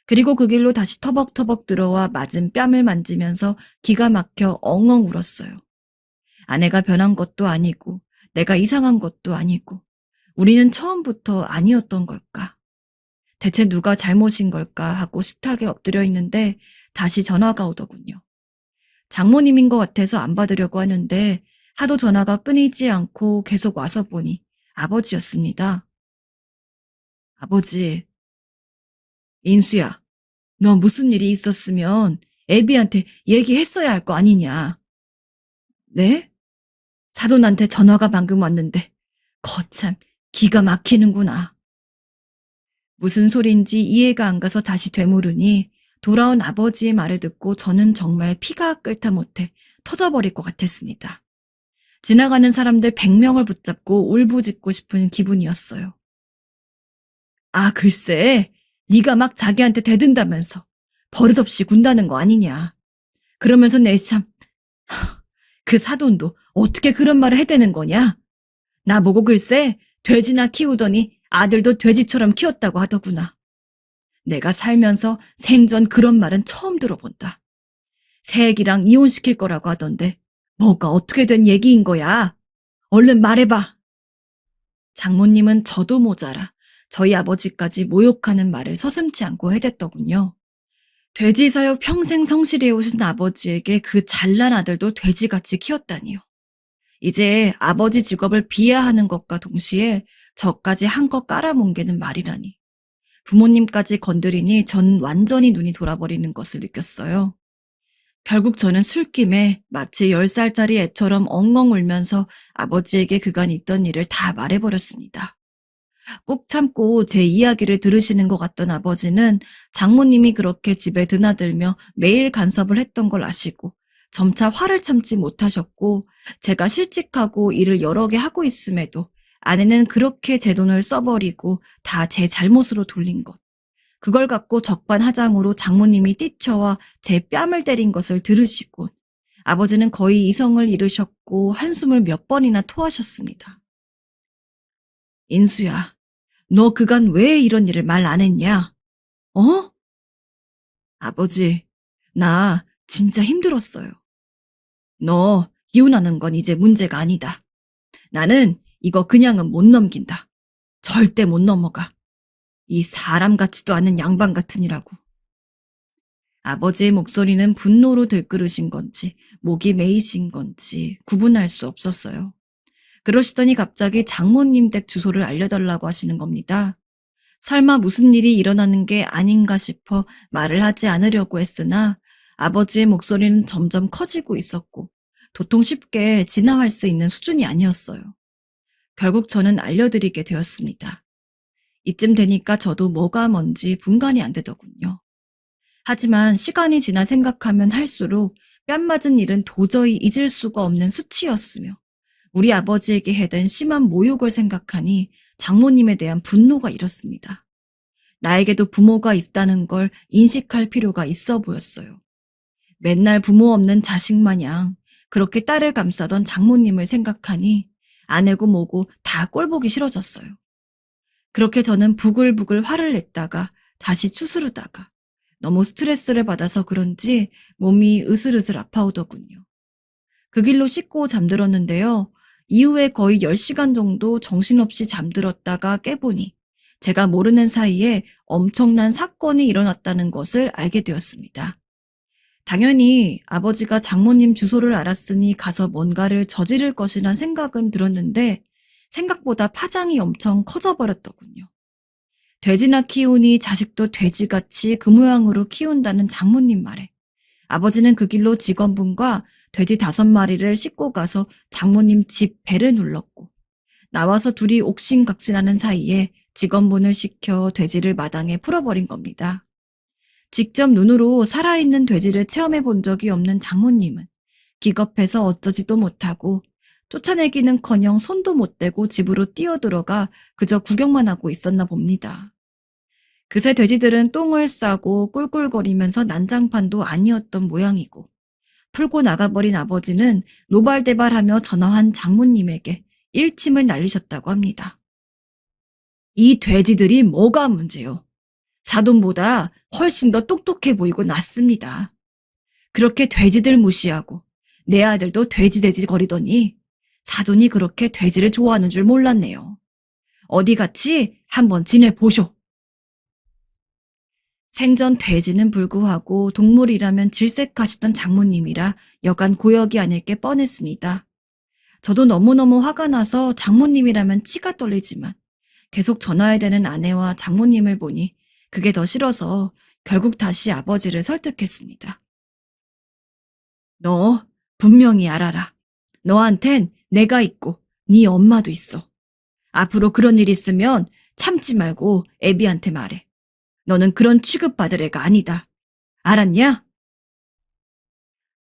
그리고 그 길로 다시 터벅터벅 들어와 맞은 뺨을 만지면서 기가 막혀 엉엉 울었어요. 아내가 변한 것도 아니고 내가 이상한 것도 아니고 우리는 처음부터 아니었던 걸까? 대체 누가 잘못인 걸까 하고 식탁에 엎드려 있는데 다시 전화가 오더군요. 장모님인 것 같아서 안 받으려고 하는데 하도 전화가 끊이지 않고 계속 와서 보니 아버지였습니다. 아버지, 인수야, 너 무슨 일이 있었으면 애비한테 얘기했어야 할 거 아니냐. 네? 사돈한테 전화가 방금 왔는데 거참 기가 막히는구나. 무슨 소린지 이해가 안 가서 다시 되물으니 돌아온 아버지의 말을 듣고 저는 정말 피가 끓다 못해 터져버릴 것 같았습니다. 지나가는 사람들 100명을 붙잡고 울부짖고 싶은 기분이었어요. 아, 글쎄, 네가 막 자기한테 대든다면서 버릇없이 군다는 거 아니냐. 그러면서 그 사돈도 어떻게 그런 말을 해대는 거냐. 나보고 글쎄 돼지나 키우더니 아들도 돼지처럼 키웠다고 하더구나. 내가 살면서 생전 그런 말은 처음 들어본다. 새애기랑 이혼시킬 거라고 하던데 뭐가 어떻게 된 얘기인 거야? 얼른 말해봐. 장모님은 저도 모자라 저희 아버지까지 모욕하는 말을 서슴지 않고 해댔더군요. 돼지 사육 평생 성실해 오신 아버지에게 그 잘난 아들도 돼지같이 키웠다니요. 이제 아버지 직업을 비하하는 것과 동시에 저까지 한껏 깔아뭉개는 말이라니. 부모님까지 건드리니 전 완전히 눈이 돌아버리는 것을 느꼈어요. 결국 저는 술김에 마치 10살짜리 애처럼 엉엉 울면서 아버지에게 그간 있던 일을 다 말해버렸습니다. 꾹 참고 제 이야기를 들으시는 것 같던 아버지는 장모님이 그렇게 집에 드나들며 매일 간섭을 했던 걸 아시고 점차 화를 참지 못하셨고 제가 실직하고 일을 여러 개 하고 있음에도 아내는 그렇게 제 돈을 써버리고 다 제 잘못으로 돌린 것. 그걸 갖고 적반하장으로 장모님이 뛰쳐와 제 뺨을 때린 것을 들으시고 아버지는 거의 이성을 잃으셨고 한숨을 몇 번이나 토하셨습니다. 인수야, 너 그간 왜 이런 일을 말 안 했냐? 어? 아버지, 나 진짜 힘들었어요. 너 이혼하는 건 이제 문제가 아니다. 나는 이거 그냥은 못 넘긴다. 절대 못 넘어가. 이 사람 같지도 않은 양반 같으니라고. 아버지의 목소리는 분노로 들끓으신 건지 목이 메이신 건지 구분할 수 없었어요. 그러시더니 갑자기 장모님 댁 주소를 알려달라고 하시는 겁니다. 설마 무슨 일이 일어나는 게 아닌가 싶어 말을 하지 않으려고 했으나 아버지의 목소리는 점점 커지고 있었고 도통 쉽게 진화할 수 있는 수준이 아니었어요. 결국 저는 알려드리게 되었습니다. 이쯤 되니까 저도 뭐가 뭔지 분간이 안 되더군요. 하지만 시간이 지나 생각하면 할수록 뺨 맞은 일은 도저히 잊을 수가 없는 수치였으며 우리 아버지에게 해댄 심한 모욕을 생각하니 장모님에 대한 분노가 일었습니다. 나에게도 부모가 있다는 걸 인식할 필요가 있어 보였어요. 맨날 부모 없는 자식 마냥 그렇게 딸을 감싸던 장모님을 생각하니 아내고 뭐고 다 꼴보기 싫어졌어요. 그렇게 저는 부글부글 화를 냈다가 다시 추스르다가 너무 스트레스를 받아서 그런지 몸이 으슬으슬 아파오더군요. 그 길로 씻고 잠들었는데요. 이후에 거의 10시간 정도 정신없이 잠들었다가 깨보니 제가 모르는 사이에 엄청난 사건이 일어났다는 것을 알게 되었습니다. 당연히 아버지가 장모님 주소를 알았으니 가서 뭔가를 저지를 것이란 생각은 들었는데 생각보다 파장이 엄청 커져버렸더군요. 돼지나 키우니 자식도 돼지같이 그 모양으로 키운다는 장모님 말에 아버지는 그 길로 직원분과 돼지 5마리를 싣고 가서 장모님 집 배를 눌렀고 나와서 둘이 옥신각신하는 사이에 직원분을 시켜 돼지를 마당에 풀어버린 겁니다. 직접 눈으로 살아있는 돼지를 체험해 본 적이 없는 장모님은 기겁해서 어쩌지도 못하고 쫓아내기는커녕 손도 못 대고 집으로 뛰어들어가 그저 구경만 하고 있었나 봅니다. 그새 돼지들은 똥을 싸고 꿀꿀거리면서 난장판도 아니었던 모양이고 풀고 나가버린 아버지는 노발대발하며 전화한 장모님에게 일침을 날리셨다고 합니다. 이 돼지들이 뭐가 문제요? 사돈보다 훨씬 더 똑똑해 보이고 낫습니다. 그렇게 돼지들 무시하고 내 아들도 돼지 거리더니 사돈이 그렇게 돼지를 좋아하는 줄 몰랐네요. 어디 같이 한번 지내보쇼. 생전 돼지는 불구하고 동물이라면 질색하시던 장모님이라 여간 고역이 아닐 게 뻔했습니다. 저도 너무너무 화가 나서 장모님이라면 치가 떨리지만 계속 전화해야 되는 아내와 장모님을 보니 그게 더 싫어서 결국 다시 아버지를 설득했습니다. 너 분명히 알아라. 너한텐 내가 있고 네 엄마도 있어. 앞으로 그런 일 있으면 참지 말고 애비한테 말해. 너는 그런 취급받을 애가 아니다. 알았냐?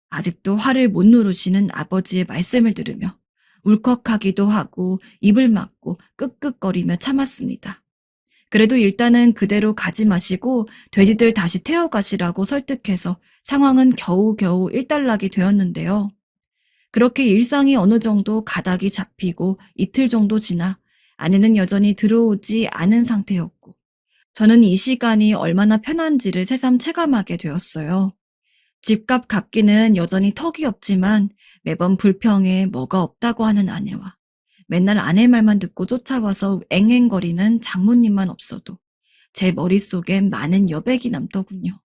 아직도 화를 못 누르시는 아버지의 말씀을 들으며 울컥하기도 하고 입을 막고 끄끄거리며 참았습니다. 그래도 일단은 그대로 가지 마시고 돼지들 다시 태워가시라고 설득해서 상황은 겨우겨우 일단락이 되었는데요. 그렇게 일상이 어느 정도 가닥이 잡히고 이틀 정도 지나 아내는 여전히 들어오지 않은 상태였고 저는 이 시간이 얼마나 편한지를 새삼 체감하게 되었어요. 집값 갚기는 여전히 턱이 없지만 매번 불평에 뭐가 없다고 하는 아내와 맨날 아내 말만 듣고 쫓아와서 앵앵거리는 장모님만 없어도 제 머릿속엔 많은 여백이 남더군요.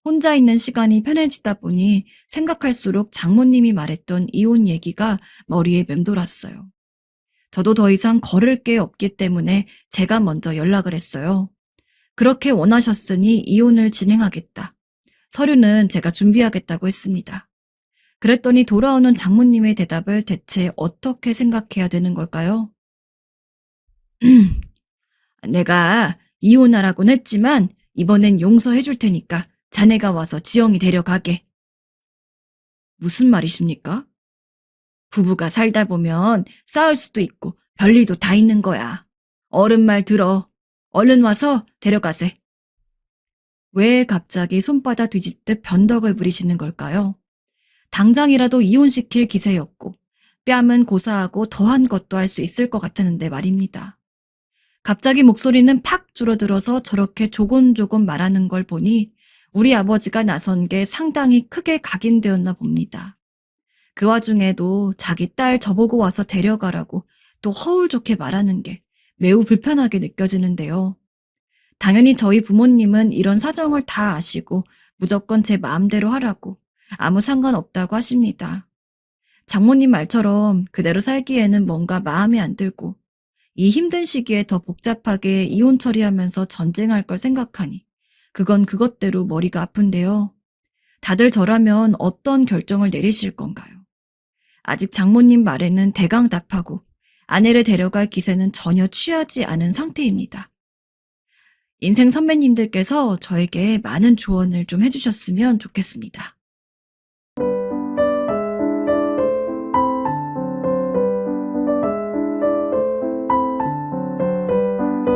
혼자 있는 시간이 편해지다 보니 생각할수록 장모님이 말했던 이혼 얘기가 머리에 맴돌았어요. 저도 더 이상 걸을 게 없기 때문에 제가 먼저 연락을 했어요. 그렇게 원하셨으니 이혼을 진행하겠다. 서류는 제가 준비하겠다고 했습니다. 그랬더니 돌아오는 장모님의 대답을 대체 어떻게 생각해야 되는 걸까요? 내가 이혼하라고는 했지만 이번엔 용서해 줄 테니까 자네가 와서 지영이 데려가게. 무슨 말이십니까? 부부가 살다 보면 싸울 수도 있고 별일도 다 있는 거야. 어른 말 들어. 얼른 와서 데려가세. 왜 갑자기 손바닥 뒤집듯 변덕을 부리시는 걸까요? 당장이라도 이혼시킬 기세였고 뺨은 고사하고 더한 것도 할 수 있을 것 같았는데 말입니다. 갑자기 목소리는 팍 줄어들어서 저렇게 조곤조곤 말하는 걸 보니 우리 아버지가 나선 게 상당히 크게 각인되었나 봅니다. 그 와중에도 자기 딸 저보고 와서 데려가라고 또 허울 좋게 말하는 게 매우 불편하게 느껴지는데요. 당연히 저희 부모님은 이런 사정을 다 아시고 무조건 제 마음대로 하라고 아무 상관없다고 하십니다. 장모님 말처럼 그대로 살기에는 뭔가 마음에 안 들고 이 힘든 시기에 더 복잡하게 이혼 처리하면서 전쟁할 걸 생각하니 그건 그것대로 머리가 아픈데요. 다들 저라면 어떤 결정을 내리실 건가요? 아직 장모님 말에는 대강답하고 아내를 데려갈 기세는 전혀 취하지 않은 상태입니다. 인생 선배님들께서 저에게 많은 조언을 좀 해주셨으면 좋겠습니다.